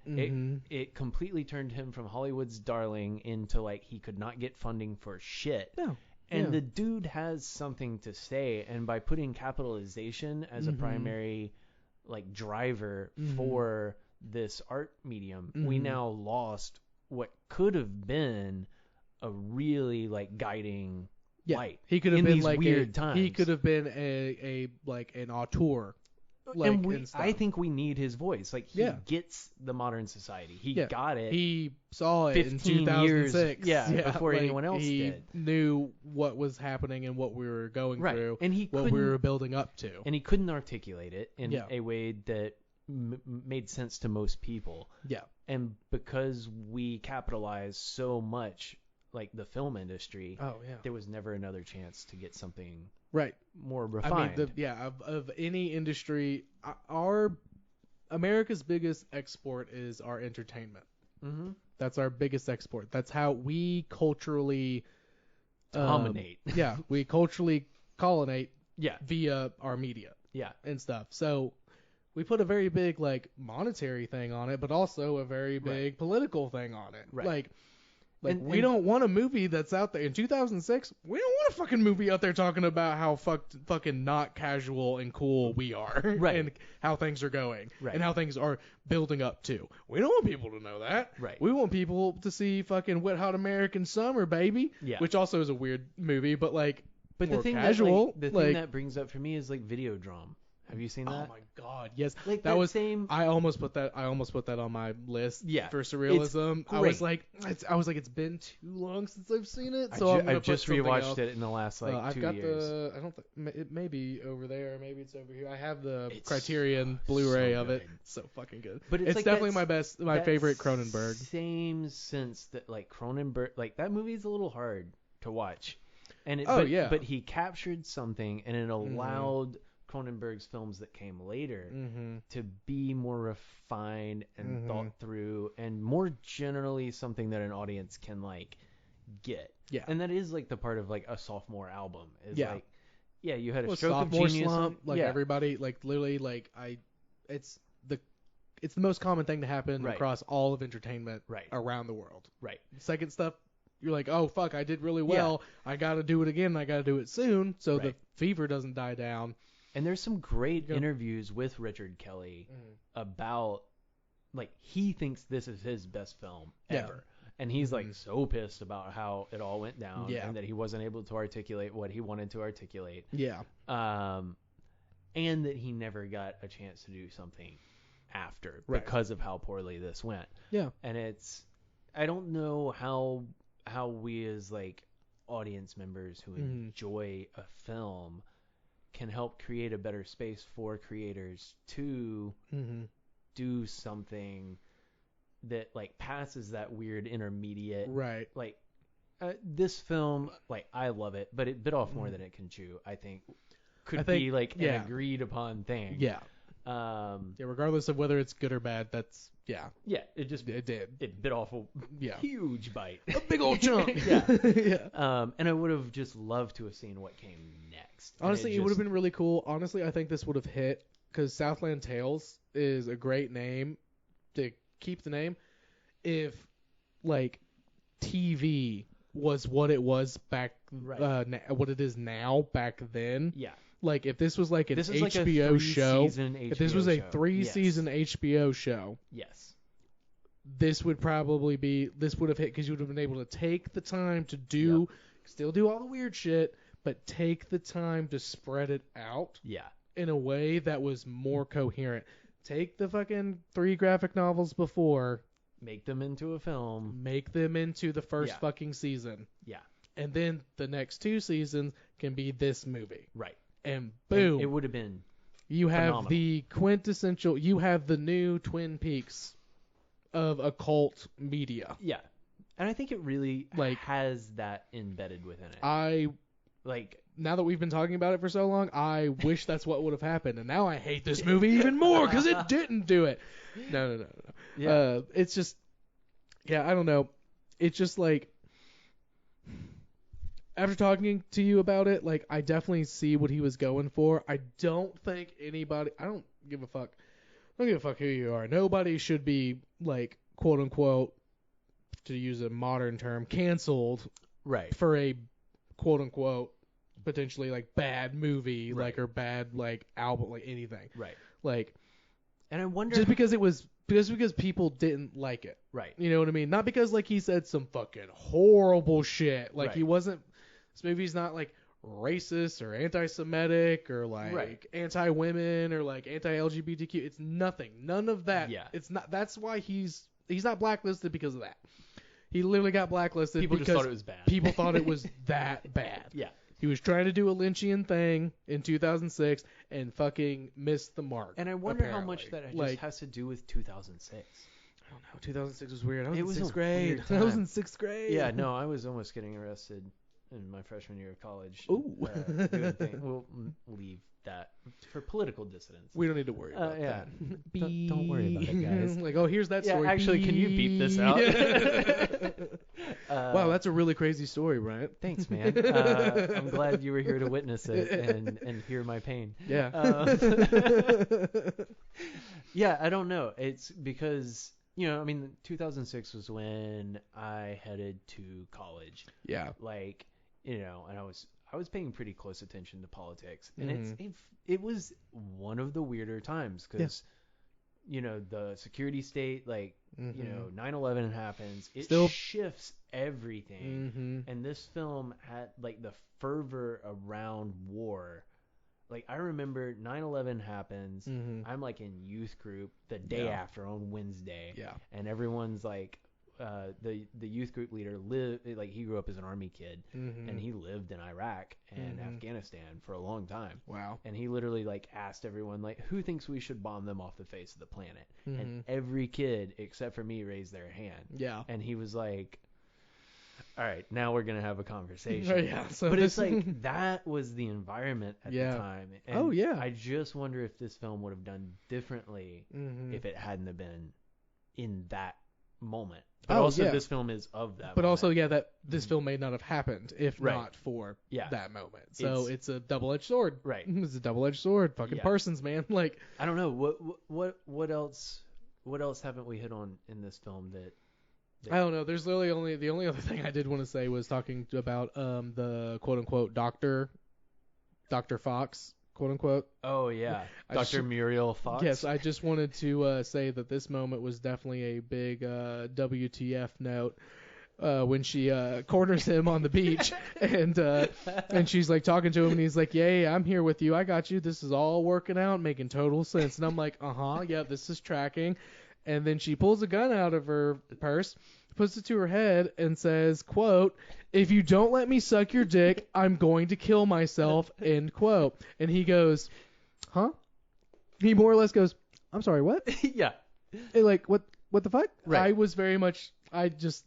It completely turned him from Hollywood's darling into like he could not get funding for shit.
No.
And the dude has something to say, and by putting capitalization as a primary like driver for this art medium, we now lost what could have been a really like guiding light.
He could have
in
been
these
like
weird times.
He could have been a like an auteur. Like,
and I think we need his voice. Like, he gets the modern society. He got it.
He saw it
15
in 2006.
years before
like,
anyone else
he
did.
Knew what was happening and what we were going through,
and
what we were building up to.
And he couldn't articulate it in a way that made sense to most people. Yeah. And because we capitalized so much, like the film industry, there was never another chance to get something more refined.
I mean, of any industry, our America's biggest export is our entertainment. That's our biggest export. That's how we culturally
dominate.
We culturally colonate via our media. And stuff. So we put a very big like monetary thing on it, but also a very big political thing on it. Like, Like, we don't want a movie that's out there in 2006. We don't want a fucking movie out there talking about how fucking not casual and cool we are,
Right.
and how things are going,
Right.
and how things are building up to. We don't want people to know that.
Right.
We want people to see fucking Wet Hot American Summer, baby.
Yeah.
Which also is a weird movie, but like,
But
more
the thing
casual.
the thing that brings up for me is like Videodrome. Have you seen that?
Oh my god, yes.
Like
that was
same.
I almost put that on my list
Yeah,
for surrealism.
it's
I was
great.
like it's been too long since I've seen it, so
I've just
something
rewatched
else.
it in the last like
I've
2
got
years.
I don't it may be over there, maybe it's over here. I have the
It's
Criterion Blu-ray
so
of it.
good.
It's so fucking good.
But it's like
definitely
that's-
my
that
favorite Cronenberg.
Same sense that like Cronenberg, like that movie's a little hard to watch, and but he captured something, and it allowed Cronenberg's films that came later to be more refined and thought through, and more generally something that an audience can like get.
Yeah.
And that is like the part of like a sophomore album is
Yeah.
like, yeah, you had a
Well,
stroke of
sophomore
genius,
slump, like
yeah.
everybody, like literally, like it's the most common thing to happen
Right.
across all of entertainment
Right.
around the world.
Right.
Second stuff, you're like, oh fuck, I did really well. I got to do it again. I got to do it soon, so the
Right.
fever doesn't die down.
And there's some great
Yeah.
interviews with Richard Kelly about, like, he thinks this is his best film ever. And he's, like, so pissed about how it all went down and that he wasn't able to articulate what he wanted to articulate.
Yeah.
And that he never got a chance to do something after
Right.
because of how poorly this went.
Yeah.
And I don't know how we as, like, audience members who enjoy a film can help create a better space for creators to do something that like passes that weird intermediate.
Right.
Like this film, like I love it, but it bit off more than it can chew. I think be like an agreed upon thing.
Yeah.
Yeah.
Regardless of whether it's good or bad, that's
Yeah. It bit off a huge bite.
A big old chunk.
Yeah. And I would have just loved to have seen what came next.
Honestly, it would have been really cool. Honestly, I think this would have hit because Southland Tales is a great name to keep the name. If like TV was what it was back, what it is now back then.
Yeah.
Like if this was like an
this is
HBO
like a
show,
if
this was a 3-season HBO show,
yes,
this would probably be, this would have hit because you would have been able to take the time to do, still do all the weird shit, but take the time to spread it out in a way that was more coherent. Take the fucking 3 graphic novels before,
make them into a film,
make them into the first fucking season.
Yeah.
And then the next 2 seasons can be this movie.
Right.
And boom.
And it would have been
you have
phenomenal.
the quintessential, you have the new Twin Peaks of occult media.
Yeah. And I think it really
Like,
has that embedded within it.
Now that we've been talking about it for so long, I wish that's what would have happened. And now I hate this movie even more because it didn't do it. No.
Yeah.
It's just, I don't know. It's just like, after talking to you about it, like, I definitely see what he was going for. I don't think anybody, I don't give a fuck. I don't give a fuck who you are. Nobody should be, like, quote unquote, to use a modern term, canceled for a quote unquote potentially like bad movie, like, or bad like album, like anything.
Right.
Like,
and I wonder
just because people didn't like it.
Right.
You know what I mean? Not because like he said some fucking horrible shit. Like he wasn't. This movie's not like racist or anti-Semitic or like anti-women or like anti-LGBTQ. It's nothing. None of that.
Yeah.
It's not. That's why he's not blacklisted because of that. He literally got blacklisted
people
because
just thought it was bad.
People thought it was that bad.
Yeah.
He was trying to do a Lynchian thing in 2006 and fucking missed the mark.
And I wonder how much that just has to do with 2006.
I don't know. 2006 was weird. I was
It
in
was
6th
a
grade.
weird time.
I was in 6th grade.
Yeah, no, I was almost getting arrested in my freshman year of college.
Ooh.
Doing things. We'll leave that for political dissidents.
We don't need to worry about that.
Don't worry about it, guys.
Like, oh, here's that story.
Actually, can you beep this out?
Wow, that's a really crazy story, Bryant.
Thanks, man. I'm glad you were here to witness it and hear my pain.
Yeah.
Yeah, I don't know. It's because you know, I mean, 2006 was when I headed to college.
Yeah.
Like, you know, and I was paying pretty close attention to politics, and
Mhm.
it was one of the weirder times because, you know, the security state, like, you know, 9/11 happens, it
Still-
shifts everything,
Mhm.
and this film had like the fervor around war. Like, I remember 9/11 happens.
Mhm.
I'm like in youth group the day
Yeah.
after on Wednesday.
Yeah.
And everyone's like, the youth group leader like he grew up as an army kid,
Mhm.
and he lived in Iraq and
Mhm.
Afghanistan for a long time.
Wow.
And he literally like asked everyone like, who thinks we should bomb them off the face of the planet?
Mhm.
And every kid except for me raised their hand.
Yeah.
And he was like, all right, now we're gonna have a conversation.
Yeah. So
But it's
this-
like that was the environment at
Yeah.
the time. And
Oh, yeah.
I just wonder if this film would have done differently
Mhm.
if it hadn't have been in that moment. But
Oh,
also
yeah.
this film is of that
But
moment.
also, yeah, that this film may not have happened if
Right.
not for
Yeah.
that moment. So
It's-
it's a double-edged sword.
Right.
It's a double-edged sword. Fucking
Yeah.
Parsons, man. Like,
I don't know what else haven't we hit on in this film that
I don't know. There's literally the only other thing I did want to say was talking about the quote-unquote Dr. Fox, quote-unquote.
oh yeah,
I
Dr.
just-
Muriel Fox.
Yes, I just wanted to say that this moment was definitely a big WTF note when she corners him on the beach and she's like talking to him and he's like, yeah, I'm here with you. I got you. This is all working out, making total sense. And I'm like, yeah, this is tracking. And then she pulls a gun out of her purse, puts it to her head, and says, quote, if you don't let me suck your dick, I'm going to kill myself, end quote. And he goes, huh? He more or less goes, I'm sorry, what?
yeah.
And like, what the fuck?
Right.
I was very much, I just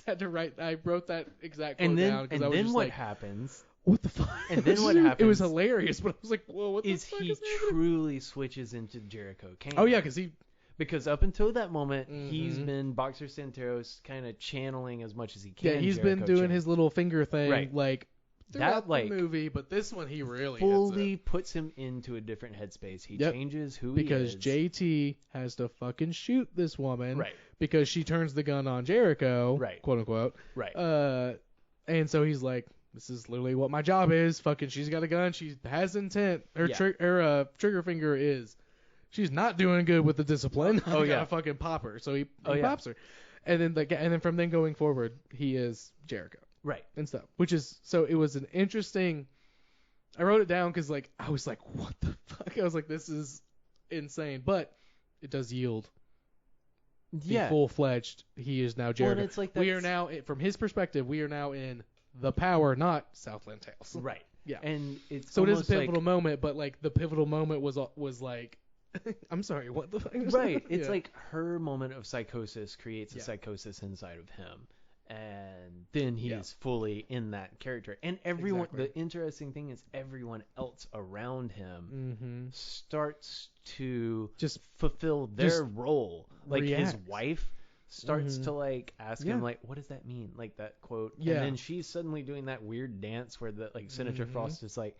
had to I wrote that exact quote
And
down because I was just
what
like,
happens
what the fuck?
and then what
It was
happens
hilarious, but I was like, whoa, what the
is
fuck
he
is happening?
truly switches into Jericho Kane.
Oh, yeah, because he,
Because up until that moment, he's
Mhm.
been Boxer Santeros kind of channeling as much as he can.
yeah, he's
Jericho
been doing
Kane.
his little finger thing,
Right.
like, throughout
like,
the movie, but this one he really
fully
hits
puts him into a different headspace. He
Yep.
changes who
it. Because
he is.
JT has to fucking shoot this woman,
Right.
because she turns the gun on Jericho,
Right.
quote unquote,
Right.
and so he's like, this is literally what my job is. Fucking, she's got a gun. She has intent. Her
Yeah.
trigger finger is. She's not doing good with the discipline. I
yeah.
gotta fucking pop her. So he
Oh, yeah.
pops her, and then from then going forward, he is Jericho
Right.
and stuff. Which is so it was an interesting. I wrote it down because like I was like, what the fuck? I was like, this is insane, but it does yield.
Yeah.
Full-fledged. He is now Jericho.
and it's like
We are
that's-
now, from his perspective, we are now in the Power, not Southland Tales.
Right.
Yeah.
And it's
So it is a
almost
pivotal
like,
moment, but like the pivotal moment was like, I'm sorry, what the fuck?
right. It's
Yeah.
like her moment of psychosis creates a
Yeah.
psychosis inside of him. And then he
Yeah.
is fully in that character. And everyone,
Exactly.
the interesting thing is everyone else around him
Mm-hmm.
starts to
Just
fulfill their
just
role. Like his
react.
wife starts
Mhm.
to like ask
Yeah.
him like, what does that mean? Like that quote.
Yeah.
And then she's suddenly doing that weird dance where the like Senator
Mhm.
Frost is like,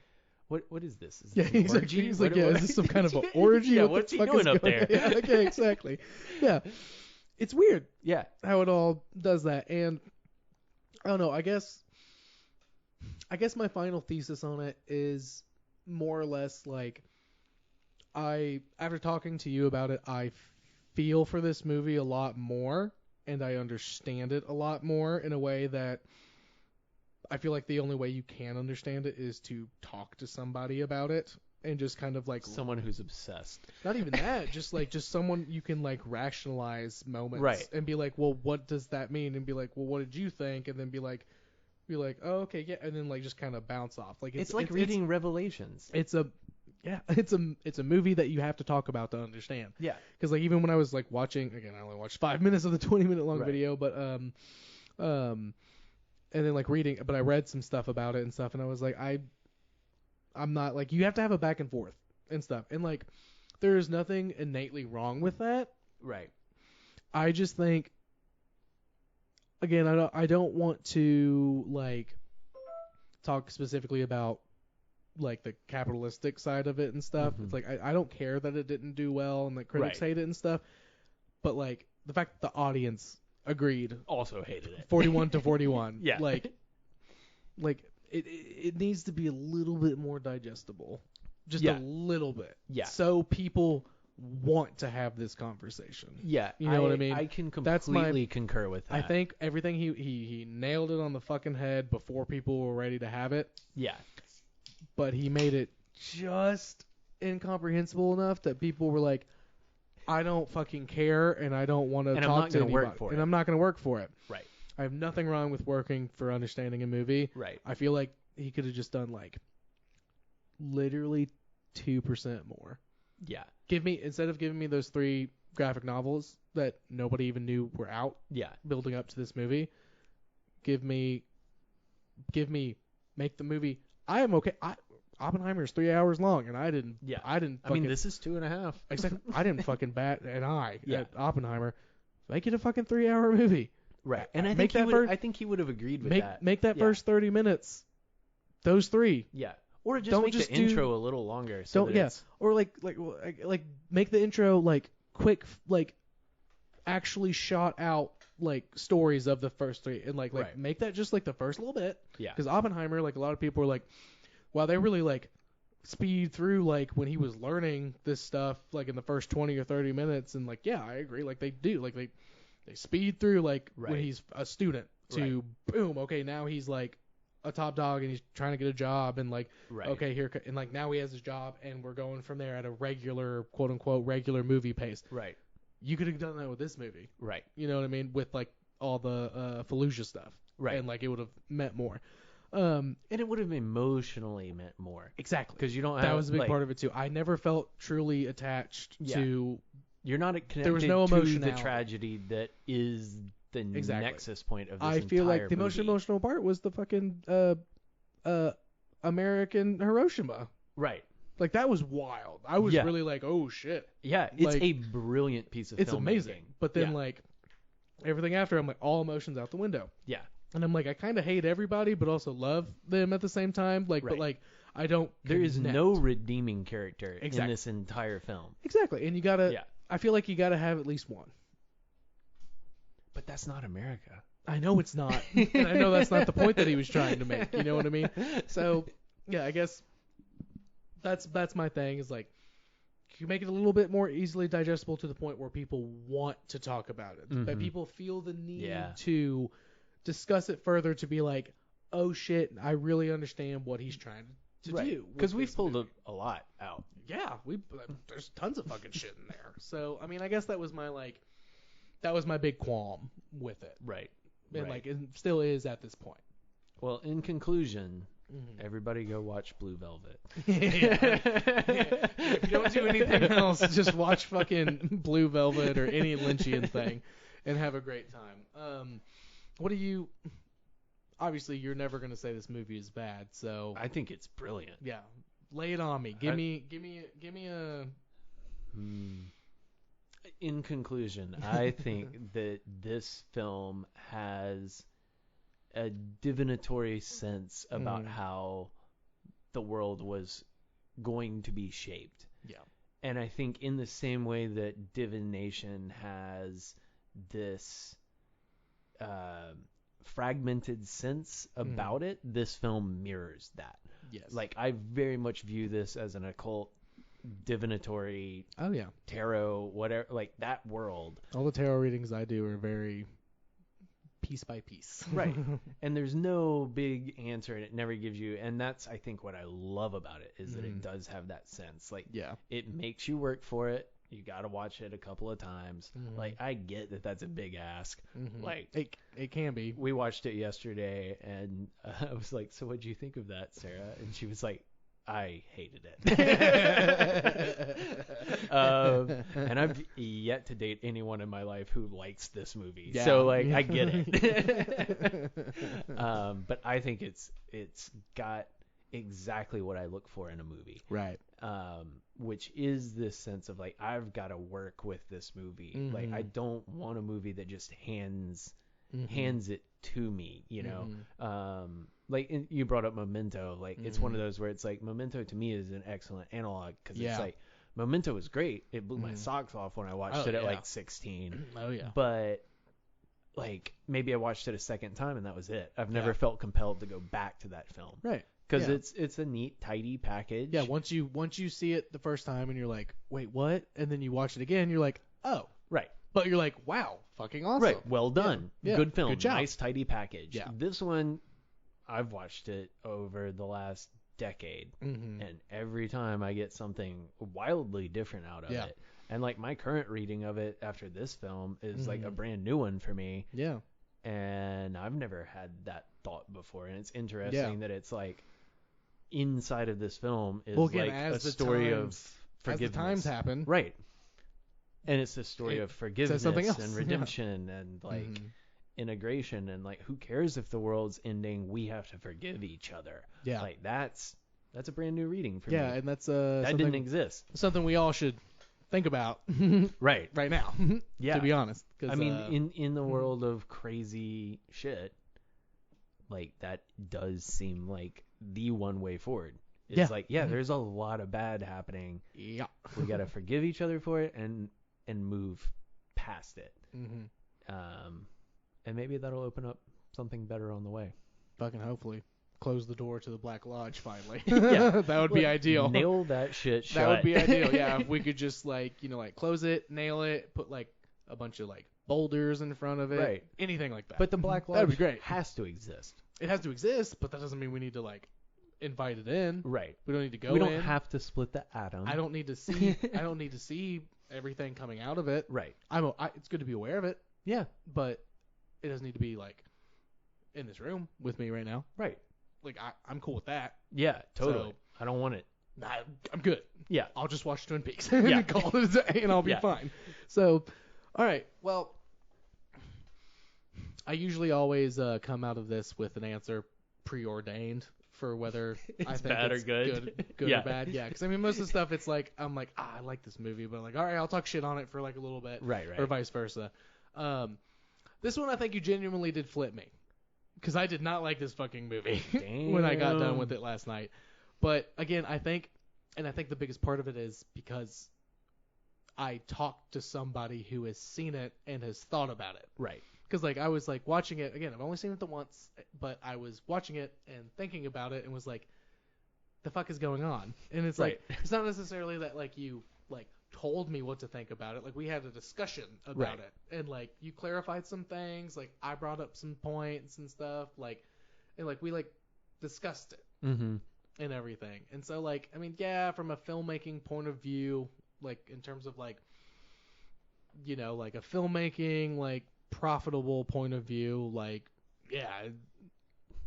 what is this? Is
Yeah,
this an
he's like,
orgy?
he's like,
What-
yeah,
what-
is this some kind of an orgy?
Yeah,
What
what's
the
he
fuck
doing
is
up
going
there?
Yeah, okay, exactly. Yeah, it's weird
Yeah.
how it all does that, and I don't know. I guess my final thesis on it is more or less like after talking to you about it, I feel for this movie a lot more, and I understand it a lot more in a way that I feel like the only way you can understand it is to talk to somebody about it and just kind of like
Someone who's obsessed.
not even that, just someone you can like rationalize moments
Right.
and be like, well, what does that mean? And be like, well, what did you think? And then be like, oh, okay, yeah, and then like just kind of bounce off. Like
It's like reading Revelations.
It's a movie that you have to talk about to understand.
Yeah.
Because like even when I was like watching, again, I only watched 5 minutes of the 20-minute long
Right.
video, but and then like reading, but I read some stuff about it and stuff, and I was like, I'm not like, you have to have a back and forth and stuff, and like there is nothing innately wrong with that.
Right.
I just think, again, I don't want to like talk specifically about like the capitalistic side of it and stuff.
Mhm.
It's like I don't care that it didn't do well and that critics
Right.
hate it and stuff, but like the fact that the audience agreed
Also hated it.
41 to 41.
Yeah.
Like it needs to be a little bit more digestible. Just
Yeah.
a little bit.
Yeah.
So people want to have this conversation.
Yeah.
You know what I mean?
I can
That's
completely concur with that.
I think everything he nailed it on the fucking head before people were ready to have it,
Yeah.
but he made it just incomprehensible enough that people were like, I don't fucking care and I don't want to
And
talk
I'm not
to
going to
anybody.
work for
and
it.
I'm not going to work for it.
Right.
I have nothing wrong with working for understanding a movie.
Right.
I feel like he could have just done like literally 2% more.
Yeah.
Instead of giving me those 3 graphic novels that nobody even knew were out
Yeah.
building up to this movie, make the movie. I am okay. Oppenheimer is 3 hours long, and I didn't.
I mean, this is 2.5.
Except I didn't fucking bat an eye
Yeah.
at Oppenheimer. Make it a fucking 3-hour movie.
Right. And I
Make
think
that
I think he would have agreed with that.
Make that
Yeah.
first 30 minutes. Those 3.
Yeah. Or just
Don't
make
just
the
do-
intro a little longer. So
Don't
that
yeah.
it's-
Or like make the intro like quick like actually shot out like stories of the first 3 and like
Right.
make that just like the first little bit.
Yeah.
Because Oppenheimer, like a lot of people were like, wow, they really like speed through like when he was learning this stuff like in the first 20 or 30 minutes, and like yeah, I agree, like they do, like they speed through like when
Right.
he's a student to boom, okay, now he's like a top dog and he's trying to get a job, and like
Right.
okay and like now he has his job and we're going from there at a regular quote unquote regular movie pace.
Right.
You could have done that with this movie.
Right.
You know what I mean? With like all the Fallujah stuff.
Right.
And like it would have meant more.
And it would have emotionally meant more.
Exactly.
Because you don't have
That was a big
like,
part of it too. I never felt truly attached
Yeah.
to.
You're not connected
There was no
to the
emotionality.
tragedy that is the
Exactly.
nexus point of this
I feel like
entire
the most
movie.
emotional part was the fucking American Hiroshima.
Right.
Like that was wild. I was
Yeah.
really like, oh shit,
Yeah, it's
Like,
a brilliant piece of
it's
filmmaking.
amazing. But then
Yeah.
like everything after, I'm like all emotions out the window.
Yeah.
And I'm like, I kind of hate everybody, but also love them at the same time. Like,
Right.
but like, I don't.
There is
connect.
no redeeming character in
Exactly.
this entire film.
Exactly, and you gotta.
Yeah.
I feel like you gotta have at least one.
But that's not America.
I know it's not, and I know that's not the point that he was trying to make. You know what I mean? So, yeah, I guess that's my thing. Is like, you make it a little bit more easily digestible to the point where people want to talk about it. That
Mhm.
people feel the need
Yeah.
to discuss it further. To be like, oh shit, I really understand what he's trying to do. with
Because we've
this
pulled
movie.
a lot out.
Yeah, there's tons of fucking shit in there. So I mean, I guess that was my big qualm with it,
Right.
and
Right.
like it still is at this point.
Well, in conclusion,
Mhm.
everybody go watch Blue Velvet.
Yeah. If you don't do anything else, just watch fucking Blue Velvet or any Lynchian thing, and have a great time. What do you? Obviously, you're never gonna say this movie is bad, so
I think it's brilliant.
yeah, lay it on me. Give me a.
In conclusion, I think that this film has a divinatory sense about how the world was going to be shaped.
Yeah.
And I think in the same way that divination has this fragmented sense about it, this film mirrors that.
Yes.
Like, I very much view this as an occult, divinatory,
Oh yeah.
tarot, whatever, like that world.
All the tarot readings I do are very piece by piece.
Right. And there's no big answer, and it never gives you, and that's, I think, what I love about it, is that it does have that sense. Like,
Yeah.
it makes you work for it. You got to watch it a couple of times. Like, I get that that's a big ask. Like,
It can be.
we watched it yesterday, and I was like, so what'd you think of that, Sarah? And she was like, I hated it. And I've yet to date anyone in my life who likes this movie.
Yeah.
So, like, I get it. But I think it's got exactly what I look for in a movie.
Right.
Which is this sense of, like, I've got to work with this movie. Like, I don't want a movie that just hands it to me, you know. Like, you brought up Memento. Like, it's one of those where it's like, Memento to me is an excellent analog, because
Yeah.
it's like, Memento was great. It blew my socks off when I watched it at like 16.
Oh yeah.
But like maybe I watched it a second time and that was it. I've never felt compelled to go back to that film.
Right.
Because it's a neat, tidy package.
Yeah. Once you see it the first time and you're like, wait, what? And then you watch it again, you're like, oh.
Right.
But you're like, wow, fucking awesome.
Right. Well done.
Yeah.
Good film.
Good job.
Nice, tidy package.
Yeah.
This one, I've watched it over the last decade.
Mm-hmm.
And every time I get something wildly different out of it. And like my current reading of it after this film is like a brand new one for me.
Yeah.
And I've never had that thought before. And it's interesting that it's like inside of this film is like a story of forgiveness.
As the times happen.
Right. And it's the story of forgiveness and redemption and like integration and like who cares if the world's ending? We have to forgive each other.
Yeah.
Like that's a brand new reading for me.
Yeah, and that's
that didn't exist.
Something we all should think about
right
now.
Yeah.
To be honest.
I mean, in the world of crazy shit, like that does seem like the one way forward. It's like, there's a lot of bad happening.
Yeah.
We got to forgive each other for it and move past it.
Mm-hmm.
And maybe that'll open up something better on the way.
Fucking hopefully. Close the door to the Black Lodge finally.
Yeah.
That would be ideal.
Nail that shit shut.
That would be ideal. Yeah, if we could just like, close it, nail it, put like a bunch of like boulders in front of it.
Right.
Anything like that.
But the Black Lodge
That'd be great.
has to exist.
It has to exist, but that doesn't mean we need to like invite it in.
Right.
We don't need to go in.
We don't have to split the atom.
I don't need to see everything coming out of it.
Right.
It's good to be aware of it,
Yeah.
but it doesn't need to be like in this room with me right now.
Right.
Like I'm cool with that.
Yeah, totally.
So-
I don't want it.
Nah, I'm good.
Yeah.
I'll just watch Twin Peaks
Yeah.
and call it a day, and I'll be fine. So, all right. Well, I usually always come out of this with an answer preordained for whether I think
bad or
it's
good.
good
Yeah.
or bad. Yeah, because I mean most of the stuff it's like I'm like I like this movie, but I'm like all right, I'll talk shit on it for like a little bit,
Right.
or vice versa. This one I think you genuinely did flip me, because I did not like this fucking movie when I got done with it last night. But again, I think the biggest part of it is because I talked to somebody who has seen it and has thought about it.
Right.
Because like I was like watching it again. I've only seen it the once, but I was watching it and thinking about it and was like, "The fuck is going on?" And it's like it's not necessarily that like you like told me what to think about it. Like we had a discussion about it, and like you clarified some things. Like I brought up some points and stuff. Like and like we like discussed it
Mm-hmm.
and everything. And so like I mean yeah, from a filmmaking point of view, like in terms of like like a filmmaking like profitable point of view, like yeah,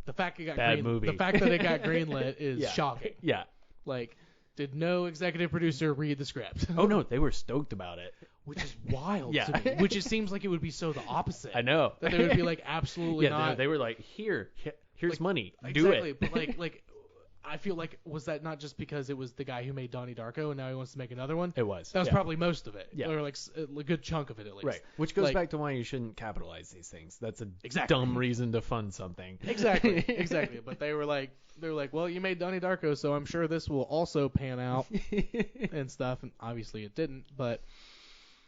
the fact it got the fact that it got greenlit is shocking.
Yeah.
Like, did no executive producer read the script?
Oh no, they were stoked about it.
Which is wild
Yeah.
to me. Which it seems like it would be so the opposite.
I know.
That they would be like absolutely not.
They were like, here's
like,
money,
exactly,
do it.
But like I feel like was that not just because it was the guy who made Donnie Darko and now he wants to make another one?
It was.
That was probably most of it.
Yeah.
Or like a good chunk of it at least.
Right. Which goes
Like-
back to why you shouldn't capitalize these things. That's a
Exactly.
dumb reason to fund something.
Exactly. But they were like, well, you made Donnie Darko, so I'm sure this will also pan out and stuff. And obviously it didn't. But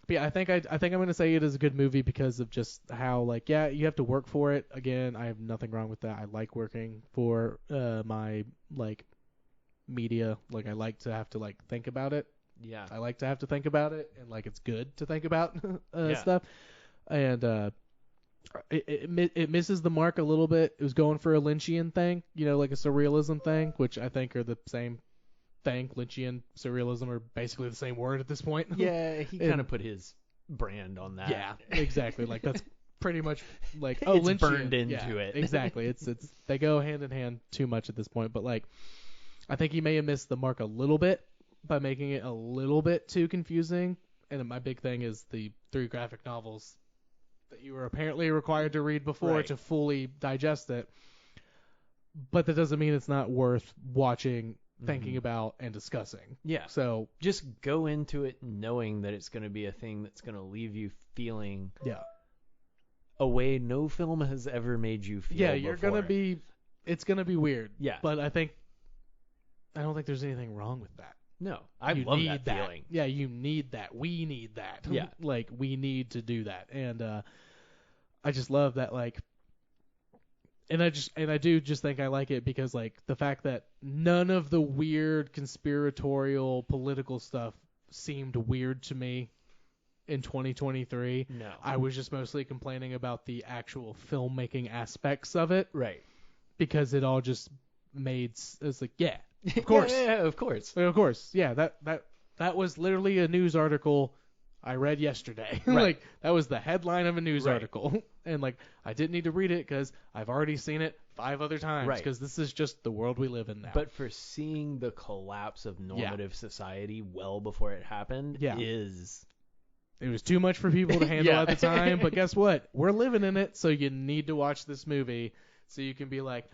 yeah, I think I'm gonna say it is a good movie because of just how like you have to work for it. Again, I have nothing wrong with that. I like working for my like media. Like I like to have to like think about it.
Yeah.
I like to have to think about it, and like it's good to think about
Yeah.
stuff. And it misses the mark a little bit. It was going for a Lynchian thing, like a surrealism thing, which I think are the same thing. Lynchian, surrealism are basically the same word at this point.
Yeah, he kind of put his brand on that.
Yeah, exactly. Like that's pretty much like
It's
Lynchian.
burned into
Yeah,
it.
Exactly. It's they go hand in hand too much at this point. But like, I think he may have missed the mark a little bit by making it a little bit too confusing. And my big thing is the 3 graphic novels that you were apparently required to read before to fully digest it. But that doesn't mean it's not worth watching, thinking about, and discussing.
Yeah.
So
Just go into it knowing that it's going to be a thing that's going to leave you feeling
yeah,
a way no film has ever made you feel.
yeah, you're
before.
it's gonna be weird.
Yeah.
But I don't think there's anything wrong with that.
No, I
You
love
need
that feeling.
Yeah, you need that. We need that.
Yeah.
Like, we need to do that. And I just love that, like, and I do just think I like it because, like, the fact that none of the weird conspiratorial political stuff seemed weird to me in 2023.
No.
I was just mostly complaining about the actual filmmaking aspects of it
Right.
because it all just it's like, yeah, of course.
yeah, of course.
Of course. Yeah, that was literally a news article I read yesterday.
Right.
Like, that was the headline of a news
Right.
article. And, like, I didn't need to read it because I've already seen it 5 other times.
Right.
Because this is just the world we live in now.
But for seeing the collapse of normative society well before it happened is...
It was too much for people to handle
Yeah.
at the time. But guess what? We're living in it, so you need to watch this movie so you can be like,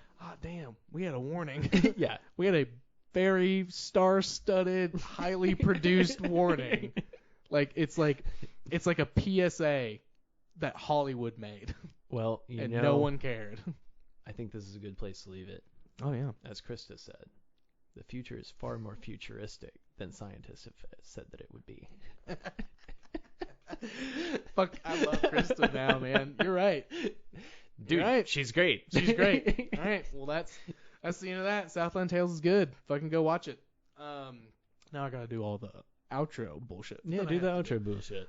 damn, we had a warning.
yeah.
We had a very star-studded, highly produced warning. It's like a PSA that Hollywood made,
Well,
no one cared.
I think this is a good place to leave it.
Oh yeah.
As Krista said, the future is far more futuristic than scientists have said that it would be.
Fuck, I love Krista now, man. You're right.
Dude,
You're right.
she's great.
She's great. All right. Well, that's the end of that. Southland Tales is good. Fucking go watch it. Now I gotta do all the outro bullshit.
Yeah,
that I
do the
have to
outro bullshit.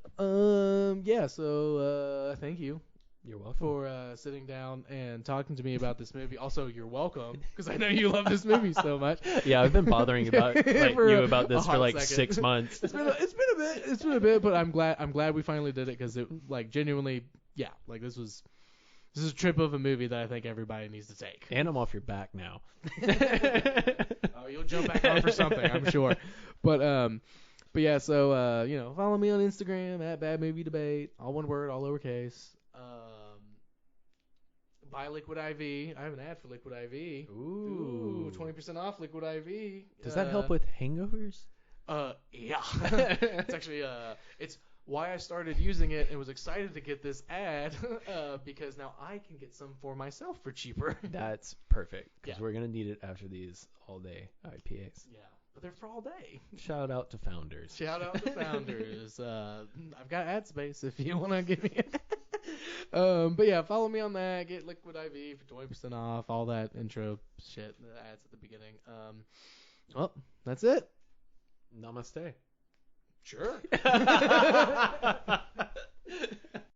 Yeah. So thank you
You're welcome.
for sitting down and talking to me about this movie. Also, you're welcome because I know you love this movie so much.
Yeah, I've been bothering about you about this for
hot
like
second.
6 months.
It's been a bit. It's been a bit, but I'm glad we finally did it because it, like, genuinely, yeah, like, this is a trip of a movie that I think everybody needs to take.
And I'm off your back now.
Oh, you'll jump back on for something, I'm sure. But yeah, so follow me on Instagram at Bad Movie Debate, all one word, all lowercase. Buy Liquid IV. I have an ad for Liquid IV.
Ooh.
20% off Liquid IV.
Does that help with hangovers?
Yeah. It's actually it's why I started using it and was excited to get this ad because now I can get some for myself for cheaper.
That's perfect because
Yeah.
we're gonna need it after these all-day IPAs.
Yeah, but they're for all day.
Shout out to Founders.
Shout out to Founders. I've got ad space if you want to give me it. But yeah, follow me on that. Get Liquid IV for 20% off. All that intro shit, the ads at the beginning. Well, that's it.
Namaste.
Sure.